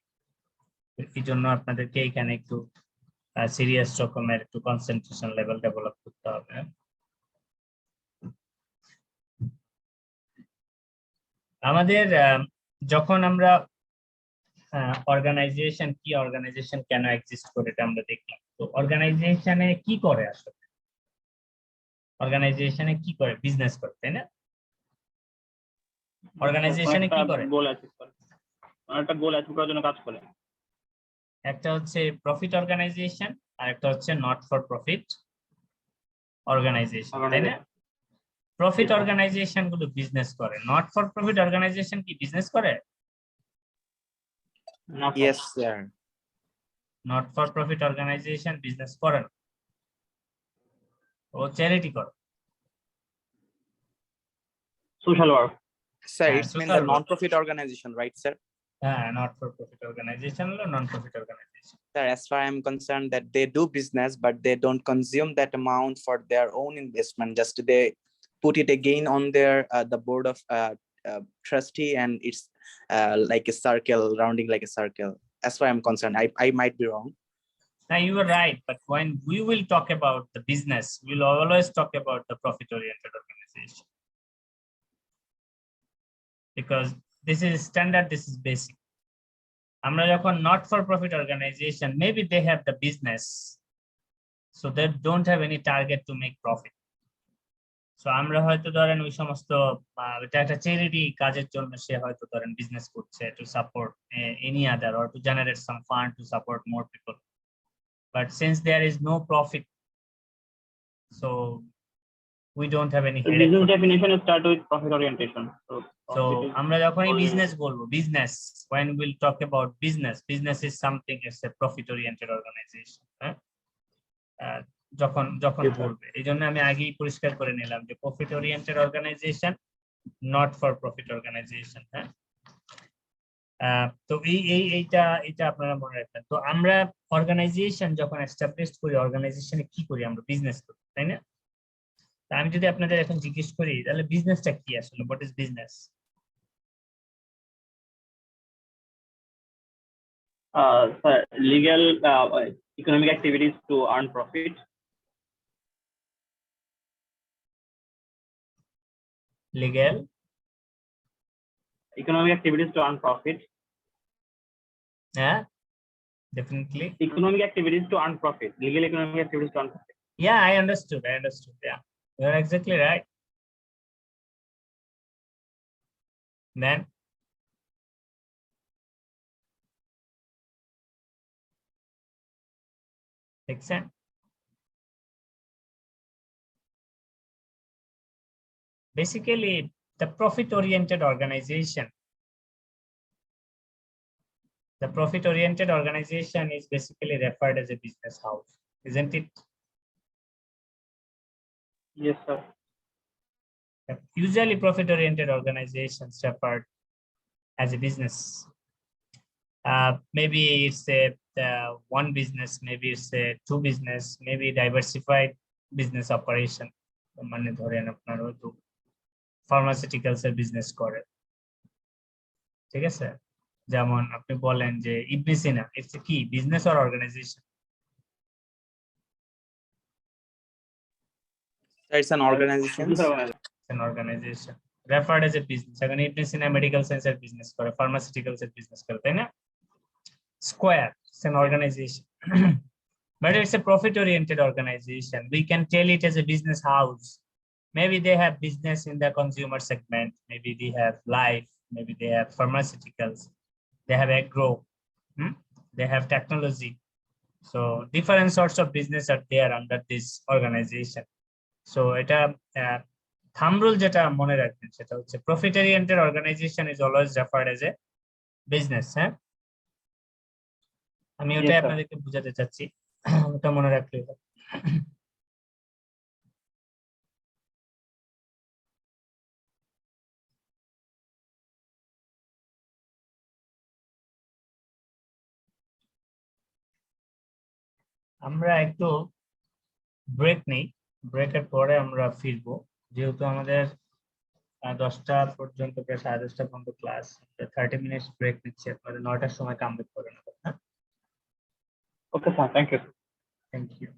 এই জন্য আপনাদেরকে এখানে একটু সিরিয়াস রকমের একটু কনসেন্ট্রেশন লেভেল ডেভেলপ করতে হবে। আমাদের যখন আমরা অর্গানাইজেশন কি, অর্গানাইজেশন কেন এক্সিস্ট করে এটা আমরা দেখলাম। তো অর্গানাইজেশনে কি করে আসলে, অর্গানাইজেশনে কি করে, বিজনেস করে, তাই না? অর্গানাইজেশনে কি করে, গোল অ্যাচিভ করে, একটা গোল অ্যাচিভ করার জন্য কাজ করে। একটা হচ্ছে প্রফিট অর্গানাইজেশন আর একটা হচ্ছে নট ফর প্রফিট অর্গানাইজেশন, তাই না? প্রফিট অর্গানাইজেশন গুলো বিজনেস করে, নট ফর প্রফিট অর্গানাইজেশন কি বিজনেস করে? Yes, sir. Not for profit organization business করে না, ও চ্যারিটি করে, social work. Sir, Yeah, it's mean social the work. non-profit organization, right, sir? হ্যাঁ, নট ফর প্রফিট অর্গানাইজেশন হলো non profit organization. Sir, as far I'm concerned, that they do business, but they don't consume that amount for their own investment. Just they put it again on their the board of trustee, and it's like a circle, rounding like a circle. As far I'm concerned, I might be wrong. Now you are right, but when we will talk about the business, we'll always talk about the profit-oriented organization, because this is standard, this is basic. আমরা যখন not for profit organization, maybe they have the business, so they don't have any target to make profit. So আমরা হয়তো ধরেন ওই সমস্ত এটা একটা charity কাজের জন্য সে হয়তো ধরেন বিজনেস করছে to support any other or to generate some fund to support more people, but since there is no profit, so we don't have any headache. Business definition start with profit orientation. So আমরা যখনই business বলবো, business, when we'll talk about business, business is something, it's a profit oriented organization. যখন যখন বলবে, এই জন্য আমি আগেই পরিষ্কার করে নিলাম যে profit oriented organization, not for profit organization. হ্যাঁ, তো এইটা আপনারা মনে রাখবেন। তো আমরা অর্গানাইজেশন যখন এস্টাবলিশ করি, অর্গানাইজেশনে কি করি, আমরা বিজনেস করি, তাই না? আমি যদি আপনাদের এখন জিজ্ঞেস করি তাহলে বিজনেসটা কি আসলে, what is business? Sir, legal economic activities to earn profit. Legal economic activities to earn profit. Yeah, definitely. Economic activities to earn profit. Legal economic activities to earn profit. Yeah, I understood. Yeah, you're exactly right. Then makes sense. Basically, the profit-oriented organization. The profit-oriented organization is basically referred as a business house, isn't it? Yes, sir. Usually, profit-oriented organizations referred as a business. Maybe it's a one business, maybe it's a two business, maybe diversified business operation. মানে ধরেন আপনার হয়তো pharmaceuticals এর business করে, ঠিক আছে? যেমন আপনি বলেন যে ইবনে সিনা, ইটস কি business or organization? It's an organization. It's an organization referred as a business. এখন ইবনে সিনা মেডিকেল সায়েন্সের বিজনেস করে, ফার্মাসিউটিক্যালস এর বিজনেস করে, তাই না? Square, it's an organization. But it's a profit-oriented organization. We can tell it as a business house. Maybe they have business in the consumer segment. Maybe they have life. Maybe they have pharmaceuticals. They have agro. They have technology. So different sorts of business are there under this organization. So এটা thumb rule যেটা মনে রাখবেন সেটা হচ্ছে profit oriented organization is always referred as a business. হ্যাঁ, আমি ওটাই আপনাদেরকে বোঝাতে চাচ্ছি, ওটা মনে রাখলেই হবে। আমরা একটু ব্রেক নেই, ব্রেকের পরে আমরা ফিরবো, যেহেতু আমাদের 10টা পর্যন্ত, প্রায় 10:30 পর্যন্ত ক্লাস, 30 মিনিট ব্রেক নিচ্ছি, আপনাদের 9টার সময় কাম ব্যাক করে নেবো। হ্যাঁ, okay sir, thank you. Thank you.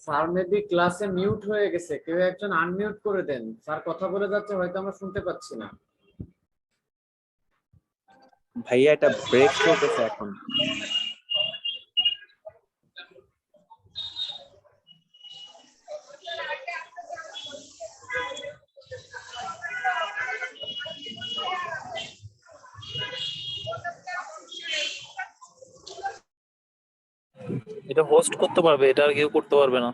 Sir maybe ক্লাসে মিউট হয়ে গেছে, কেউ একজন আনমিউট করে দেন, স্যার কথা বলে যাচ্ছে, হয়তো আমরা শুনতে পাচ্ছি না। ভাইয়া এটা ব্রেক চলতেছে এখন। এটা হোস্ট করতে পারবে, এটা আর কেউ করতে পারবে না।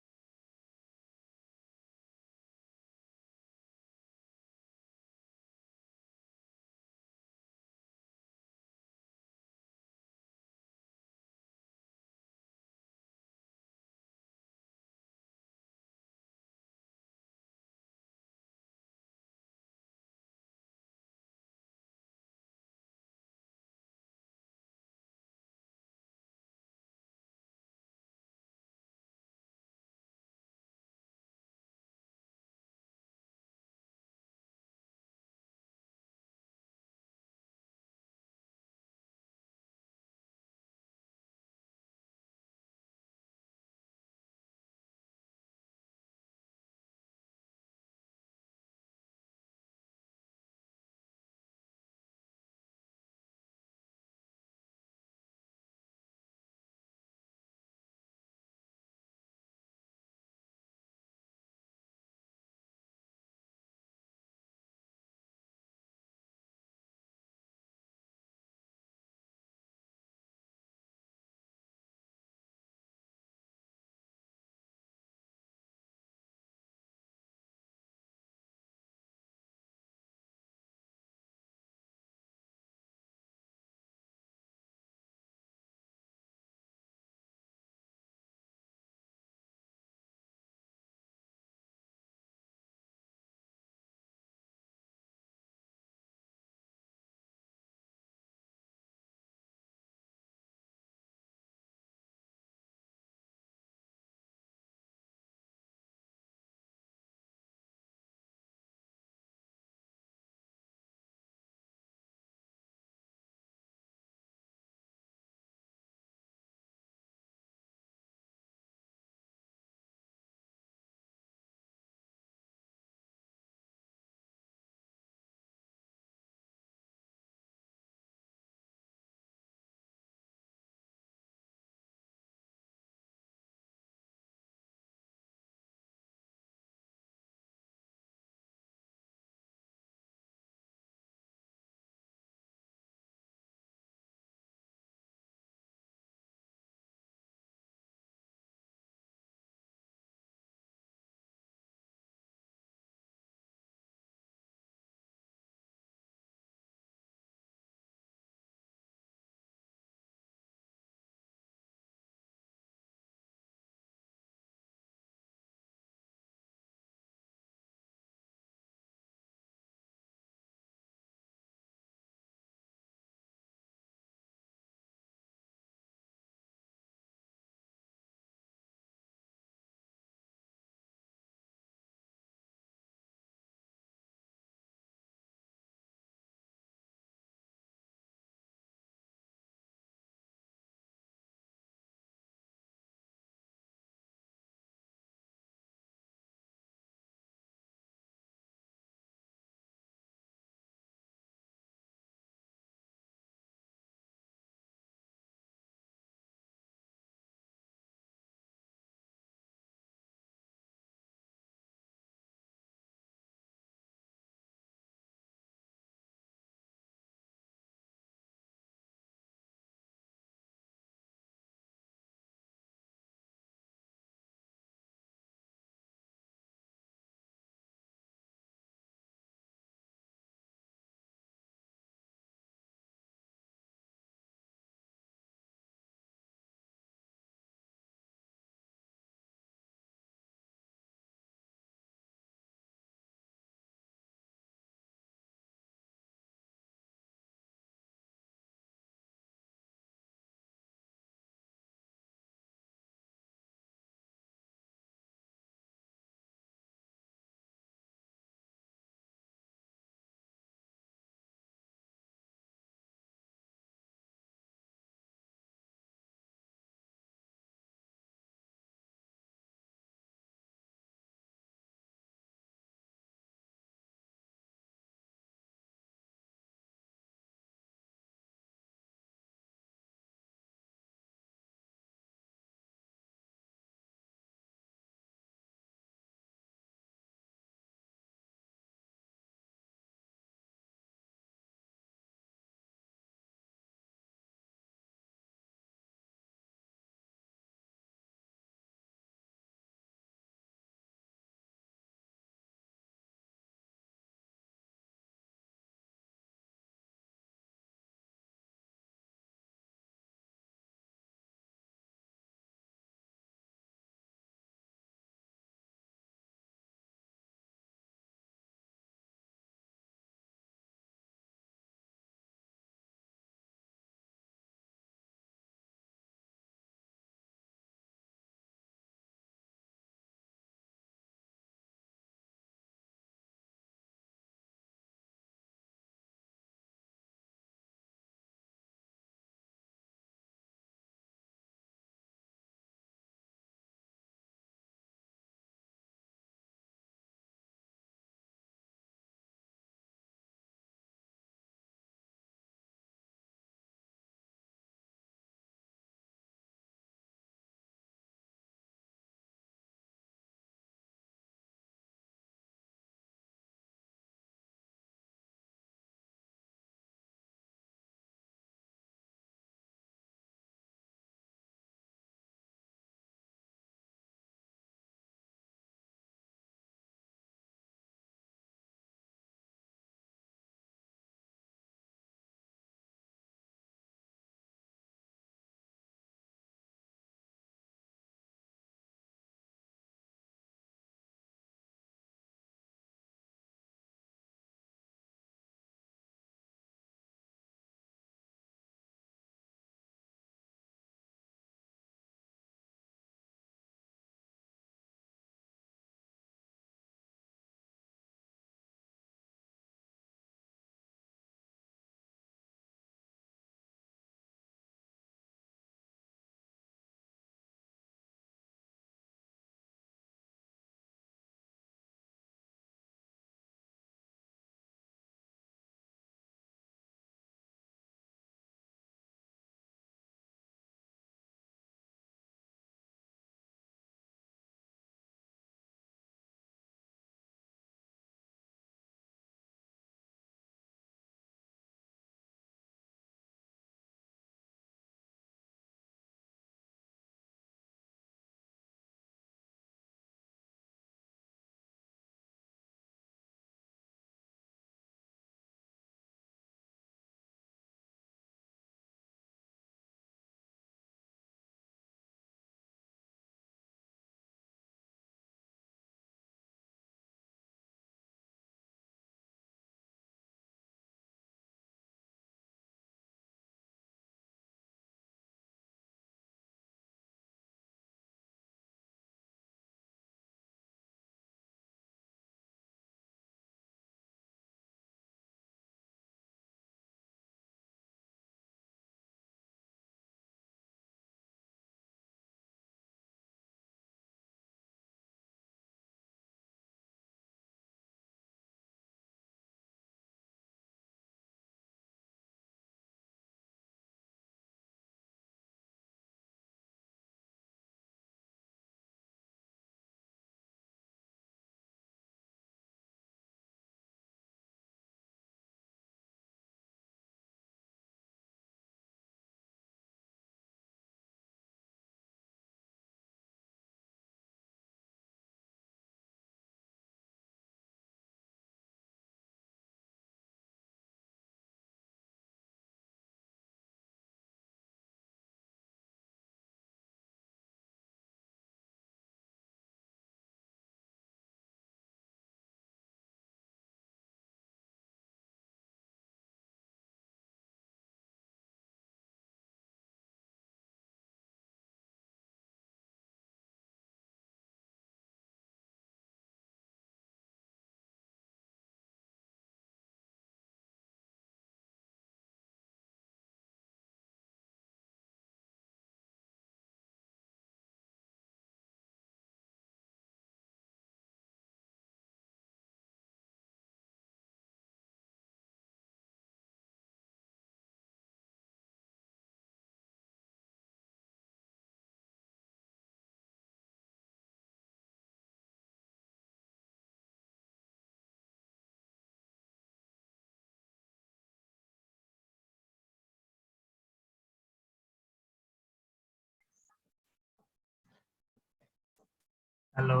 হ্যালো,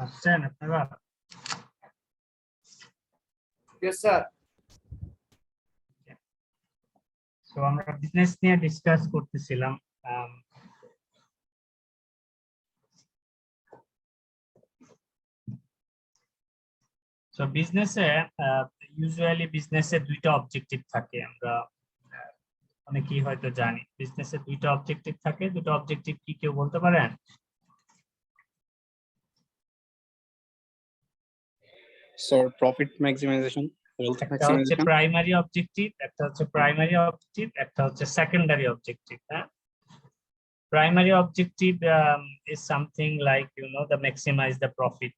আসছেন আপনারা? Yes, sir. তো আমরা বিজনেস নিয়ে ডিসকাস করতেছিলাম। সো বিজনেসে ইউজুয়ালি বিজনেসে দুইটা অবজেক্টিভ থাকে, আমরা অনেকেই হয়তো জানি। বিজনেসে দুইটা অবজেক্টিভ থাকে, দুটো অবজেক্টিভ কি কেউ বলতে পারেন? স্যার প্রফিট ম্যাক্সিমাইজেশন, ওয়েলথ একটা হচ্ছে ম্যাক্সিমাইজেশন। প্রাইমারি অবজেক্টিভ, একটা হচ্ছে প্রাইমারি অবজেক্টিভ, একটা হচ্ছে সেকেন্ডারি অবজেক্টিভ। হ্যাঁ, primary objective is something like the maximize the profit,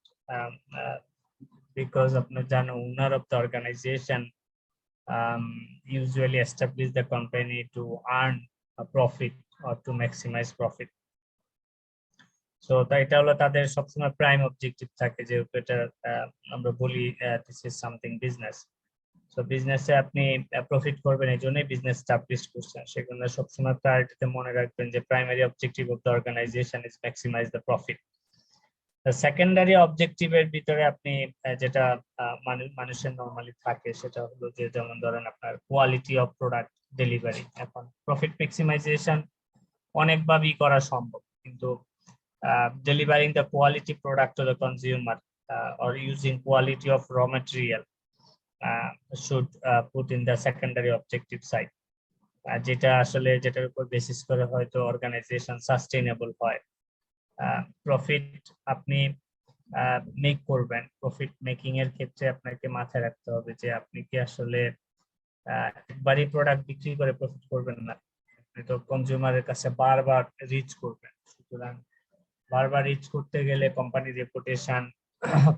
because of the owner of the organization usually establish the company to earn a profit or to maximize profit. So এটা হলো তাদের সবসময় prime objective থাকে, যেহেতু এটা আমরা বলি this is something business. So বিজনেসে আপনি প্রফিট করবেন, এই জন্যই বিজনেস স্টাবলিশ করছেন। সেজন্য সবসময় প্রায়োরিটিতে মনে রাখবেন যে primary objective of the organisation is maximise the profit. Secondary অবজেক্টিভের ভিতরে আপনি যেটা মানুষের নরমালি থাকে সেটা হলো যে, যেমন ধরেন আপনার কোয়ালিটি অফ প্রোডাক্ট ডেলিভারি। এখন প্রফিট ম্যাক্সিমাইজেশন অনেকভাবেই করা সম্ভব, কিন্তু delivering the quality product to the consumer or using quality of raw material should put in the secondary objective side, যেটার উপর বেসিস করে হয়তো অর্গানাইজেশন সাস্টেইনেবল হয়। প্রফিট আপনি মেক করবেন, প্রফিট মেকিং এর ক্ষেত্রে আপনাকে মাথায় রাখতে হবে যে আপনি কি আসলে একবারই প্রোডাক্ট বিক্রি করে প্রফিট করবেন না, আপনি তো কনজিউমারের কাছে বারবার রিচ করবেন। সুতরাং বারবার রিচ করতে গেলে কোম্পানির reputation,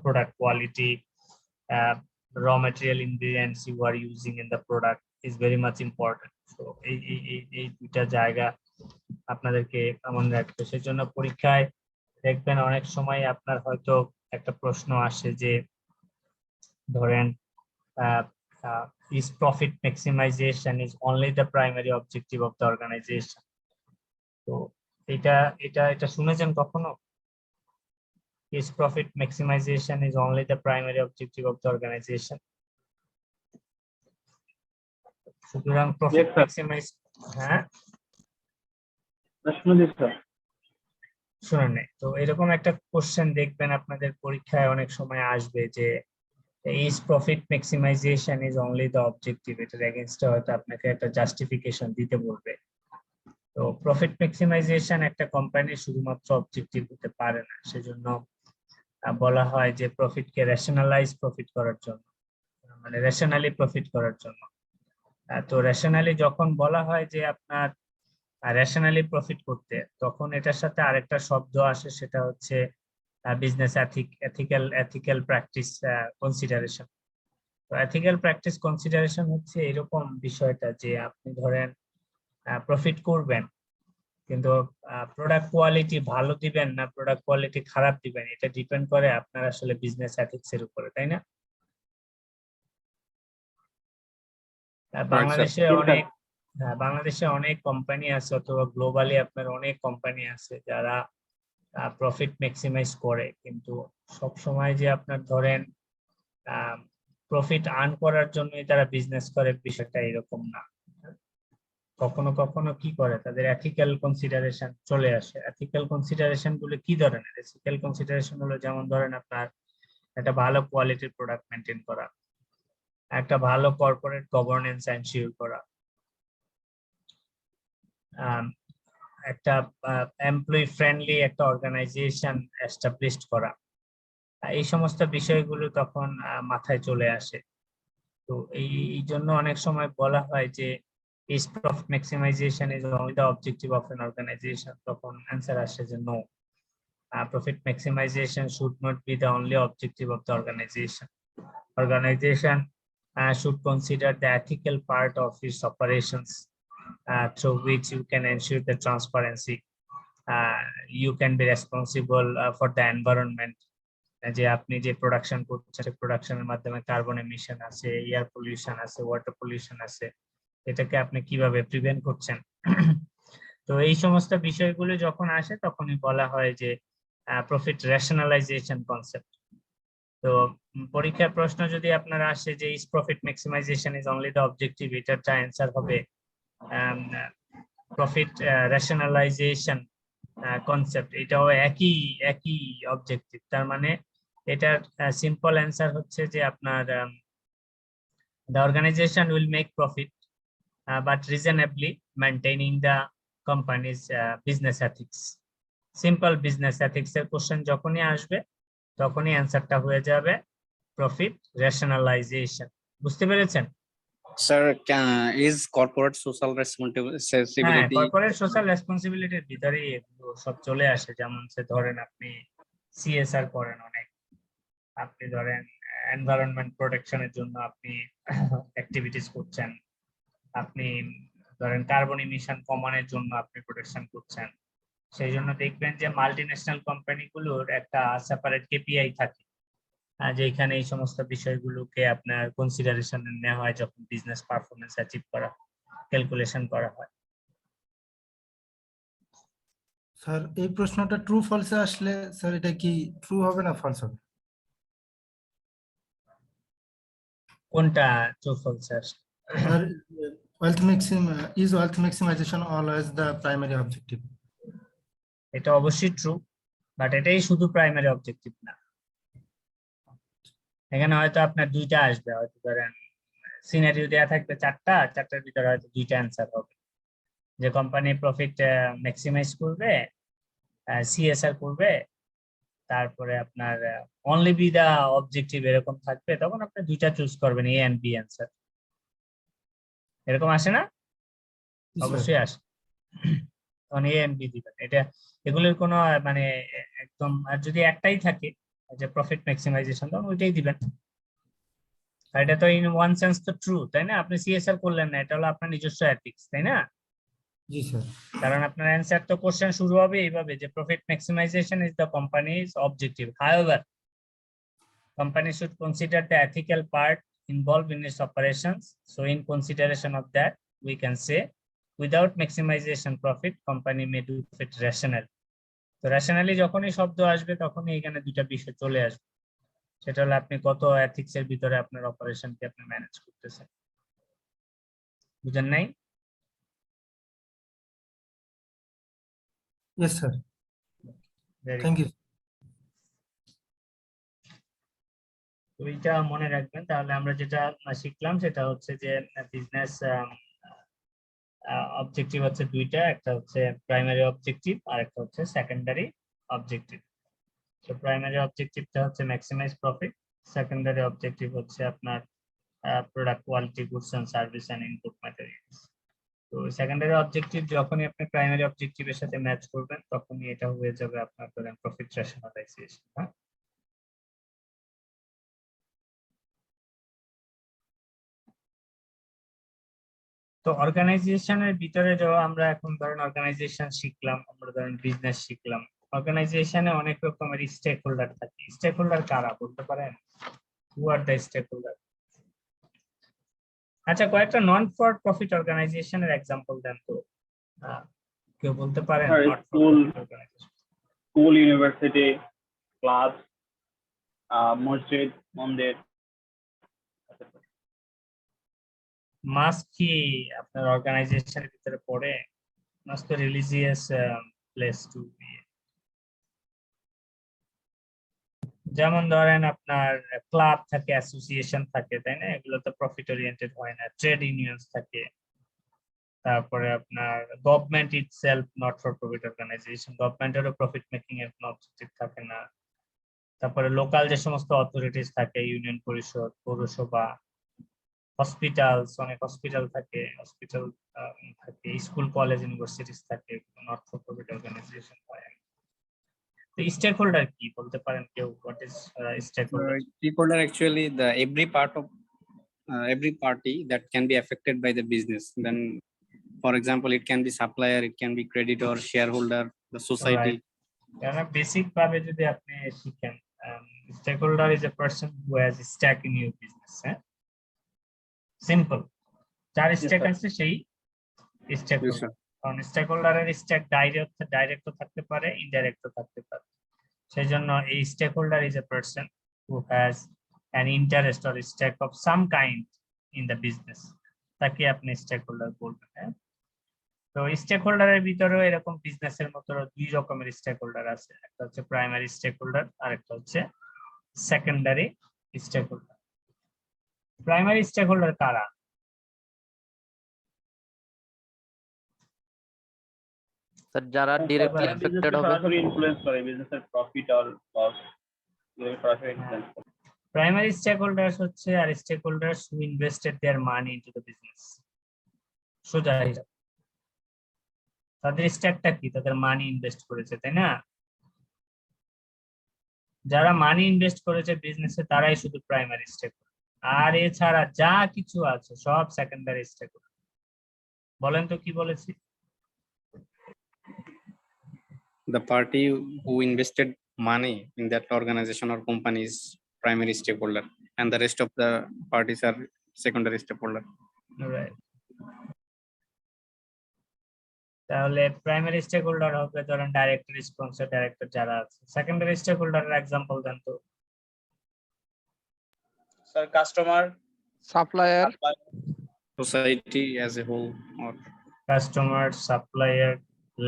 product quality, raw material ingredients you are using in the product is very much important. So এই দুইটা জায়গা আপনাদেরকে মনে রাখতে। সেজন্য পরীক্ষায় দেখবেন অনেক সময় আপনার হয়তো একটা প্রশ্ন আসে যে, ধরেন is profit maximization is only the primary objective of the organization? তো এটা শুনেছেন কখনো? Is profit maximization is only the primary objective of the organization? সুতরাং প্রফিট ম্যাক্সিমাইজ, হ্যাঁ শুনেন নাই তো, এরকম একটা কোশ্চেন দেখবেন আপনাদের পরীক্ষায় অনেক সময় আসবে যে is profit maximization is only the objective, এটার এগেইনস্টে হয়তো আপনাকে একটা জাস্টিফিকেশন দিতে বলবে। তো প্রফিট ম্যাক্সিমাইজেশন একটা কোম্পানির শুধুমাত্র অবজেক্টিভ হতে পারে না, সেজন্য বলা হয় যে প্রফিটকে রেশনালাইজ প্রফিট করার জন্য, মানে রেশনালি প্রফিট করার জন্য। তো রেশনালি যখন বলা হয় যে আপনার রেশনালি প্রফিট করতে, তখন এটার সাথে আরেকটা শব্দ আসে, সেটা হচ্ছে বিজনেস এথিক্যাল প্র্যাকটিস কনসিডারেশন। তো এথিক্যাল প্র্যাকটিস কনসিডারেশন হচ্ছে এরকম বিষয়টা যে আপনি ধরেন প্রফিট করবেন, কিন্তু প্রোডাক্ট কোয়ালিটি ভালো দিবেন না প্রোডাক্ট কোয়ালিটি খারাপ দিবেন, এটা ডিপেন্ড করে আপনার আসলে বিজনেস এথিক্স এর উপরে, তাই না? বাংলাদেশে অনেক কোম্পানি আছে, অথবা গ্লোবালি আপনার অনেক কোম্পানি আছে যারা প্রফিট ম্যাক্সিমাইজ করে, কিন্তু সব সময় যে আপনার ধরেন প্রফিট আর্ন করার জন্যই তারা বিজনেস করে, বিষয়টা এরকম না। কখনো কখনো কি করে, তাদের এথিক্যাল কনসিডারেশন চলে আসে। এথিক্যাল কনসিডারেশন গুলো কি ধরনের? এথিক্যাল কনসিডারেশন হলো যেমন ধরেন আপনার একটা ভালো কোয়ালিটির প্রোডাক্ট মেনটেন করা, একটা ভালো কর্পোরেট গভর্নেন্স এনশিওর করা, একটা এমপ্লয়ি ফ্রেন্ডলি একটা অর্গানাইজেশন এস্টাবলিশ করা, এই সমস্ত বিষয়গুলো তখন মাথায় চলে আসে। তো এই জন্য অনেক সময় বলা হয় যে is profit maximization is only the objective of an organization, তখন অ্যান্সার আসে যে no, profit maximization should not be the only objective of the organization. Organization should consider the ethical part of its operations, through which you can ensure the transparency, you can be responsible for the environment, যে আপনি যে production করছেন প্রোডাকশনের মাধ্যমে carbon emission আছে, air pollution আছে, water pollution আছে, এটাকে আপনি কিভাবে প্রিভেন্ট করছেন। তো এই সমস্ত বিষয়গুলো যখন আসে তখনই বলা হয় যে প্রফিট রেশনালাইজেশন কনসেপ্ট। তো পরীক্ষার প্রশ্ন যদি আপনার আসে যে is profit maximisation is only the objective, এটার অ্যান্সার হবে প্রফিট রেশনালাইজেশন কনসেপ্ট, এটাও একই অবজেক্টিভ। তার মানে এটার সিম্পল অ্যান্সার হচ্ছে যে আপনার the organization will make profit but reasonably maintaining the company's business ethics. Simple business ethics এর কোশ্চেন যখনই আসবে তখনই অ্যান্সারটা হয়ে যাবে প্রফিট রেশনালাইজেশন। বুঝতে পেরেছেন? স্যার ইজ কর্পোরেট সোশ্যাল হ্যাঁ, রেসপন্সিবিলিটি কর্পোরেট সোশ্যাল রেসপন্সিবিলিটির ভিতরে এগুলো সব চলে আসে। যেমন ধরেন আপনি সিএসআর করেন অনেক, আপনি ধরেন এনভায়রনমেন্ট প্রোটেকশনের জন্য আপনি অ্যাক্টিভিটিস করছেন, আপনি ধরেন কার্বন ইমিশন কমানোর জন্য আপনি প্রোটেকশন করছেন। সেই জন্য দেখবেন যে মাল্টিন্যাশনাল কোম্পানিগুলোর একটা সেপারেট কেপিআই থাকে, যেখানে এই সমস্ত বিষয়গুলোকে আপনার কনসিডারেশনে নেওয়া হয় যখন বিজনেস পারফরমেন্স অ্যাচিভ করা ক্যালকুলেশন করা হয়। স্যার এই প্রশ্নটা ট্রু ফলসে আসলে স্যার এটা কি ট্রু হবে না ফলস হবে? কোনটা ট্রু ফলসে আসলে? Sir wealth maximization always the primary objective? এটা অবশ্যই ট্রু, বাট এটাই শুধু প্রাইমারি অবজেক্টিভ না। এখানে হয়তো আপনার দুইটা আসবে, হয়তো ধরেন সিনারিও দেয়া থাকবে চারটার ভিতরে হয়তো দুইটা অ্যান্সার হবে, যে কোম্পানি প্রফিট ম্যাক্সিমাইজ করবে, সিএসআর করবে, তারপরে আপনার অনলি বি দা অবজেক্টিভ এরকম থাকবে। তখন আপনি দুইটা চুজ করবেন, এ এন্ড বি অ্যান্সার। এরকম আসে না? অবশ্যই আসে। তখন এ এন্ড বি দিবেন। এগুলোর কোনো মানে একদম, আর যদি একটাই থাকে যে প্রফিট ম্যাক্সিমাইজেশন, তখন ওইটাই দিবেন। আর এটা তো ইন ওয়ান সেন্স তো ট্রু, তাই না? আপনি সিএসআর করলেন না, এটা হলো আপনার নিজস্ব এথিক্স, তাই না? জি স্যার। কারণ আপনার অ্যান্সার তো কোশ্চেন শুরু হবে এইভাবে যে profit maximisation is the companies objective, however company should consider the ethical part involved in its operations. So in consideration of that, we can say without maximization profit, company may do it rationally. তো rationally যখনই শব্দ আসবে তখনই এখানে দুইটা বিষয় চলে আসবে, সেটা হলো আপনি কত এথিক্স এর ভিতরে আপনার অপারেশনকে আপনি ম্যানেজ করতেছেন। বুঝেন নাই? Yes sir. Thank you. তো এইটা মনে রাখবেন। তাহলে আমরা যেটা শিখলাম সেটা হচ্ছে যে বিজনেস অবজেক্টিভ হচ্ছে দুইটা, একটা হচ্ছে প্রাইমারি অবজেক্টিভ আর একটা হচ্ছে সেকেন্ডারি অবজেক্টিভ। তো প্রাইমারি অবজেক্টিভটা হচ্ছে ম্যাক্সিমাইজ প্রফিট, সেকেন্ডারি অবজেক্টিভ হচ্ছে আপনার product quality, goods and service and input materials. তো সেকেন্ডারি অবজেক্টিভ যখনই আপনি প্রাইমারি অবজেক্টিভের সাথে ম্যাচ করবেন তখনই এটা হয়ে যাবে আপনার ধরেন প্রফিট রেশনালাইজেশন। হ্যাঁ, তো অর্গানাইজেশনের ভিতরে যাওয়া, আমরা এখন ধরেন অর্গানাইজেশন শিখলাম, আমরা ধরেন বিজনেস শিখলাম। অর্গানাইজেশনে অনেক রকমের স্টেক হোল্ডার থাকে। স্টেক হোল্ডার কারা বলতে পারেন? হু আর দ্য স্টেক হোল্ডার? আচ্ছা, কয়েকটা নন ফর প্রফিট অর্গানাইজেশনের এক্সাম্পল দেন তো, কেউ বলতে পারেন? স্কুল, ইউনিভার্সিটি, ক্লাব, মসজিদ, মন্দির। মাস্ক কি আপনার অর্গানাইজেশনের ভিতরে পড়ে? Mosque religious place to be. যেমন ধরেন আপনার ক্লাব থাকে, অ্যাসোসিয়েশন থাকে, তাই না? এগুলো তো প্রফিট ওরিয়েন্টেড হয় না। ট্রেড ইউনিয়নস থাকে, তারপরে আপনার government itself not for profit organisation, গভর্নমেন্টেরও প্রফিট মেকিং এর কোনো অবজেক্টিভ থাকে না। তারপরে লোকাল যে সমস্ত অথরিটিস থাকে, ইউনিয়ন পরিষদ, পৌরসভা, হসপিটালস, অনেক হসপিটাল থাকে, থাকে, স্কুল, কলেজ, ইউনিভার্সিটিস থাকে, নট ফর প্রফিট অর্গানাইজেশন হয়। তো স্টেক হোল্ডার কি বলতে পারেন কেউ? What is stakeholder? Stakeholder actually the every party that can be affected by the business. Then, for example, it can be supplier, it can be creditor, shareholder, the society. কারণ basic ভাবে যদি আপনি শিখেন, stakeholder is a person who has stake in your business. হ্যাঁ, simple. যার stake আছে সেই stakeholder. কারণ স্টেক হোল্ডারের স্টেক ডাইরেক্ট থাকতে পারে, ইনডাইরেক্ট থাকতে পারে। সেজন্য এই stakeholder is a person who has an interest or stake of some kind in the business, তাকে আপনি stakeholder বলবেন। হ্যাঁ, তো স্টেক হোল্ডারের ভিতরেও এরকম বিজনেসের মতো দুই রকমের স্টেক হোল্ডার আছে, একটা হচ্ছে প্রাইমারি স্টেক হোল্ডার আর একটা হচ্ছে secondary stake holder. Primary stake holder কারা? স্যার যারা ডিরেক্টলি এফেক্টেড হবে, সরাসরি ইনফ্লুয়েন্স করে বিজনেসের প্রফিট আর লস, সরাসরি ইনফ্লুয়েন্স করে। প্রাইমারি স্টেক হোল্ডার্স হচ্ছে আর stake holders who invested their money into the business. সোজা হিসাব, তাদের স্টেকটা কি? তাদের মানি ইনভেস্ট করেছে, তাই না? যারা মানি ইনভেস্ট করেছে বিজনেসে তারাই শুধু প্রাইমারি স্টেক, আর এছাড়া যা কিছু আছে সব সেকেন্ডারি স্টেক। বলেন তো কি বলেছি? The party who invested money in that organization or company is primary stakeholder, and the rest of the parties are secondary stakeholder. Right. তাহলে প্রাইমারি স্টেক হোল্ডার হবে ধরেন ডাইরেক্টর, স্পন্সর, ডাইরেক্টর যারা আছে। Secondary stake হোল্ডারের example দেন তো। Sir customer, supplier, Society as a whole, or customer, supplier,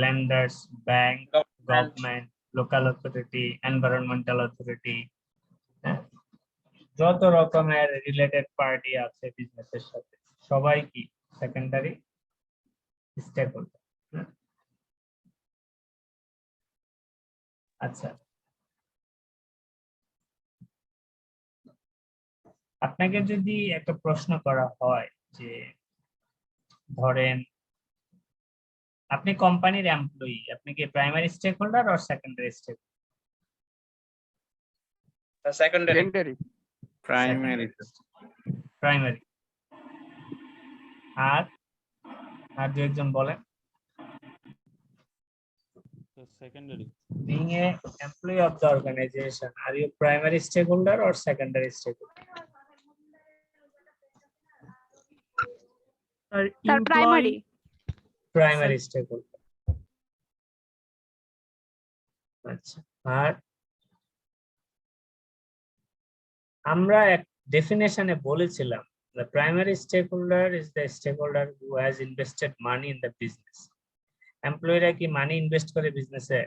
লেন্ডার্স, bank, government, local authority, environmental authority, যত রকমের related party আছে বিজনেসের সাথে সবাই কি সেকেন্ডারি স্টেক হোল্ডার। আচ্ছা, আপনাকে যদি একটা প্রশ্ন করা হয় যে ধরেন আপনি কোম্পানির এমপ্লয়ি, আপনি কি প্রাইমারি স্টেক হোল্ডার আর secondary stake? Secondary. primary. Primary. আর আর দু একজন বলেন। Secondary. Being a employee of the organization, are you primary stakeholder or secondary stakeholder? Sir, primary. Primary stakeholder. আচ্ছা, আর আমরা এক ডেফিনেশনে বলেছিলাম the primary stakeholder is the stakeholder who has invested money in the business. এমপ্লয়িরা কি মানি invest করে বিজনেসে?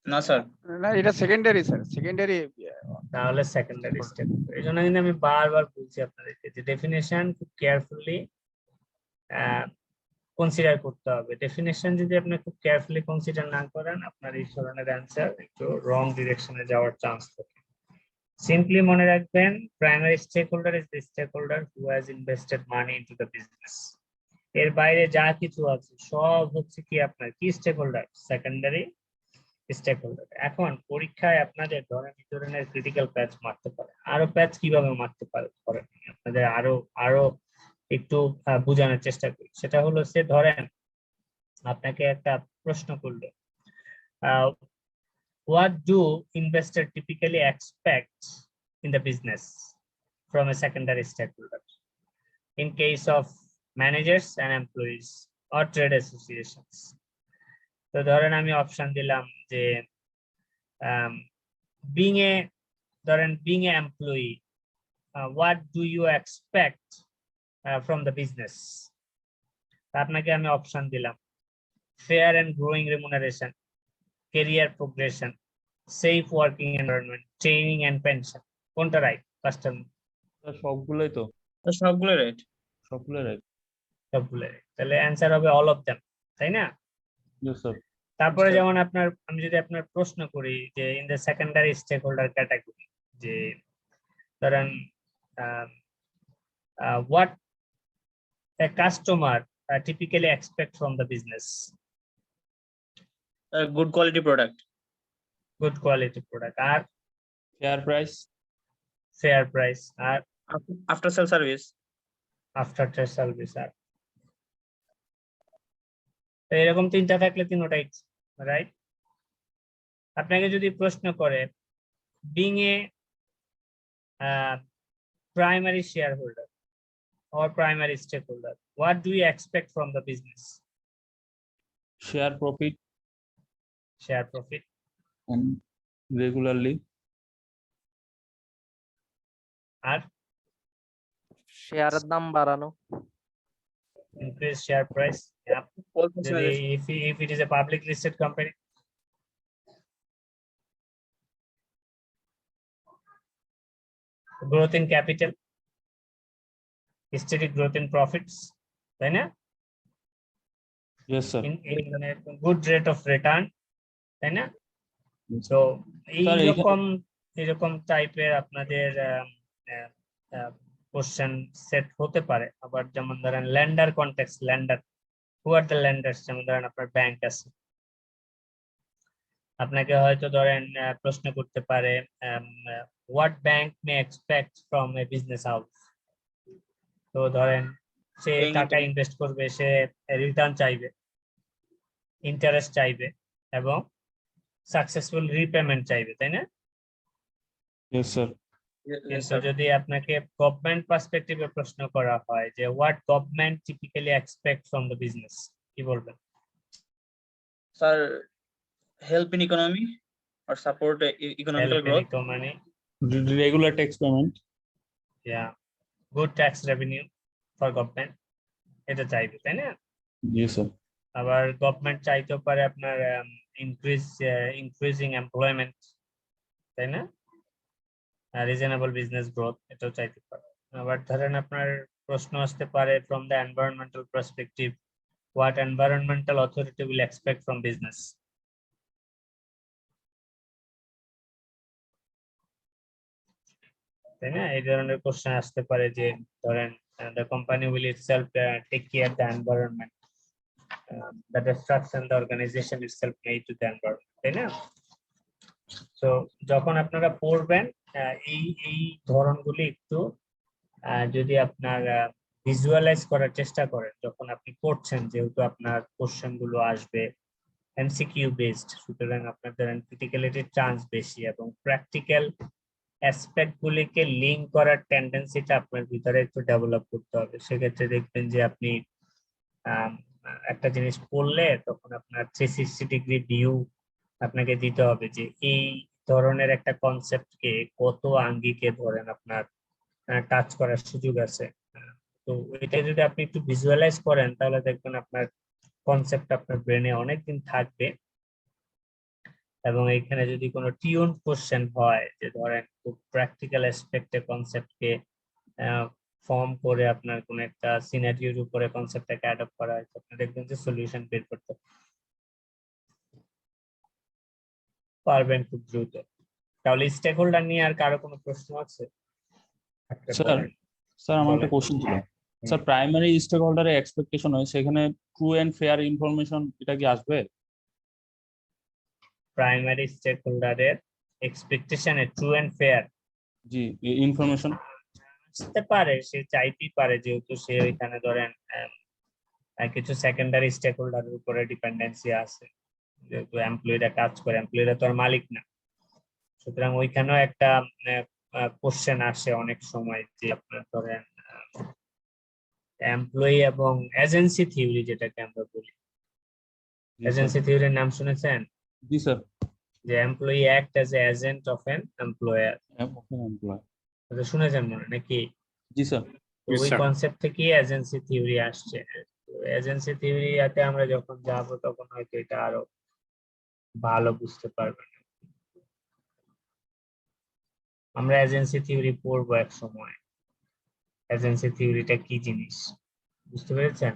না sir, না এটা সেকেন্ডারি স্যার, সেকেন্ডারি। তাহলে সেকেন্ডারি স্টেপ। এই জন্য কিন্তু আমি বারবার বলছি আপনাদেরকে যে ডেফিনেশন খুব কেয়ারফুলি কনসিডার করতে হবে। ডেফিনেশন যদি আপনি খুব কেয়ারফুলি কনসিডার না করেন, আপনার এই ধরনের অ্যান্সার একটু রং ডিরেকশনে যাওয়ার চান্স থাকে। সিম্পলি মনে রাখবেন, primary stake holder is the stakeholder who has invested money into the business. এর বাইরে যা কিছু আছে সব হচ্ছে কি আপনার কি stakeholder? Secondary stake holder. এখন পরীক্ষায় আপনাদের ধরনের ক্রিটিক্যাল প্যাচ মারতে পারে। আরো প্যাচ কিভাবে মারতে পারে আপনাদের আরো একটু বোঝানোর চেষ্টা করি। সেটা হলো সে ধরেন আপনাকে একটা প্রশ্ন করলো, what do investor typically expect in the business from a secondary stakeholder in case of managers and employees or trade associations? তো ধরেন আমি অপশন দিলাম যে being a employee, what do you expect from the business? আপনাকে আমি option দিলাম fair and growing remuneration, career progression, safe working environment, training and pension. কোনটা right? Customer সবগুলোই তো। সবগুলো রাইট। সবগুলো রাইট। সবগুলো রাইট। তাহলে অ্যানসার হবে অল অফ देम, তাই না? Yes sir. তারপরে যেমন আমি যদি আপনার প্রশ্ন করি যে in the secondary stake holder category, যে ধরেন what a customer typically expect from the business? Good quality product. Good quality product. R fair price. fair price. R After sale service. after sale service. আর তো এরকম তিনটা থাকলে তিনটাই right. আপনাকে যদি প্রশ্ন করে being a primary shareholder or primary stakeholder, what do you expect from the business? Share profit. Share profit. And regularly. আর শেয়ারের দাম বাড়ানো। increase share price. Yeah. যদি if it is a public listed company. Growth in capital, steady growth in profits, তাই না? Yes, sir. In a good rate of return, তাই না? So এইরকম টাইপের আপনাদের কোশ্চেন সেট হতে পারে। আবার যেমন ধরেন lender context, lender, who are the lenders, যেমন ধরেন আপনার ব্যাংক আছে, আপনাকে হয়তো ধরেন প্রশ্ন করতে পারে what bank May expect from a business house. তো ধরেন সে টাকা ইনভেস্ট করবে, সে রিটার্ন চাইবে, ইন্টারেস্ট চাইবে এবং সাকসেসফুল রিপেমেন্ট চাইবে, তাই না? Yes, sir. কিন্তু যদি আপনাকে গভর্নমেন্ট পার্সপেক্টিভে প্রশ্ন করা হয় যে what government typically expect from the business, কি বলবেন? Sir help in economy or support economical growth. Regular tax payment. Yeah, good tax revenue for government, এটা চাইবে, তাই না? Yes, sir. আবার গভর্নমেন্ট চাইতেও পারে আপনার ইনক্রিজিং এমপ্লয়মেন্ট, তাই না? রিজনেবল বিজনেস গ্রোথ, এটাও চাইতে পারে। আবার ধরেন আপনার প্রশ্ন আসতে পারে from the environmental perspective, what environmental authority will expect from business, তাই না? এই ধরনের কোশ্চেন আসতে পারে যে ধরেন the company will itself take care the environment, the destruction the organization itself made to the environment, তাই না? তো যখন আপনারা পড়বেন এই ধরনগুলি একটু যদি আপনার ভিজুয়ালাইজ করার চেষ্টা করেন যখন আপনি পড়ছেন, যেহেতু আপনার কোশ্চেন গুলো আসবে এমসিকিউ বেসড, সুতরাং আপনাদের ক্রিটিক্যালিটির চান্স বেশি এবং প্র্যাকটিক্যাল অ্যাসপেক্ট গুলিকে লিঙ্ক করার টেন্ডেন্সিটা আপনার ভিতরে একটু ডেভেলপ করতে হবে। সেক্ষেত্রে দেখবেন যে আপনি একটা জিনিস পড়লে তখন আপনার 360 ডিগ্রি ভিউ আপনাকে দিতে হবে যে এই ধরনের একটা কনসেপ্টকে কত আঙ্গিকে ধরেন আপনার টাচ করার সুযোগ আছে। তো এটা যদি আপনি একটু ভিজুয়ালাইজ করেন তাহলে দেখবেন আপনার কনসেপ্ট আপনার ব্রেনে অনেকদিন থাকবে। এবং এখানে যদি কোনো টিউন কোশ্চেন হয় যে ধরেন খুব প্র্যাকটিক্যাল অ্যাসপেক্টে কনসেপ্টকে ফর্ম করে আপনার কোন একটা সিনারিওর উপরে কনসেপ্টটাকে অ্যাডপ্ট করা হয়, আপনি দেখবেন যে সলিউশন বের করতে পারবেন খুব দ্রুত। তাহলে স্টেক হোল্ডার নিয়ে আর কারো কোনো প্রশ্ন আছে? স্যার আমার একটা কোশ্চেন ছিল স্যার, প্রাইমারি স্টেক হোল্ডারের এক্সপেকটেশন হয় সেখানে ট্রু এন্ড ফেয়ার ইনফরমেশন এটা কি আসবে? প্রাইমারি স্টেক হোল্ডারের এক্সপেকটেশনে ট্রু এন্ড ফেয়ার জি ইনফরমেশন আসতে পারে, সে চাইতেই পারে, যেহেতু সে ওইখানে ধরেন কিছু সেকেন্ডারি স্টেক হোল্ডারের উপরে ডিপেন্ডেন্সি আছে, যেহেতু এমপ্লয়িরা কাজ করে, এমপ্লয়িরা তো আর মালিক না। সুতরাং ওইখানেও একটা কোশ্চেন আসে অনেক সময় যে আপনার ধরেন এমপ্লয়ি এবং এজেন্সি থিওরি, যেটাকে আমরা বলি। এজেন্সি থিওরির নাম শুনেছেন? জি স্যার। যে employee act as a agent of N employer, এটা শুনেছেন মনে নাকি? জি স্যার। ওই কনসেপ্ট থেকে এজেন্সি থিওরি আসছে। এজেন্সি থিওরিতে আমরা যখন যাব তখন হয়তো এটা আরো ভালো বুঝতে পারবেন। আমরা এজেন্সি থিওরি পড়বো এক সময়, এজেন্সি থিওরিটা কি জিনিস বুঝতে পেরেছেন?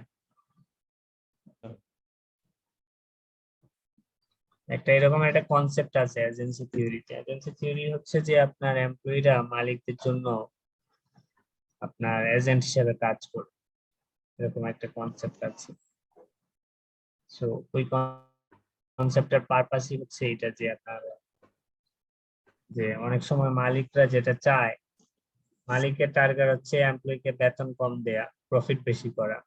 একটা এরকম একটা কনসেপ্ট আছে এজেন্সি থিওরিতে। এজেন্সি থিওরি হচ্ছে যে আপনার এমপ্লয়িরা মালিকদের জন্য আপনার এজেন্ট হিসেবে কাজ করে, এরকম একটা কনসেপ্ট আছে। সো ওই কনসেপ্টের পারপাসই হচ্ছে এটা যে আপনার যে অনেক সময় মালিকরা যেটা চায়, মালিকের টার্গেট হচ্ছে এমপ্লয়িকে বেতন কম দেয়া, প্রফিট বেশি করা।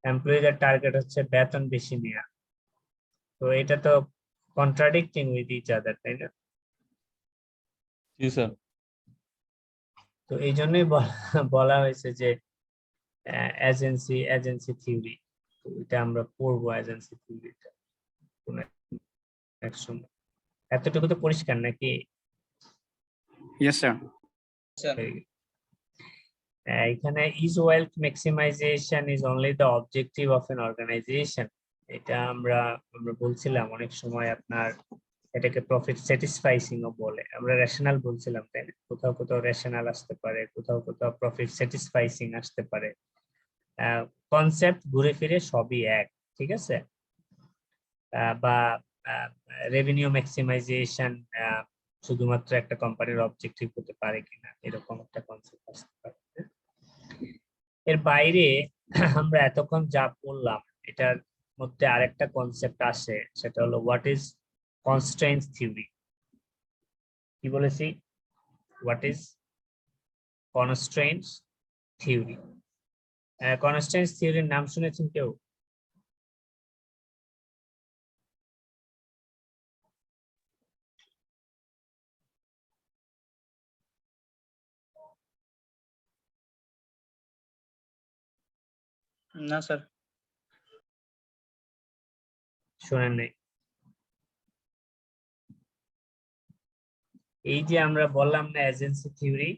এমপ্লয়িদের টার্গেট হচ্ছে বেতন বেশি নেওয়া। তো এটা তো কন্ট্রাডিক্টিং উইথ ইচ আদার, তাই না? জি স্যার। তো এই জন্যই বলা হয়েছে যে এজেন্সি থিওরি, এটা আমরা পড়বো এজেন্সি থিওরিটা কোন এক সময়। এতটুকু তো পরিষ্কার নাকি? Yes sir. এখানে is wealth maximization is only the objective of an organization, এটা আমরা বলছিলাম অনেক সময় আপনার এটাকে প্রফিট স্যাটিসফাইসিং ও বলে, আমরা রেশনাল বলছিলাম তাই না? কোথাও কোথাও রেশনাল আসতে পারে, কোথাও কোথাও প্রফিট স্যাটিসফাইসিং আসতে পারে। কনসেপ্ট ঘুরে ফিরে সবই এক, ঠিক আছে? বা রেভিনিউ ম্যাক্সিমাইজেশন শুধুমাত্র একটা কোম্পানির অবজেক্টিভ হতে পারে কিনা, এরকম একটা কনসেপ্ট আসতে পারে। এর বাইরে আমরা এতক্ষণ যা বললাম এটার মধ্যে আরেকটা কনসেপ্ট আসে, সেটা হলো হোয়াট ইজ কনস্ট্রেন্টস থিওরি। কি বলেছি? What is constraints theory? Constraints থিওরির নাম শুনেছেন কেউ? না স্যার। শোনেন নাই? এই যে আমরা বললাম না এজেন্সি থিওরি,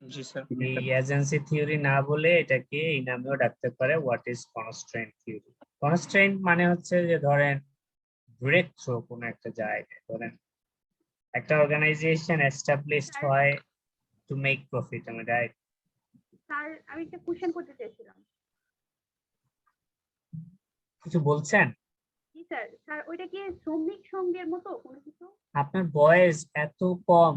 জি স্যার। এই এজেন্সি থিওরি না বলে এটাকে এই নামেও ডাকতে পারে what is constraint theory. Constraint মানে হচ্ছে যে ধরেন ব্রেক থ্রু কোন একটা জায়গায়, ধরেন একটা অর্গানাইজেশন এস্টাবলিশড হয় টু মেক প্রফিট, আমি রাইট? স্যার আমি একটা কোশ্চেন করতে চাইছিলাম। কিছু বলছেন? জি স্যার। স্যার ওইটা কি শ্রমিক সংঘের মতো কোনো কিছু? আপনার ভয়েস এত কম।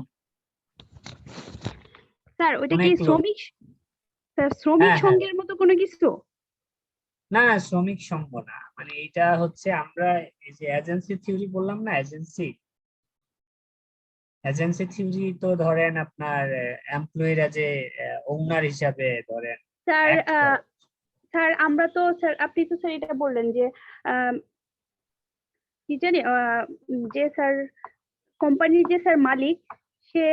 স্যার ওইটা কি অনেক low। শ্রমিক, স্যার শ্রমিক হ্যাঁ, হ্যাঁ। সংঘের মতো কোনো কিছু? না না, শ্রমিক সংঘ না, মানে এটা হচ্ছে আমরা এই যে এজেন্সি থিওরি বললাম না, এজেন্সি থিওরি তো ধরেন আপনার এমপ্লয়িরা যে ওনার হিসাবে ধরেন স্যার act করে। স্যার আমরা তো স্যার আপনি তো স্যার এটা বললেন যে কি জানি যে স্যার কোম্পানির যে স্যার মালিক সে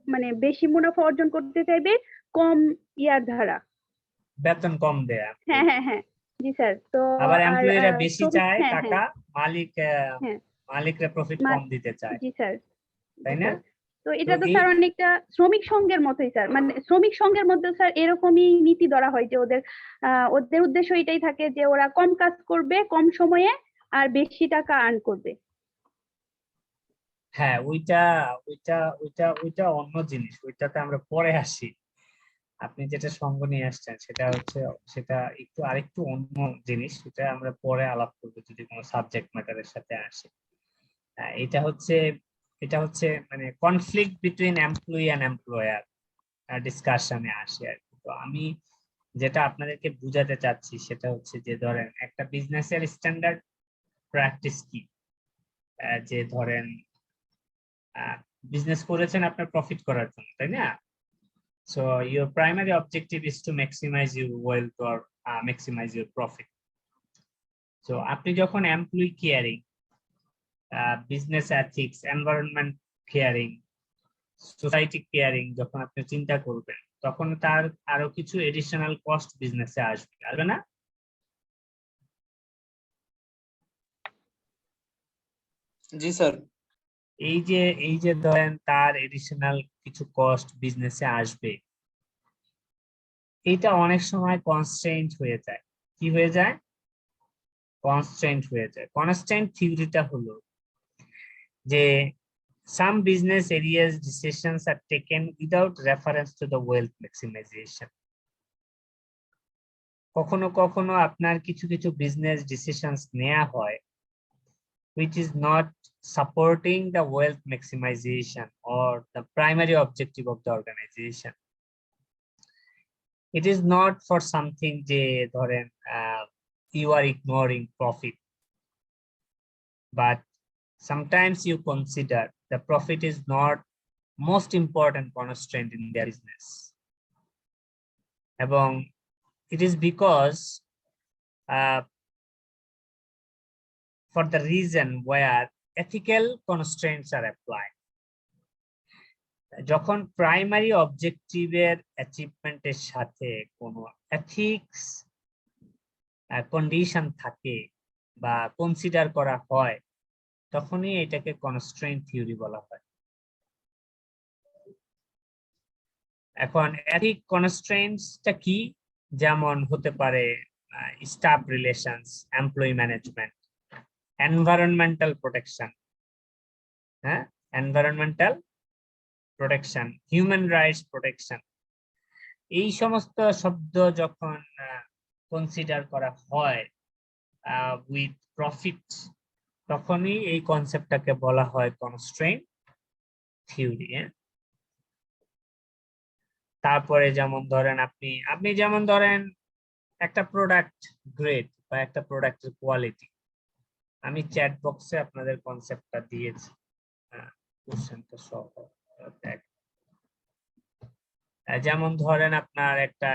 মানে বেশি মুনাফা অর্জন করতে চাইবে কম ইয়ার ধারা, বেতন কম দেয়া। হ্যাঁ হ্যাঁ হ্যাঁ জি স্যার। তো আবার আর এমপ্লয়িরা বেশি শ্রমিক, চায় হ্যাঁ টাকা, হ্যাঁ মালিক হ্যাঁ মালিকরা প্রফিট কম দিতে চায়, জি স্যার, তাই জি না? স্যার। তো এটা তো এই স্যার অনেকটা শ্রমিক সংঘের মতোই স্যার, মানে শ্রমিক সংঘের মধ্যে স্যার এরকমই নীতি ধরা হয় যে ওদের উদ্দেশ্য এটাই থাকে যে ওরা কম কাজ করবে কম সময়ে আর বেশি টাকা আর্ন করবে। হ্যাঁ, ওইটা ওইটা ওইটা ওইটা অন্য জিনিস, ওইটাতে আমরা পরে আসি। আপনি যেটা সঙ্গ নিয়ে আসছেন সেটা একটু আরেকটু অন্য জিনিস, সেটা আমরা পরে আলাপ করবো যদি কোনো সাবজেক্ট ম্যাটারের সাথে আসে। এটা হচ্ছে মানে conflict between employee and employer ডিসকাশনে আসে আর কি। তো আমি যেটা আপনাদেরকে বুঝাতে চাচ্ছি সেটা হচ্ছে যে ধরেন একটা বিজনেসের স্ট্যান্ডার্ড প্র্যাকটিস কি, যে ধরেন বিজনেস করেছেন আপনার প্রফিট করার জন্য, তাই না? So your primary objective is to maximize your wealth or maximize your profit. So আপনি যখন employee caring, business ethics, environment caring, society caring যখন আপনি চিন্তা করবেন, তখন তার আরো কিছু এডিশনাল কস্ট বিজনেসে আসবে না? জি স্যার। এই যে ধরেন তার এডিশনাল কিছু কস্ট বিজনেসে আসবে, এটা অনেক সময় কনস্ট্রেন্ট হয়ে যায়। কি হয়ে যায়? কনস্ট্রেন্ট হয়ে যায়। কনস্ট্রেন্ট থিওরিটা হলো যে some business areas decisions are taken without reference to the wealth maximization. কখনো কখনো আপনার কিছু কিছু বিজনেস ডিসিশনস নেওয়া হয় which is not supporting the wealth maximization or the primary objective of the organization. It is not for something যে ধরেন you are ignoring profit, but sometimes you consider the profit is not most important constraint in their business. এবং it is because for the reason where ethical constraints are applied. যখন primary অবজেক্টিভের অ্যাচিভমেন্টের সাথে কোনো ethics condition থাকে বা consider করা হয়, তখনই এটাকে কনস্ট্রেইন থিওরি বলা হয়। এখন একই কনস্ট্রেইনসটা কি, যেমন হতে পারে staff relations, employee management, environmental protection, হ্যাঁ, environmental protection, human rights protection, এই সমস্ত শব্দ যখন কনসিডার করা হয় উইথ প্রফিট, তখনই এই কনসেপ্টটাকে বলা হয় কনস্ট্রেইন থিওরি। তারপরে যেমন ধরেন আপনি যেমন ধরেন একটা প্রোডাক্ট গ্রেড বা একটা প্রোডাক্টের কোয়ালিটি, আমি চ্যাট বক্সে আপনাদের কনসেপ্টটা দিয়েছি, কোশ্চেনটা সহ। যেমন ধরেন আপনার একটা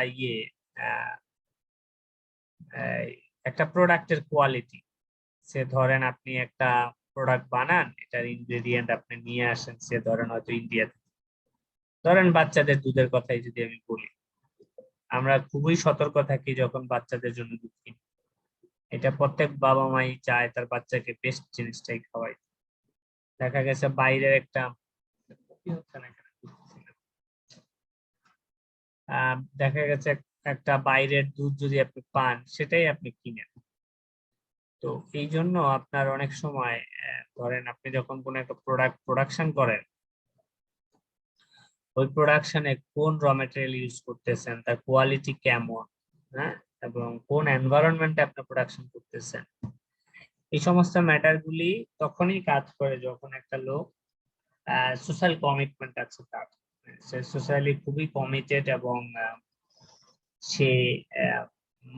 একটা প্রোডাক্টের কোয়ালিটি, সে ধরেন আপনি একটা প্রোডাক্ট বানান, এটার ইনগ্রেডিয়েন্ট আপনি নিয়ে আসেন, সে ধরেন হয়তো ইন্ডিয়া, ধরেন বাচ্চাদের দুধের কথাই যদি আমি বলি, আমরা খুবই সতর্ক থাকি যখন বাচ্চাদের জন্য দুধ কিনি। এটা প্রত্যেক বাবা মাই চায় তার বাচ্চাকে বেস্ট জিনিসটাই খাওয়াই। দেখা গেছে বাইরের দেখা গেছে একটা বাইরের দুধ যদি আপনি পান, সেটাই আপনি কিনেন। তো এই জন্য আপনার অনেক সময় ধরেন আপনি যখন কোনো একটা প্রোডাকশন করেন, ওই প্রোডাকশনে কোন র ম্যাটেরিয়াল ইউজ করতেছেন, তার কোয়ালিটি কেমন, হ্যাঁ, এবং কোন এনভায়রনমেন্টে আপনি প্রোডাকশন করতেছেন, এই সমস্ত ম্যাটার গুলি তখনই কাজ করে যখন একটা লোক সোশ্যাল কমিটমেন্ট আছে তার, সে সোশ্যালি খুবই কমিটেড এবং সে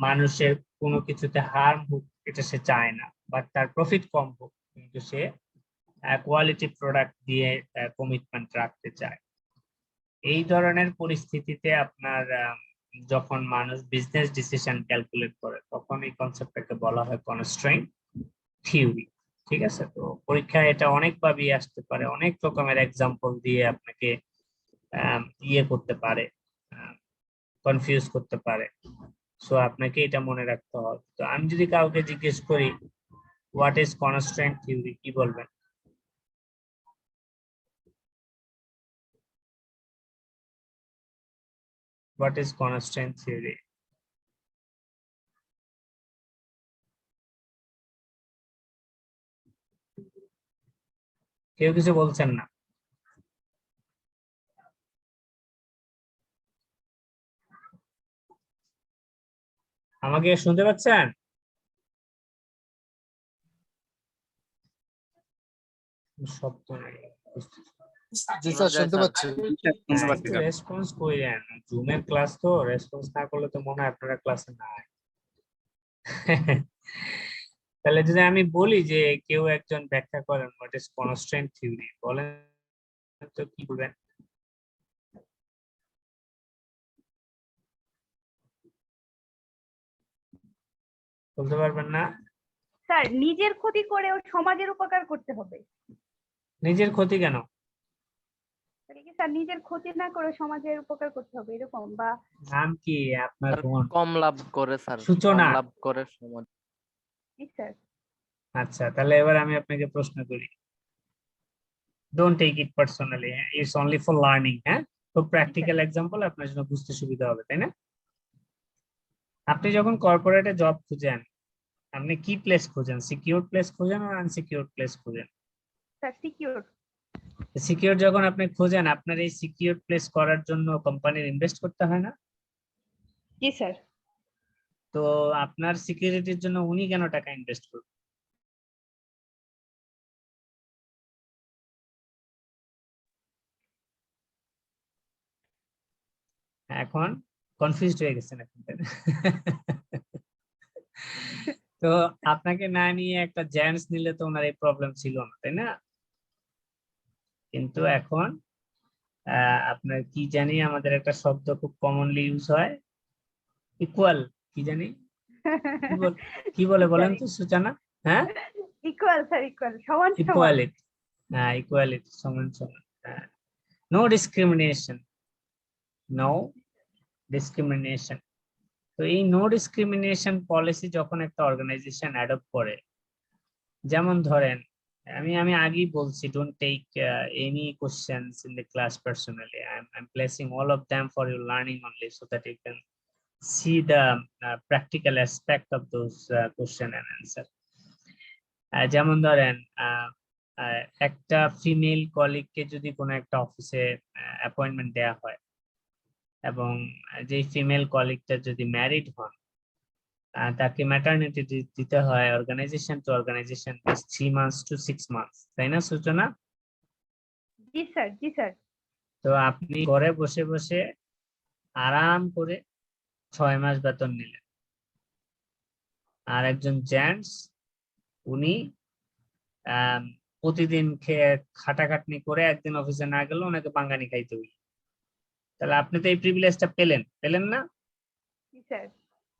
মানুষের কোনো কিছুতে হার্ম হোক এটা সে চায় না, বাট তার প্রফিট কম হোক, কিন্তু সে কোয়ালিটি প্রোডাক্ট দিয়ে কমিটমেন্ট রাখতে চায়। এই ধরনের পরিস্থিতিতে আপনার যখন মানুষ বিজনেস ডিসিশন ক্যালকুলেট করে, তখন এই কনসেপ্টটাকে বলা হয় কনস্ট্রেইন থিওরি। ঠিক আছে, তো পরীক্ষায় এটা অনেকভাবেই আসতে পারে, অনেক রকমের এক্সাম্পল দিয়ে আপনাকে করতে পারে, কনফিউজ করতে পারে। সো আপনাকে এটা মনে রাখতে হবে। তো আমি যদি কাউকে জিজ্ঞেস করি হোয়াট ইজ কনস্ট্রেইন থিওরি, কি বলবেন? What is constrain theory? কেউ কিছু বলছেন না? আমাকে শুনতে পাচ্ছেন? শব্দ নাই। জি স্যার, শুনতে পাচ্ছি। রেসপন্স কইরেন, জুমের ক্লাস তো, রেসপন্স না করলে তো মনে হয় আপনারা ক্লাসে নাই। তাহলে যদি আমি বলি যে কেউ একজন ব্যাখ্যা করেন হোয়াট ইজ কনস্ট্রেইন থিওরি, বলেন তো কি বলবেন? বলতে পারবেন না? স্যার, নিজের ক্ষতি করেও সমাজের উপকার করতে হবে। নিজের ক্ষতি কেন? স্যার, নিজের ক্ষতি না করে সমাজের উপকার করতে হবে, এরকম। বা নাম কি আপনার? কম লাভ করে স্যার, সূচনা। কম লাভ করে সমাজ। জি স্যার। আচ্ছা, তাহলে এবার আমি আপনাকে প্রশ্ন করি, don't take it personally, it's only for learning. হ্যাঁ, তো প্র্যাকটিক্যাল এক্সাম্পল আপনার জন্য বুঝতে সুবিধা হবে, তাই না? আপনি যখন কর্পোরেটে জব খুঁজেন, আপনি কি প্লেস খোঁজেন? সিকিউর প্লেস খোঁজেন আর আনসিকিউর প্লেস খোঁজেন? Sir, secure. সিকিউর যখন আপনি খোঁজেন, আপনার এই সিকিউর প্লেস করার জন্য কোম্পানির ইনভেস্ট করতে হয় না? জি স্যার। তো আপনার সিকিউরিটির জন্য উনি কেন টাকা ইনভেস্ট করবেন? এখন কনফিউজড হয়ে গেছেন এখন, তাই না? তো আপনাকে না নিয়ে একটা জেন্টস নিলে তো ওনার এই প্রবলেম ছিল না, তাই না? কিন্তু এখন আপনার কি জানি, আমাদের একটা শব্দ খুব কমনলি ইউজ হয়, ইকুয়াল, কি জানি কি বলে বলেন তো সূচনা? হ্যাঁ, ইকুয়াল স্যার, ইকুয়াল, সমান সমান। ইকুয়ালিটি, হ্যাঁ, ইকুয়ালিটি, সমান সমান। No discrimination, no discrimination. তো এই নো ডিসক্রিমিনেশন পলিসি যখন একটা অর্গানাইজেশন অ্যাডপ্ট করে, যেমন ধরেন আমি আগেই বলছি, don't take any questions in the class personally. I'm placing all of them for your learning only, so that you can see the practical aspect of those question and answer. যেমন ধরেন একটা female কলিগকে যদি কোনো একটা অফিসে appointment দেয়া হয় এবং যে ফিমেল কলিগটা যদি ম্যারিড হন, তাকে ম্যাটারনিটি দিতে হয় organization to organization 3 months to 6 months, তাই না সূচনা? জি স্যার, জি স্যার। তো আপনি ঘরে বসে বসে আরাম করে 6 মাস বেতন নিলেন, আর একজন জেন্টস উনি প্রতিদিন খেয়ে খাটাখাটনি করে একদিন অফিসে না গেলে ওনাকে বাঙ্গানি খাইতে হইল, তাহলে আপনি তো এই প্রিভিলেজটা পেলেন না? জি স্যার।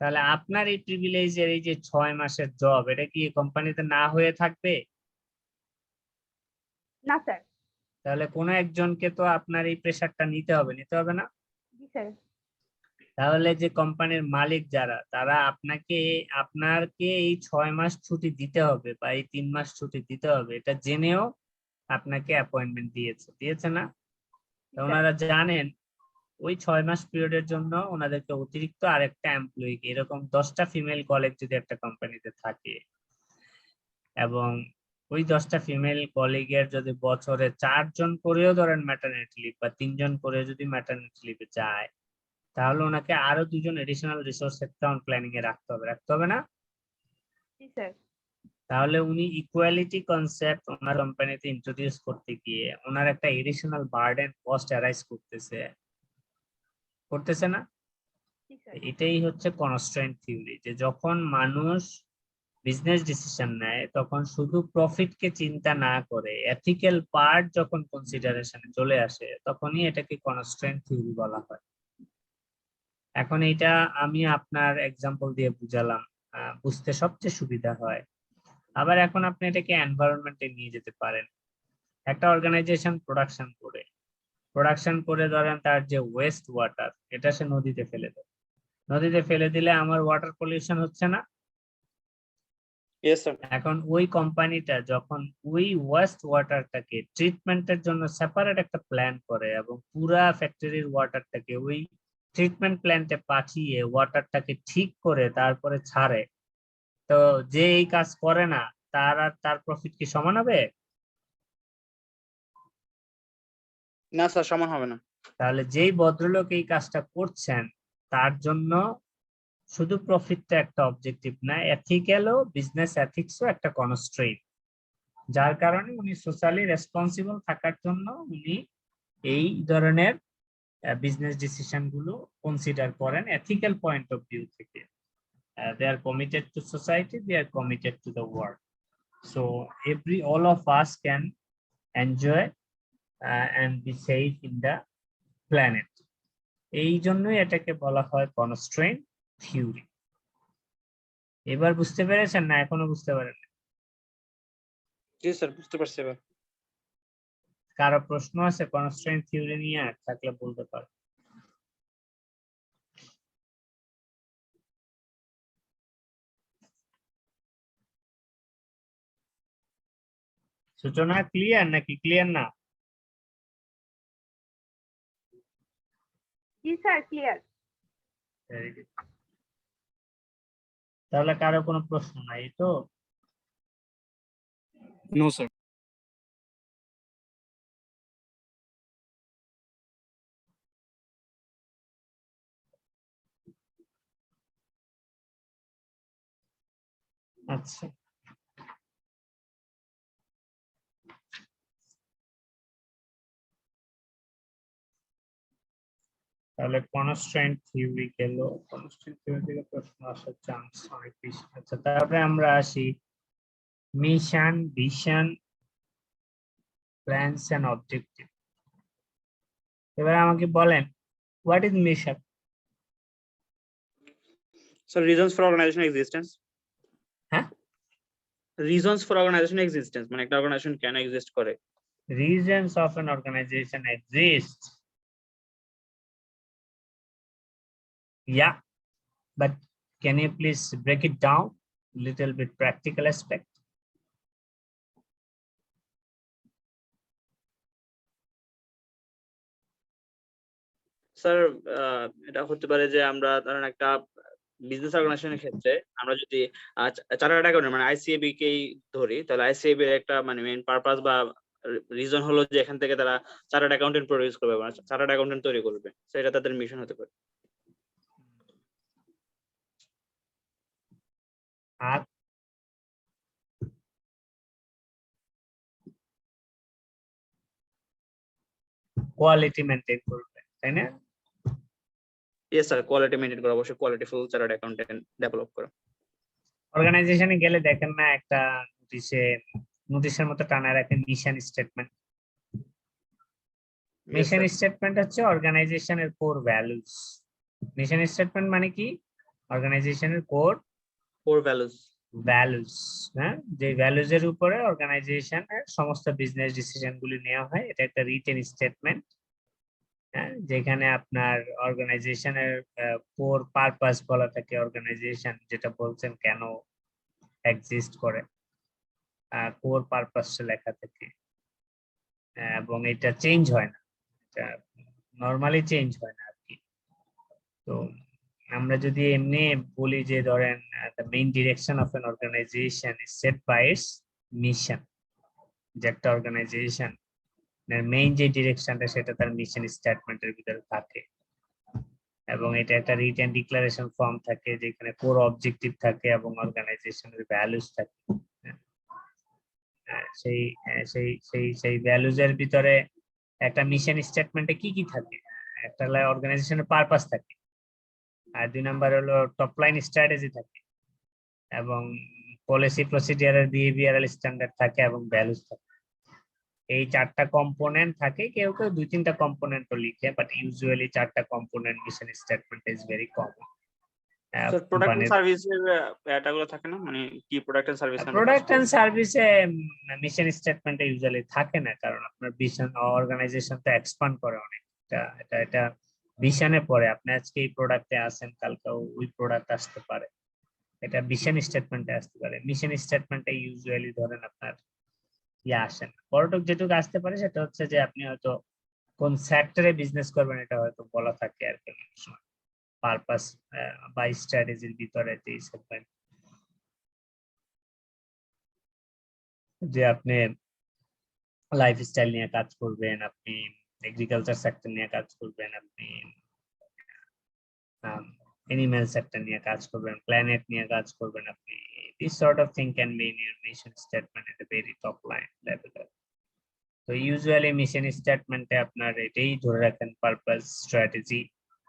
তাহলে আপনার এই প্রিভিলেজের এই যে 6 মাসের জব, এটা কি কোম্পানিতে না হয়ে থাকবে? না স্যার। তাহলে কোনো একজনকে তো আপনার এই প্রেসারটা নিতে হবে না? জি স্যার। তাহলে যে কোম্পানির মালিক যারা, তারা আপনাকে এই 6 মাস ছুটি দিতে হবে বা এই 3 মাস ছুটি দিতে হবে, এটা জেনেও আপনাকে অ্যাপয়েন্টমেন্ট দিয়েছে না? তো ওনারা জানেন ওই 6 মাস পিরিয়ডের জন্য ওনাদেরকে অতিরিক্ত আরেকটা এমপ্লয়ি, এরকম 10টা ফিমেল কলিগ যদি একটা কোম্পানিতে থাকে এবং ওই 10টা ফিমেল কলিগের যদি বছরে 4 জন করেও ধরেন ম্যাটারনিটি লিভ বা 3 জন করে যদি ম্যাটারনিটি লিভে যায়, তাহলে ওনাকে আরো 2 জন এডিশনাল রিসোর্স অ্যাকাউন্ট প্ল্যানিং এ রাখতে হবে না? জি স্যার। তাহলে উনি ইকুয়ালিটি কনসেপ্ট ওনার কোম্পানিতে ইন্ট্রোডিউস করতে গিয়ে ওনার একটা এডিশনাল বার্ডেন কস্ট অ্যারাইজ করতেছে না? এটাই হচ্ছে কনস্ট্রেন্ট থিওরি, যে যখন মানুষ বিজনেস ডিসিশন নেয় তখন শুধু প্রফিট কে চিন্তা না করে এথিক্যাল পার্ট যখন কনসিডারেশনে চলে আসে, তখনই এটাকে কনস্ট্রেন্ট থিওরি বলা হয়। এখন এটা আমি আপনার এক্সাম্পল দিয়ে বুঝালাম, বুঝতে সবচেয়ে সুবিধা হয়। আবার এখন আপনি এটাকে এনভায়রনমেন্টে নিয়ে যেতে পারেন। একটা অর্গানাইজেশন প্রোডাকশন করে ধরেন তার যে ওয়েস্ট ওয়াটার, এটা সে নদীতে ফেলে দেয়। নদীতে ফেলে দিলে আমার ওয়াটার পলিউশন হচ্ছে না? এখন ওই কোম্পানিটা যখন ওই ওয়েস্ট ওয়াটারটাকে ট্রিটমেন্টের জন্য সেপারেট একটা প্ল্যান করে এবং পুরা ফ্যাক্টরির ওয়াটারটাকে ওই ট্রিটমেন্ট প্ল্যান্টে পাঠিয়ে ওয়াটারটাকে ঠিক করে তারপরে ছাড়ে, তো যে এই কাজ করে না তার প্রফিট কি সমান হবে? না স্যার, সমান হবে না। তাহলে যেই ভদ্রলোক এই কাজটা করছেন তার জন্য শুধু প্রফিটটা একটা অবজেক্টিভ না, এথিক্যালও, বিজনেস এথিক্সও একটা কনস্ট্রেইন, যার কারণে উনি সোশ্যালি রেসপন্সিবল থাকার জন্য উনি এই ধরনের বিজনেস ডিসিশন গুলো কনসিডার করেন এথিক্যাল পয়েন্ট অফ ভিউ থেকে। They are committed to society, they are committed to the world, so all of us can enjoy and be safe in the planet. এই জন্যই এটাকে বলা হয় কনস্ট্রেইন থিওরি। এবার বুঝতে পেরেছেন না এখনো বুঝতে পারেন? জি স্যার, বুঝতে পারছি এবার। কারো প্রশ্ন আছে কনস্ট্রেইন থিওরি নিয়ে? থাকলে বলতে পারো। সূচনা ক্লিয়ার নাকি ক্লিয়ার না? জি স্যার, ক্লিয়ার। তাহলে কারো কোনো প্রশ্ন নাই তো? No sir. আচ্ছা, তাহলে কনস্ট্রেন্ট থিওরি গেল, কনস্ট্রেন্ট থিওরি থেকে প্রশ্ন আসার চান্স অনেক বেশি। আচ্ছা, তারপরে আমরা আসি mission, vision, plans and objective. এবার আমাকে বলেন what is mission? So reasons for organization existence. হ্যাঁ, Reasons for organization existence মানে একটা অর্গানাইজেশন কেন এক্সিস্ট করে। Reasons of an organization exist. Yeah, but can you please break it down a little bit practical aspect? Sir এটা হতে পারে যে আমরা ধরেন একটা বিজনেস অর্গানাইজেশনের ক্ষেত্রে আমরা যদি চার্টার্ড অ্যাকাউন্টেন্ট মানে আইসিএবি কেই ধরি, তাহলে আইসিএবি এর একটা মানে মেইন পারপাস বা রিজন হলো যে এখান থেকে তারা চার্টার্ড অ্যাকাউন্টেন্ট প্রডিউস করবে, মানে চার্টার্ড অ্যাকাউন্টেন্ট তৈরি করবে, সেটা তাদের মিশন হতে পারে। আর কোয়ালিটি মেনটেন করবে, তাই না? ইয়েস স্যার, কোয়ালিটি মেইনটেইন করা, অবশ্যই কোয়ালিটিফুল চার্টার্ড অ্যাকাউন্টেন্ট ডেভেলপ করা। অর্গানাইজেশনে গেলে দেখেন না একটা নোটিশের মতো টানা রাখে মিশন স্টেটমেন্ট। মিশন স্টেটমেন্ট হচ্ছে অর্গানাইজেশনের কোর ভ্যালুস। মিশন স্টেটমেন্ট মানে কি? অর্গানাইজেশনের কোর ভ্যালুস, হ্যাঁ, যে ভ্যালুজ এর উপরে অর্গানাইজেশনের সমস্ত বিজনেস ডিসিশন গুলি নেওয়া হয়। এটা একটা রিটেন স্টেটমেন্ট, হ্যাঁ, যেখানে আপনার অর্গানাইজেশনের কোর পারপাস বলা থাকে, অর্গানাইজেশন যেটা বলছেন কেন এক্সিস্ট করে, কোর পারপাস লেখা থাকে, এবং এটা চেঞ্জ হয় না, এটা নরমালি চেঞ্জ হয় না আর কি। তো আমরা যদি এমনি বলি যে ধরেন the main direction of an organization is set by its mission, যে একটা অর্গানাইজেশন মেইন যে ডিরেকশনটা সেটা তার মিশন স্টেটমেন্টের ভিতরে থাকে, এবং এটা একটা রিটেন ডিক্লারেশন ফর্ম থাকে যেখানে কোর অবজেক্টিভ থাকে এবং অর্গানাইজেশনের ভ্যালুস থাকে। সেই সেই সেই সেই ভ্যালুজ এর ভিতরে একটা মিশন স্টেটমেন্টে কি কি থাকে? একটা অর্গানাইজেশনের পারপাস থাকে, আর 2 নাম্বার হলো টপ লাইন স্ট্র্যাটেজি থাকে, এবং পলিসি প্রসিডিউরাল বিহেভিয়ারাল স্ট্যান্ডার্ড থাকে, এবং ভ্যালুস থাকে। এই 4টা কম্পোনেন্ট থাকে, কেউ কেউ 2-3টা কম্পোনেন্টও লিখে, বাট ইউজুয়ালি 4টা component mission statement is very common. Sir product and সার্ভিসের এটাগুলো থাকে না, মানে কি product and service product and সার্ভিসে মিশন স্টেটমেন্টে ইউজুয়ালি থাকে না, কারণ আপনার ভিশন অর্গানাইজেশন তো এক্সপ্যান্ড করে অনেক। এটা ভিশনে পড়ে, আপনি আজকে এই প্রোডাক্টে আসেন, কালকে ওই প্রোডাক্ট আসতে পারে, এটা ভিশন স্টেটমেন্টে আসতে পারে। মিশন স্টেটমেন্টে ইউজুয়ালি ধরেন আপনার আসেন, বড়টুক যেটুকু আসতে পারে সেটা হচ্ছে যে আপনি হয়তো কোন সেক্টরে বিজনেস করবেন এটা হয়তো বলা থাকে আর কি, অনেক সময় পারপাস বা স্ট্র্যাটেজির ভিতরে যে সেগমেন্ট, যে আপনি লাইফস্টাইল নিয়ে কাজ করবেন, আপনি এগ্রিকালচার সেক্টর নিয়ে কাজ করবেন, আপনি এনিম্যাল সেক্টর নিয়ে কাজ করবেন, প্ল্যানেট নিয়ে কাজ করবেন, আপনি this sort of thing can be in your mission statement at the very top line level. তো ইউজুয়ালি মিশন স্টেটমেন্টে আপনার এটাই ধরে রাখেন, purpose, strategy,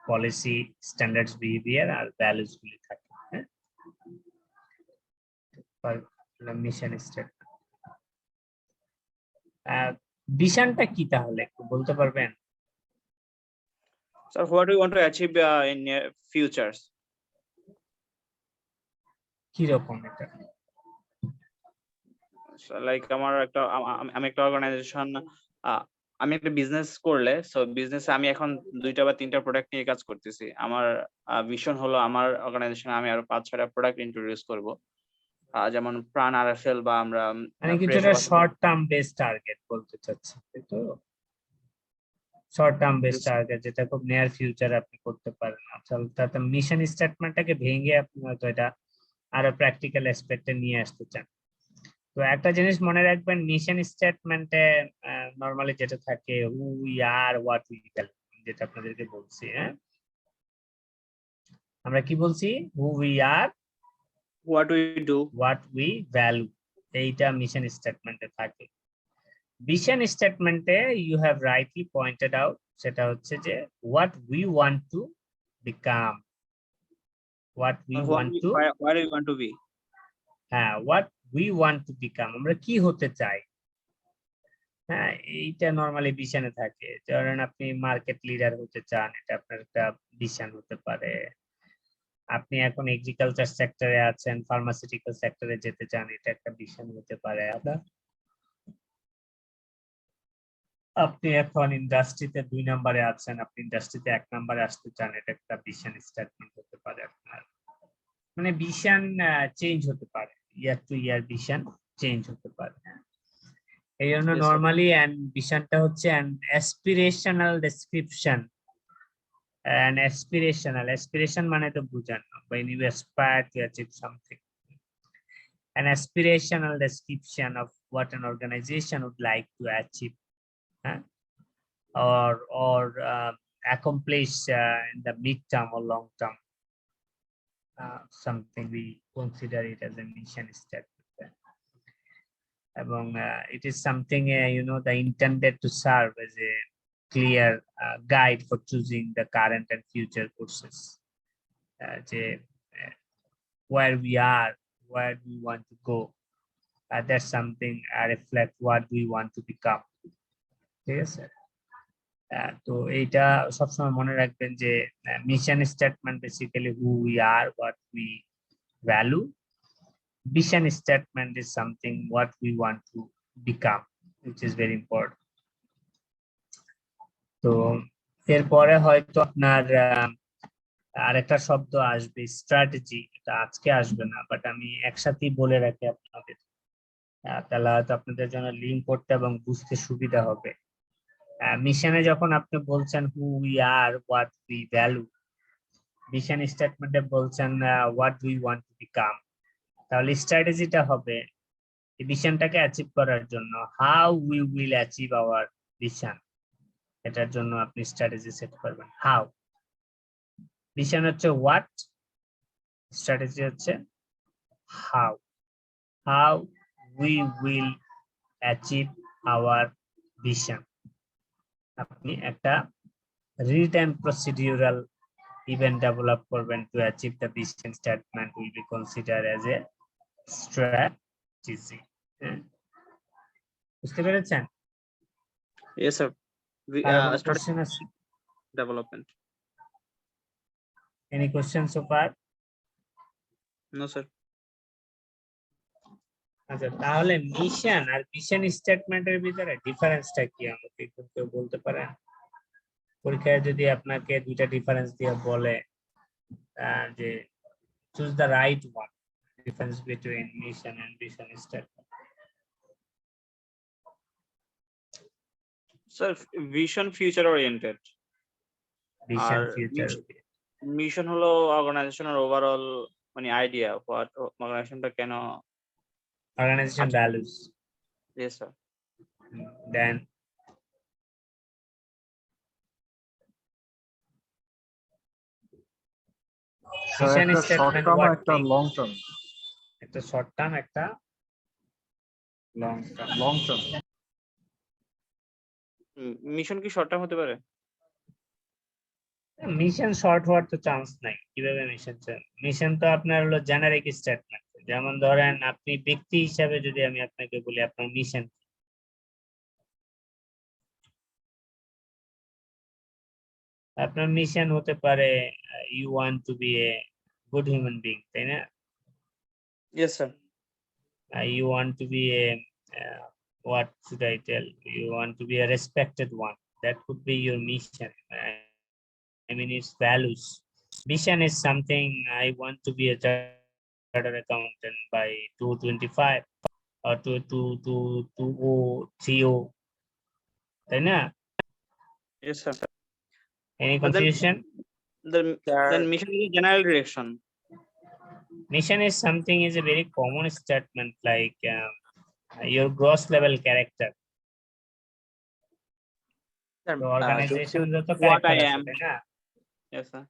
policy, standards, behaviour আর ভ্যালুস গুলি থাকে। হ্যাঁ, মিশন স্টেটমেন্ট। ভিশনটা কি তাহলে একটু বলতে পারবেন? Sir, what do you want to achieve in near futures? কি রকম এটা? Like আমি একটা অর্গানাইজেশন, আমি একটা বিজনেস করলে, সো বিজনেসে আমি এখন 2টা বা 3টা প্রোডাক্ট নিয়ে কাজ করতেছি। আমার ভিশন হলো আমার অর্গানাইজেশনে আমি আরো 5-6টা প্রোডাক্ট ইন্ট্রোডিউস করব, যেমন প্রাণ আরএফএল বা আমরা মানে কিছুটা শর্ট টার্ম বেস টার্গেট বলতে চাচ্ছি, তাই তো? শর্ট টার্ম বেস টার্গেট যেটা খুব নিয়ার ফিউচারে আপনি করতে পারেন। আসলে তাতে মিশন স্টেটমেন্টটাকে ভেঙে আপনি হয়তো এটা আরো প্র্যাকটিক্যাল অ্যাসপেক্টে নিয়ে আসতে চান। তো একটা জিনিস মনে রাখবেন, মিশন স্টেটমেন্টে নরমালি যেটা থাকে who we are what we value, যেটা আপনাদেরকে বলছি। হ্যাঁ, আমরা কি বলছি? Who we are, what we do, what we value, এইটা মিশন স্টেটমেন্টে থাকে। ভিশন স্টেটমেন্টে you have rightly pointed out, সেটা হচ্ছে যে what we want to become, what we want to, where you want to be, হ্যাঁ, what we want to become, আমরা কি হতে চাই। হ্যাঁ, এইটা নরমালি ভিশনে থাকে। ধরেন আপনি মার্কেট লিডার হতে চান, এটা আপনার একটা ভিশন হতে পারে। আপনি এখন এগ্রিকালচার সেক্টরে আছেন, ফার্মাসিউটিক্যাল সেক্টরে যেতে চান, এটা একটা ভিশন হতে পারে আপনার। আপনি এখন ইন্ডাস্ট্রিতে 2 নম্বরে আছেন, আপনি ইন্ডাস্ট্রিতে 1 নম্বরে আসতে চান, এটা একটা ভিশন স্টেটমেন্ট হতে পারে আপনার। মানে ভিশন চেঞ্জ হতে পারে, ইয়ার টু ইয়ার ভিশন চেঞ্জ হতে পারে। এই জন্য নরমালি ভিশনটা হচ্ছে an aspirational description And aspiration মানে তো বুঝানো, when you aspire to achieve something. An aspirational description of what an organization would like to achieve, huh? or accomplish in the mid-term or long-term. Something we consider it as a mission statement. It is something the intended to serve as a clear guide for choosing the current and future courses. Where we are, where we want to go. That's something reflect what we want to become. ঠিক আছে? তো এইটা সবসময় মনে রাখবেন যে mission statement basically who we are, what we value. Vision statement is something what we want to become, which is very important. তো এরপরে হয়তো আপনার আরেকটা শব্দ আসবে স্ট্র্যাটেজি, এটা আজকে আসবে না, বাট আমি একসাথেই বলে রাখি আপনাদের, তাহলে হয়তো আপনাদের জন্য লিঙ্ক করতে এবং বুঝতে সুবিধা হবে। মিশনে যখন আপনি বলছেন হু we are, what we value, mission স্টেটমেন্টে বলছেন what we want to become, তাহলে স্ট্র্যাটেজিটা হবে এই ভিশনটাকে অ্যাচিভ করার জন্য how we will achieve hour vision, এটার জন্য আপনি স্ট্র্যাটেজি সেট করবেন। হাউ, ভিশন হচ্ছে হোয়াট, স্ট্র্যাটেজি হচ্ছে how, how we will achieve hour vision. আপনি একটা রিটেন প্রসিডিউরাল ইভেন্ট ডেভেলপ করবেন to achieve the vision statement will be consider as a strategy. বুঝতে পেরেছেন? Yes sir. Question development. Any questions so far? No sir. আচ্ছা, তাহলে mission আর vision স্টেটমেন্টের ভিতরে ডিফারেন্সটা কি আমাকে কেউ বলতে পারেন? পরীক্ষায় যদি আপনাকে দুইটা ডিফারেন্স দিয়ে বলে যে choose the right one, difference between mission and vision statement. Sir, vision future oriented. Vision future, mission হলো অর্গানাইজেশনের ওভারঅল মানে আইডিয়া, হোয়াট অর্গানাইজেশনটা কেন, organization values. Yes sir. Then vision statement what একটা লং টার্ম, একটা short term, একটা long term. Mission কি short term হতে পারে? মিশন শর্ট হওয়ার তো চান্স নাই। কিভাবে মিশন? মিশন তো আপনার হলো জেনারিক স্টেটমেন্ট। যেমন ধরেন আপনি ব্যক্তি হিসাবে যদি আমি আপনাকে বলি আপনার মিশন, আপনার মিশন হতে পারে you want to be a good human being, তাই না? Yes sir. You want to be a what should I tell? You want to be a respected one. That could be your mission. I mean, its values. Mission is something I want to be a chartered accountant by 225 or 2030. তাই না? Yes sir. Any confusion? Then mission is a general direction. Mission is something is a very common statement like your gross level character. Sir, So organization what I am. Yes sir.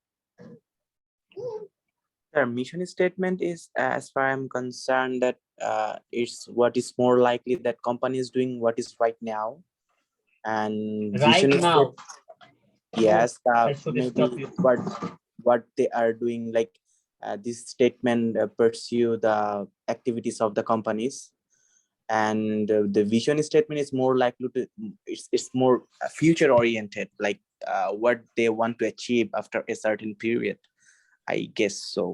Sir, mission statement is, as far I'm concerned, that it's what is more likely that company is doing what is right now, and Right now. Yes, I should maybe stop you. what they are doing, like this statement pursue the activities of the companies, and the vision statement is more likely to it's more future oriented, like what they want to achieve after a certain period, I guess so.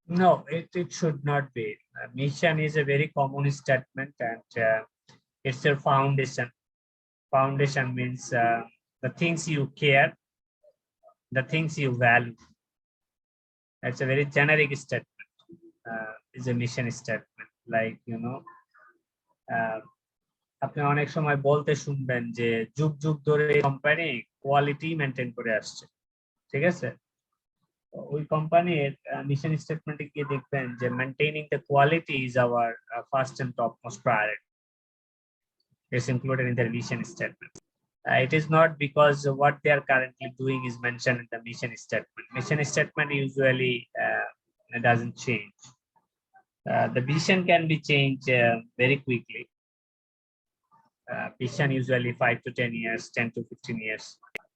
No, it should not be. Mission is a very common statement, and it's your foundation. Foundation means the things you care, the things you value. That's a very generic statement. Is a mission statement. Like আপনি অনেক সময় বলতে শুনবেন যে যুগ যুগ ধরে company quality maintain করে আসছে। ঠিক আছে? ওই কোম্পানির মিশন স্টেটমেন্টে গিয়ে দেখবেন যে maintaining the quality is our first and topmost priority. It's included in their mission statement. It is not because what they are currently doing is mentioned in the mission statement. Mission statement usually doesn't change. The vision can be changed very quickly. Vision usually 5 to 10 years, 10 to 15 years.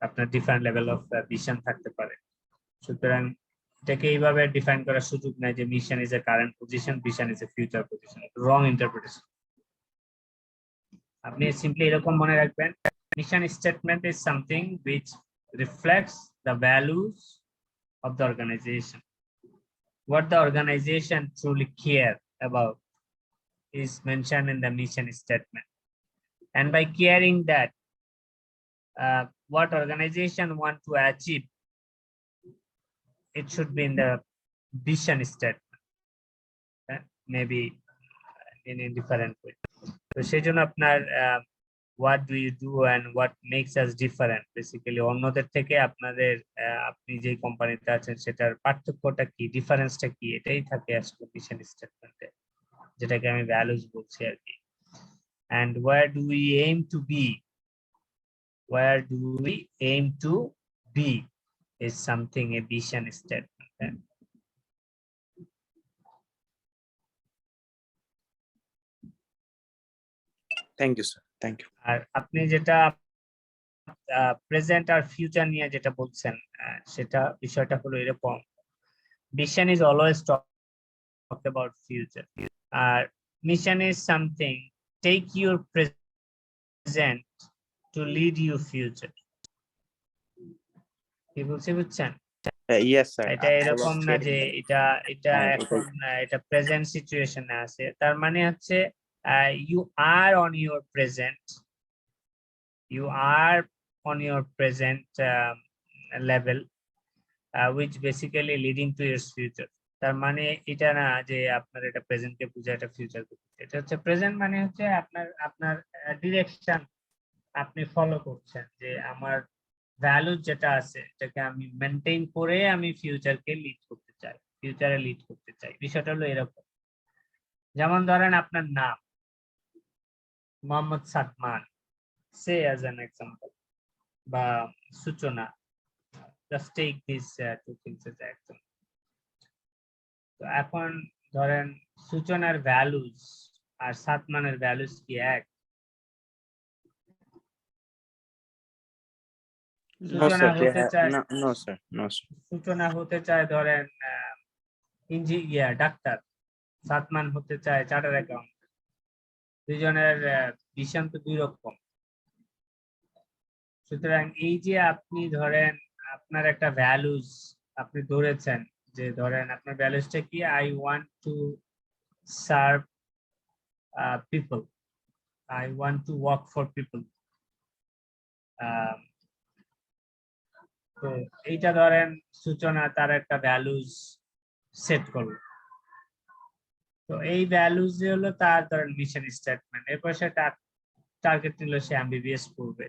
আপনার different level of vision থাকতে পারে। সুতরাং এটাকে এইভাবে define করার সুযোগ নাই যে mission is a current position, vision is a future position. Wrong interpretation. আপনি সিম্পলি এরকম মনে রাখবেন, mission statement is something which reflects the values of the organization. What the organization truly care about is mentioned in the mission statement. And by caring that, what organization want to achieve, it should be in the vision statement, maybe in a different way. So সেই জন্য আপনার what do you do and what makes us different, basically অন্যদের থেকে আপনাদের আপনি যে কোম্পানিতে আছেন সেটার পার্থক্যটা কি, ডিফারেন্সটা কি, এটাই থাকে আসলে মিশন স্টেটমেন্টে, যেটাকে আমি ভ্যালুস বলছি আর কি। And where do we aim to be? Where do we aim to be is something a vision statement. Thank you, sir. Thank you. আর আপনি যেটা প্রেজেন্ট আর ফিউচার নিয়ে যেটা বলছেন, সেটা বিষয়টা হলো এরকম, vision is always talk about future, R mission is something take your present to lead you future. কি বলছি বুঝছেন? Yes, sir. এটা এরকম না যে এটা এখন এটা প্রেজেন্ট সিচুয়েশনে আছে, তার মানে হচ্ছে you are on your present, you are on your present level, which basically leading to your future. তার মানে এটা না যে আপনার এটা প্রেজেন্টকে বোঝায় এটা ফিউচার কে বোঝায়। এটা হচ্ছে প্রেজেন্ট মানে হচ্ছে আপনার ডিরেকশন আপনি ফলো করছেন, যে আমার ভ্যালু যেটা আছে এটাকে আমি মেনটেন করে আমি ফিউচারকে লিড করতে চাই, ফিউচারে লিড করতে চাই। বিষয়টা হলো এরকম, যেমন ধরেন আপনার নাম Mohammad Sadman, say as an example, বা Suchona, just take this two things as example. তো এখন ধরেন সূচনার ভ্যালুস আর সাদমানের ভ্যালুস কি এক? সূচনা হতে চায় সূচনা হতে চায় ধরেন ইঞ্জিনিয়ার, ডাক্তার, সাদমান হতে চায় চার্টার অ্যাকাউন্ট। দুজনের ভিশন তো দুই রকম। সুতরাং এই যে আপনি ধরেন আপনার একটা ভ্যালুস আপনি ধরেছেন, যে ধরেন আপনার ভ্যালুসটা কি, I want to serve people, I want to work for people. তো এইটা ধরেন সূচনা তার একটা ভ্যালুস সেট করলো, তো এই ভ্যালুস যে হলো তার ধরেন মিশন স্টেটমেন্ট। এরপর সে টার্গেট নিল সে এমবিবিএস করবে,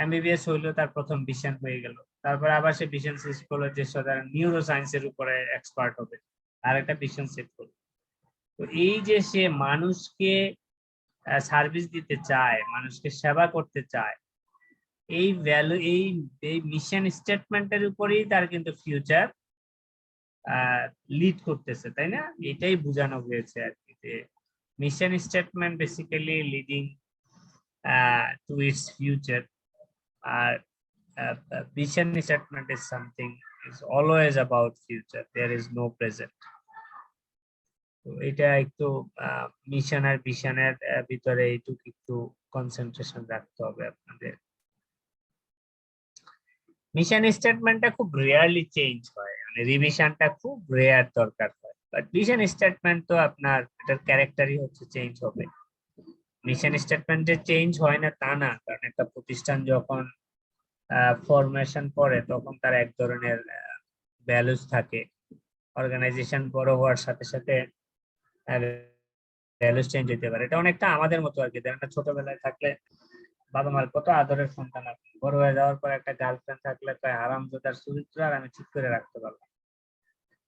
এমবিবিএস হইলো তার প্রথম ভিশন হয়ে গেল। তারপর আবার সে ভিশন সেট করলো যে সাধারণ নিউরো সায়েন্সের উপরে এক্সপার্ট হবে, আর একটা ভিশন সেট করলো। তো এই যে সে মানুষকে সার্ভিস দিতে চায়, মানুষকে সেবা করতে চায়, এই ভ্যালু এই মিশন স্টেটমেন্টের উপরেই তার কিন্তু ফিউচার লিড করতেছে, তাই না? এটাই বোঝানো হয়েছে আর কি, যে mission statement basically leading to its future, আর vision statement is something is always about future, there is no present. তো এটা একটু মিশন আর ভিশনের ভিতরে একটু কনসেন্ট্রেশন রাখতে হবে আপনাদের। মিশন স্টেটমেন্টটা খুব রেয়ারলি চেঞ্জ হয়, মানে রিভিশনটা খুব রেয়ার দরকার হয়, বাট ভিশন স্টেটমেন্ট তো আপনার এটার ক্যারেক্টারই হচ্ছে চেঞ্জ হবে। মিশন স্টেটমেন্টে চেঞ্জ হয় না তা না, কারণ একটা প্রতিষ্ঠান যখন ফরমেশন করে তখন তার এক ধরনের ভ্যালুস থাকে, অর্গানাইজেশন বড় হওয়ার সাথে সাথে ভ্যালুস চেঞ্জ হতে পারে। এটা অনেকটা আমাদের মতো আর কি, ছোটবেলায় থাকলে বাবা মার কত আদরের সন্তান আপনি, বড় হয়ে যাওয়ার পর একটা গার্লফ্রেন্ড থাকলে তাই হারামজাদার চরিত্র আর আমি ঠিক করে রাখতে পারলাম।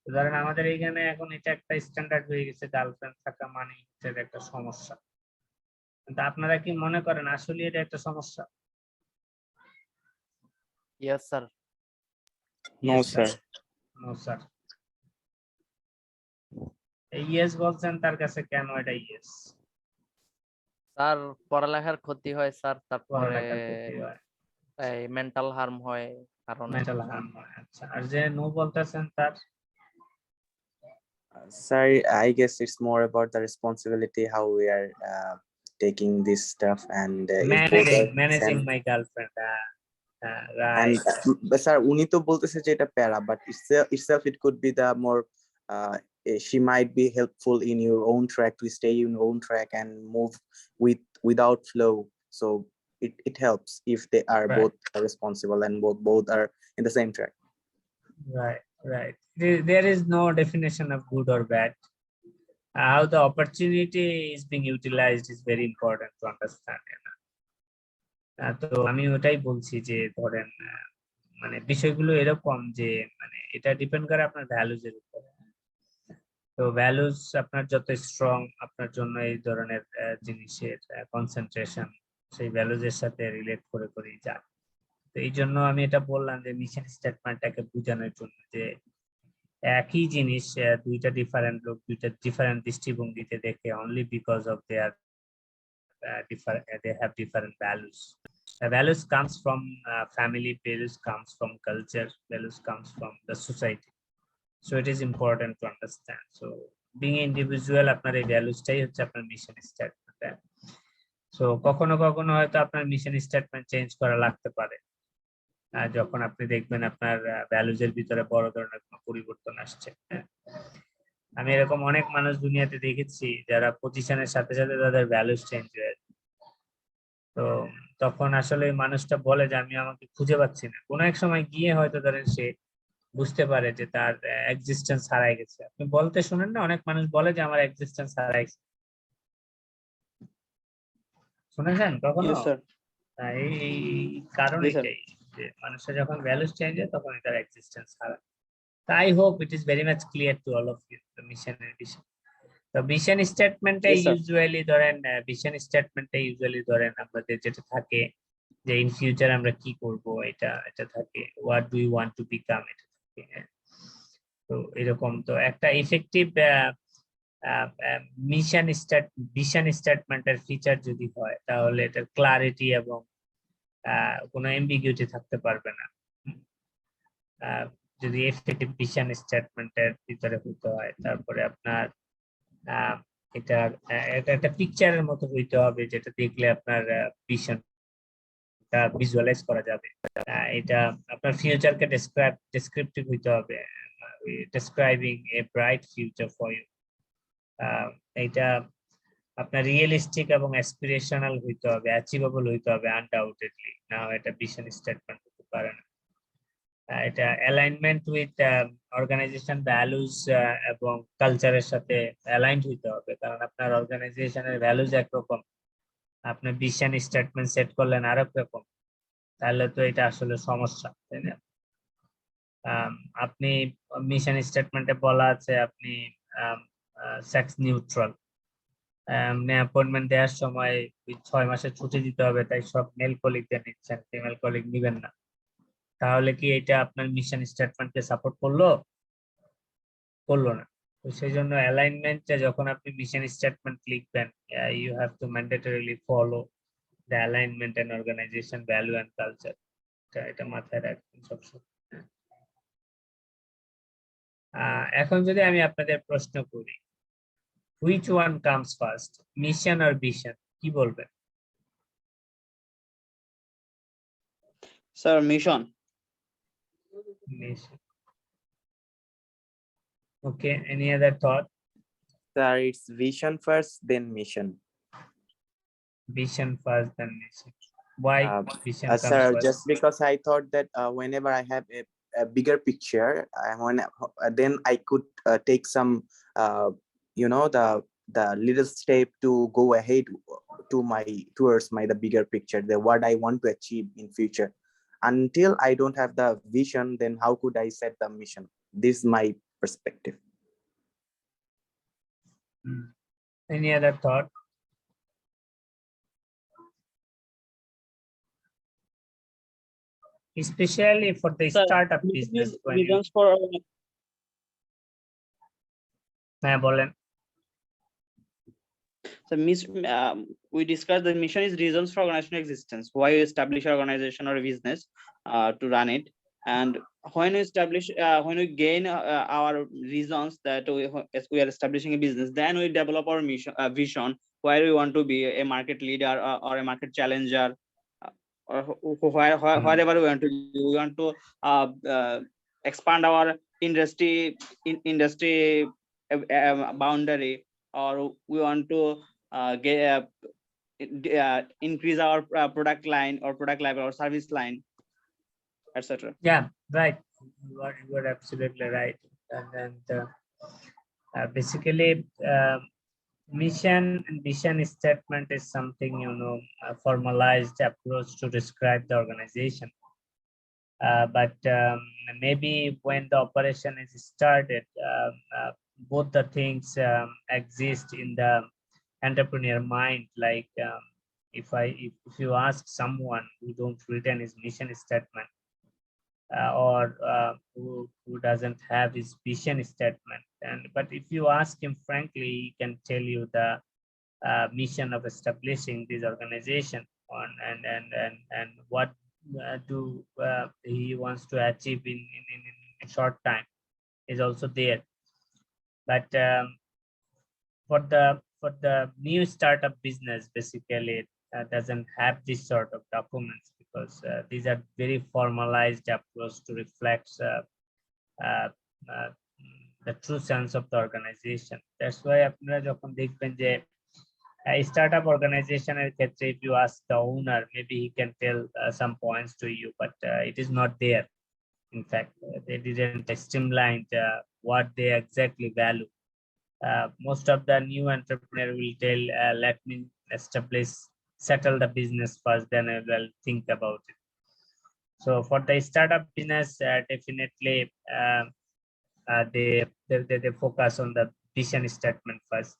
তো ধরেন আমাদের এইখানে এখন এটা একটা স্ট্যান্ডার্ড হয়ে গেছে, গার্লফ্রেন্ড থাকা মানে হচ্ছে একটা সমস্যা। কিন্তু আপনারা কি মনে করেন আসলে এটা একটা সমস্যা? Yes sir. No sir. No sir. এই ইয়েস বলছেন, তার কাছে কেন এটা ইয়েস? স্যার পড়ালেখার ক্ষতি হয় স্যার, তারপরে পড়ালেখার ক্ষতি হয়, এই মেন্টাল হার্ম হয় কারণ মেন্টাল হার্ম হয়। আচ্ছা, আর যে নো বলতেছেন তার? Sir, I guess it's more about the responsibility, how we are taking this stuff, and if both are managing same. My girlfriend, And right. sir, উনি তো বলতেছে যে এটা প্যারা, but itself it could be the more she might be helpful in your own track, to stay in your own track and move without flow. So it helps if they are Right. both responsible and both are in the same track. Right, right. There is no definition of good or bad. How the opportunity is being utilized is very important to understand. তো আমি ওটাই বলছি যে ধরেন মানে বিষয়গুলো এরকম যে মানে এটা ডিপেন্ড করে আপনার ভ্যালুজ এর উপর। তো ভ্যালুজ আপনার যত স্ট্রং, আপনার জন্য এই ধরনের জিনিসের কনসেন্ট্রেশন সেই ভ্যালুজ এর সাথে রিলেট করে করেই যায়। তো এই জন্য আমি এটা বললাম যে মিশন স্টেটমেন্টটাকে বোঝানোর জন্য যে একই জিনিস দুইটা ডিফারেন্ট লোক দুইটা ডিফারেন্ট দৃষ্টিভঙ্গিতে দেখে only because of their different, they have different values. The values comes from family, values comes from culture, values comes from the society. So it is important to understand. So being individual, আপনার এই ভ্যালুসটাই হচ্ছে আপনার mission statement. So কখনো কখনো হয়তো আপনার mission statement change করা লাগতে পারে যখন আপনি দেখবেন আপনার ভ্যালুজের ভিতরে বড় ধরনের কোনো পরিবর্তন আসছে। আমি এরকম অনেক মানুষ দুনিয়াতে দেখেছি যারা পজিশনের সাথে সাথে তাদের ভ্যালুস চেঞ্জ হয়ে যায়। তো তখন আসলে মানুষটা বলে যে আমি আমাকে খুঁজে পাচ্ছি না। কোনো এক সময় গিয়ে হয়তো ধরেন সে বুঝতে পারে যে তার এক্সিস্টেন্স হারাই গেছে। আপনি বলতে শুনেন না, অনেক মানুষ বলে যে আমার এক্সিস্টেন্স হারাই গেছে, শুনেছেন কখনো? এই কারণ এটাই যে মানুষের যখন ভ্যালুস চেঞ্জ হয় তখন তার এক্সিস্টেন্স হারায়। I hope it is very much clear to all of you the mission and vision. তো ভিশন স্টেটমেন্টে ইউজুয়ালি ধরেন আমাদের যেটা থাকে যে ইন ফিউচার আমরা কি করব, এটা থাকে what do you want to become, এটা থাকে। তো এরকম তো একটা ইফেক্টিভ ভিশন স্টেটমেন্টের ফিচার যদি হয় তাহলে এটার ক্লারিটি এবং কোনো এমবিগুইটি থাকতে পারবে না। যদি এফেক্টিভ ভিশন স্টেটমেন্টের ভিতরে হতে হয়, তারপরে আপনার এটা একটা পিকচারের মতো হইতে হবে যেটা দেখলে আপনার ভিশনটা ভিজুয়ালাইজ করা যাবে। এটা আপনার ফিউচারকে ডেসক্রিপটিভ হইতে হবে, describing a bright future for you. এটা আপনার রিয়েলিস্টিক এবং অ্যাসপিরেশনাল হইতে হবে, অ্যাচিভেবল হইতে হবে আনডাউটেডলি, না এটা ভিশন স্টেটমেন্ট হতে পারে না। এটা অ্যালাইনমেন্ট উইথ অর্গানাইজেশন ভ্যালুজ এবং কালচারের সাথে অ্যালাইনড হইতে হবে, কারণ আপনার অর্গানাইজেশনের ভ্যালুজ একরকম, আপনি ভিশন স্টেটমেন্ট সেট করলেন আরেক রকম, তাহলে তো এটা আসলে সমস্যা, তাই না? আপনি মিশন স্টেটমেন্টে বলা আছে আপনি সেক্স নিউট্রাল, অ্যাপয়েন্টমেন্ট দেওয়ার সময় 6 মাসের ছুটি দিতে হবে, তাই সব মেল কলিগদের নিচ্ছেন, ফিমেল কলিগ নিবেন না, তাহলে কি এটা আপনার মিশন স্টেটমেন্টকে সাপোর্ট করলো না? তো সেই জন্য অ্যালাইনমেন্টে যখন আপনি মিশন স্টেটমেন্ট লিখবেন, you have to mandatorily follow the alignment and organization value and culture. এটা মাথায় রাখবেন সবসময়। এখন যদি আমি আপনাদের প্রশ্ন করি, which one comes first, mission আর ভিশন, কি বলবেন? Sir mission. Mission. Okay, any other thought? Sir, it's vision first, then mission. Vision first, then mission. Why vision comes Sir, first? just because I thought that whenever I have a bigger picture, then I could take some, the little step to go ahead towards my the bigger picture, the what I want to achieve in future. Until I don't have the vision, then how could I set the mission? This is my perspective. Any other thought? Especially for the Sir, startup business. When you, reasons for হ্যাঁ বলেন। So, we discussed the mission is reasons for organizational existence. Why you establish an organization or a business to run it, and when we establish, when we gain our reasons that we are establishing a business, then we develop our mission, vision, where we want to be a market leader or a market challenger, or wherever we want to. We want to expand our industry boundary, or we want to increase our product line or product level or service line, etc. Yeah, right. You are absolutely right. And basically, mission and vision statement is something, a formalized approach to describe the organization. But maybe when the operation is started, both the things exist in the entrepreneur mind. Like if you ask someone who don't written his mission statement, or who doesn't have his vision statement, but if you ask him frankly, he can tell you the mission of establishing this organization on, and what he wants to achieve in a short time is also there. But for the new startup business, basically doesn't have this sort of documents, because these are very formalized approach to reflect the true sense of the organization. That's why আপনারা যখন দেখবেন যে startup organization এর ক্ষেত্রে, if you ask the owner, maybe he can tell some points to you, but it is not there. In fact, they didn't streamline what they exactly value. Most of the new entrepreneur will tell, let me settle the business first, then I will think about it. So for the startup business, definitely they focus on the vision statement first.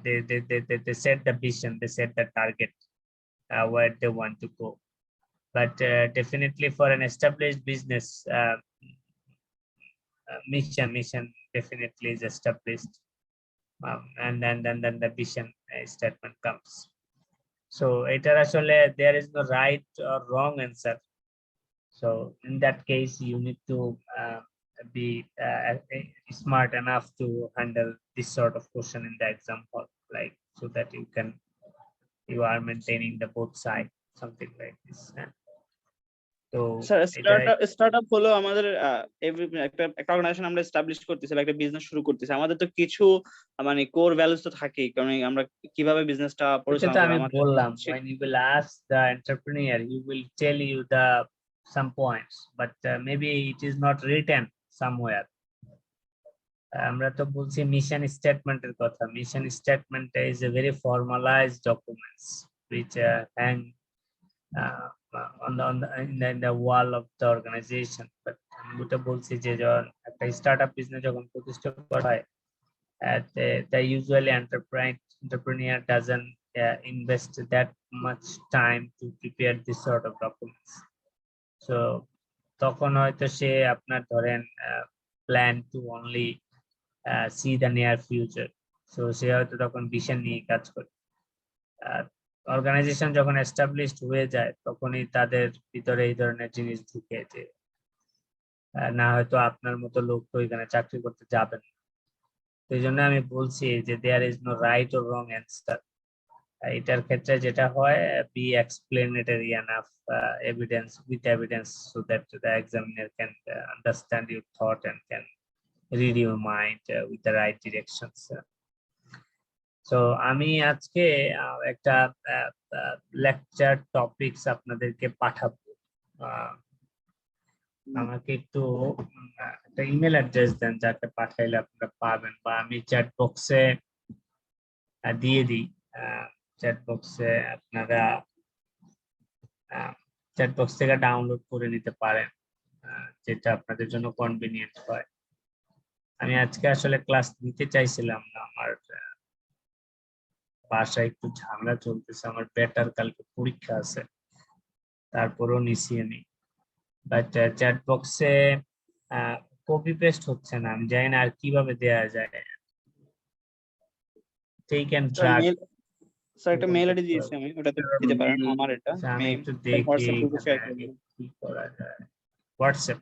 They set the vision, they set the target, where they want to go. But definitely for an established business, mission definitely is established, and then the vision statement comes. So there is no right or wrong answer. So in that case, you need to be smart enough to handle this sort of question in the exam hall, like, so that you are maintaining the both side, something like this. তো startup হলো আমাদের একটা organisation আমরা establish করতেছি বা একটা business শুরু করতেছি, আমাদের তো কিছু মানে কোর ভ্যালুস তো থাকেই, কারণ আমরা কিভাবে বিজনেসটা পরিচালনা করব। আমি বললাম, when you will ask the entrepreneur, he will tell you the some points, but maybe it is not written somewhere. আমরা তো বলছি মিশন স্টেটমেন্টের কথা। Mission statement is a very formalized documents which hang in the wall of the organization. But যেটা বলছি যে যখন একটা স্টার্টআপ বিজনেস যখন প্রতিষ্ঠা করা হয়, the usually entrepreneur doesn't invest that much time to prepare this sort of documents. So তখন হয়তো সে আপনার ধরেন plan to only see the near future. So সে হয়তো তখন ভিশন নিয়ে কাজ করে। অর্গানাইজেশন যখন এস্টাবলিশড হয়ে যায়, তখনই তাদের ভিতরে এই ধরনের জিনিস ঢুকে, যে না হয়তো আপনার মতো লোক তো এখানে চাকরি করতে যাবেন। এই জন্য আমি বলছি যে there is no right or wrong answer. এটার ক্ষেত্রে যেটা হয়, be explanatory enough, with evidence so that the examiner can understand your thought and can read your mind with the right directions. So আমি আজকে একটা লেকচার টপিকস আপনাদেরকে পাঠাবো। আমাকে একটু একটা ইমেল অ্যাড্রেস দেন, যাতে পাঠাইলে আপনারা পাবেন, বা আমি চ্যাট বক্সে দিয়ে দিই চ্যাট বক্সে, আপনারা চ্যাট বক্স থেকে ডাউনলোড করে নিতে পারেন, যেটা আপনাদের জন্য কনভিনিয়েন্ট হয়। আমি আজকে আসলে ক্লাস নিতে চাইছিলাম না, আমার বাসায় একটু ঝামেলা চলতেছে, আমার বেটার কালকে পরীক্ষা আছে, তারপরও নিছি আমি। বাট চ্যাট বক্সে কপি পেস্ট হচ্ছে না, আমি জানি না আর কিভাবে দেয়া যায়। Take and drag. স্যার একটা মেল আইডি দিয়েছি আমি, ওটাতে দিতে পারেন আমার এটা। আমি আমি একটু দেখি হোয়াটসঅ্যাপ গ্রুপে শেয়ার করে এখানে দেব। কি করা যায়। হোয়াটসঅ্যাপ।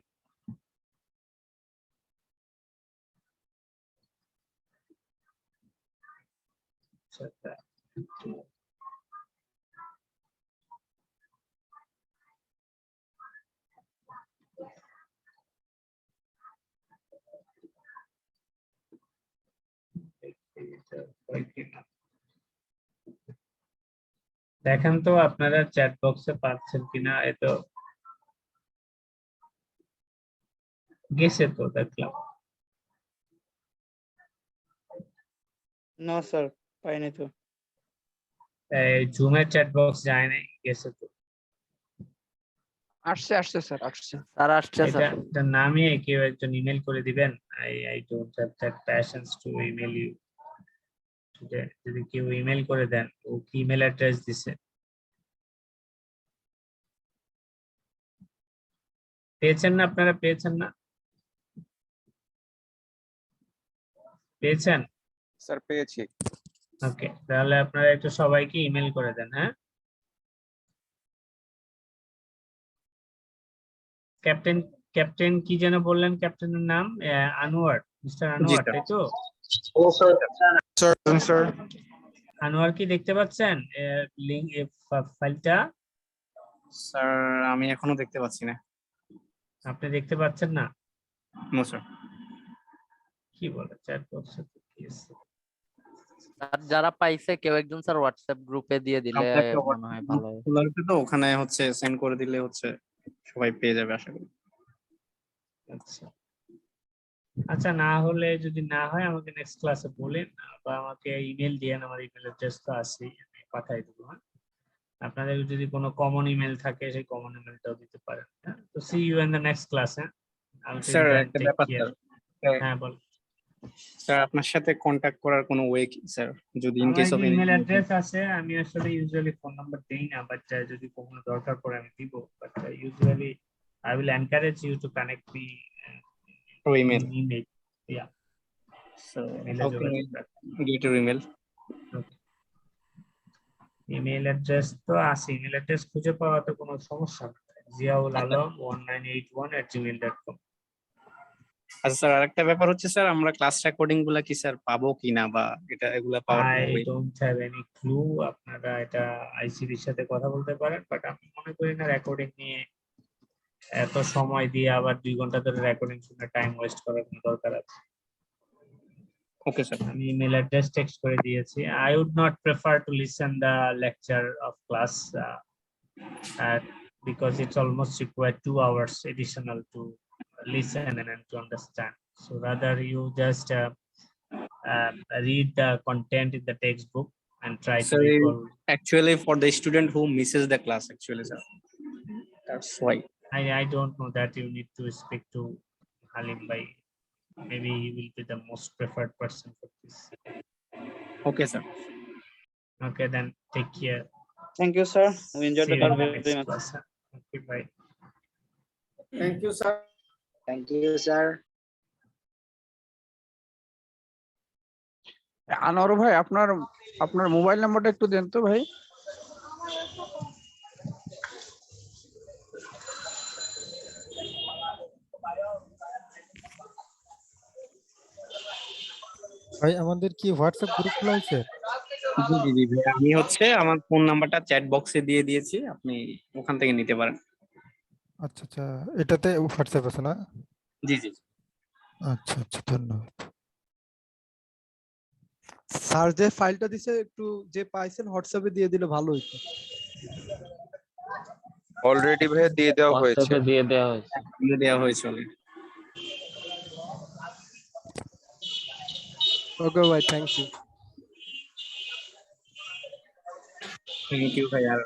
দেখেন তো আপনারা চ্যাট বক্সে পাচ্ছেন কিনা, এতো গেছে তো দেখলাম। না স্যার পাইনি তো। এই জুমের চ্যাট বক্স যায় নাই, গেছে তো। আসছে স্যার, আসছে। স্যার আসছে স্যার। এটা নামিয়ে কেউ একজন ইমেল করে দিবেন। I don't have that passions to email you today. যদি কেউ ইমেল করে দেন, ও কি ইমেল অ্যাড্রেস দিছে? পেয়েছেন না আপনারা? পেয়েছেন না? পেয়েছেন? স্যার পেয়েছি। ওকে, তাহলে আপনারা একটু সবাইকে ইমেল করে দেন। হ্যাঁ, ক্যাপ্টেন ক্যাপ্টেন কি যেন বললেন, ক্যাপ্টেনের নাম আনোয়ার, মিস্টার আনোয়ার, তাই তো? Sir. আনোয়ার কি দেখতে পাচ্ছেন লিংক ফাইলটা? স্যার আমি এখনো দেখতে পাচ্ছি না। আপনি দেখতে পাচ্ছেন না? No sir. কি বলে চ্যাট বক্সে তো কি আছে? স্যার যারা পাইছে কেউ একজন স্যার হোয়াটসঅ্যাপ গ্রুপে দিয়ে দিলে আমরা একটা মনে হয় ভালো হয়। খোলা আছে তো, ওখানে হচ্ছে সেন্ড করে দিলে হচ্ছে সবাই পেয়ে যাবে আশা করি। আচ্ছা আচ্ছা, না হলে যদি না হয় আমাকে নেক্সট ক্লাসে বলেন, বা আমাকে ইমেল দিয়েন, আমার ইমেল অ্যাড্রেস তো আছেই, আমি পাঠাই দেবো। হ্যাঁ, আপনাদের যদি কোনো কমন ইমেল থাকে সেই কমন ইমেলটাও দিতে পারেন। হ্যাঁ, তো see you in the next class. হ্যাঁ, স্যার একটা ব্যাপার স্যার, হ্যাঁ বল। স্যার আপনার সাথে কন্টাক্ট করার কোনো ওয়ে কি স্যার, যদি ইন আমার case of any email address আছে, আমি আসলে ইউজুয়ালি ফোন নাম্বার দেই না, বাট যদি কখনো দরকার পড়ে আমি দিব, but usually I will encourage you to connect me through email? email. Yeah. So Email how can I get your email? Email address তো আছে, ইমেল অ্যাড্রেস খুঁজে পাওয়া তো কোনো সমস্যা না। ziaulalam1981@gmail.com। আচ্ছা স্যার, আরেকটা ব্যাপার হচ্ছে স্যার, আমরা ক্লাস রেকর্ডিং গুলা কি স্যার পাবো কিনা, বা এগুলা পাওয়ার কোনো I way? don't have any clue. আপনারা এটা আইসিডির সাথে কথা বলতে পারেন, বাট আমি মনে করি না রেকর্ডিং নিয়ে এত সময় দিয়ে আবার 2 ঘন্টা ধরে রেকর্ডিং শুনে টাইম ওয়েস্ট করার কোনো দরকার আছে। Okay sir. আমি ইমেল অ্যাড্রেস টেক্সট করে দিয়েছি। I would not prefer to listen the lecture of class because it's almost required 2 hours additional to listen and to understand. So rather you just read the content in the textbook and try to Sir, recall. actually for the student who misses the class, actually sir, that's why. I don't know that. You need to speak to Halim Bhai. Maybe he will be the most preferred person for this. Okay sir. Okay, then take care. Thank you sir, we enjoyed See the you class in the very next much. class. Okay, bye. Thank you, sir. Thank you, sir. Anwar ভাই, আপনার আপনার mobile নাম্বারটা একটু দেন তো ভাই। ভাই আমাদের কি হোয়াটসঅ্যাপ গ্রুপ খোলা হয়েছে? জি জি জি ভাই, আমি হচ্ছে আমার ফোন নাম্বারটা চ্যাট বক্সে দিয়ে দিয়েছি, আপনি ওখান থেকে নিতে পারেন। আচ্ছা আচ্ছা, এটাতে হোয়াটসঅ্যাপ আছে না? জি জি। আচ্ছা আচ্ছা, ধন্যবাদ। স্যার যে ফাইলটা দিছে একটু যে পাইছেন হোয়াটসঅ্যাপে দিয়ে দিলে ভালো হতো। অলরেডি ভাই দিয়ে দেওয়া হয়েছে। হোয়াটসঅ্যাপে দিয়ে দেওয়া হয়েছে। দিয়ে দেওয়া হয়েছে already। ওকে ভাই, থ্যাংক ইউ। থ্যাংক ইউ ভাই। আর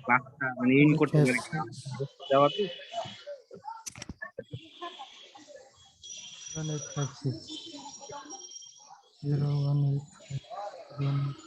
ক্লাসটা মানে ইন করতে পারি দেওয়া তো 1856 0185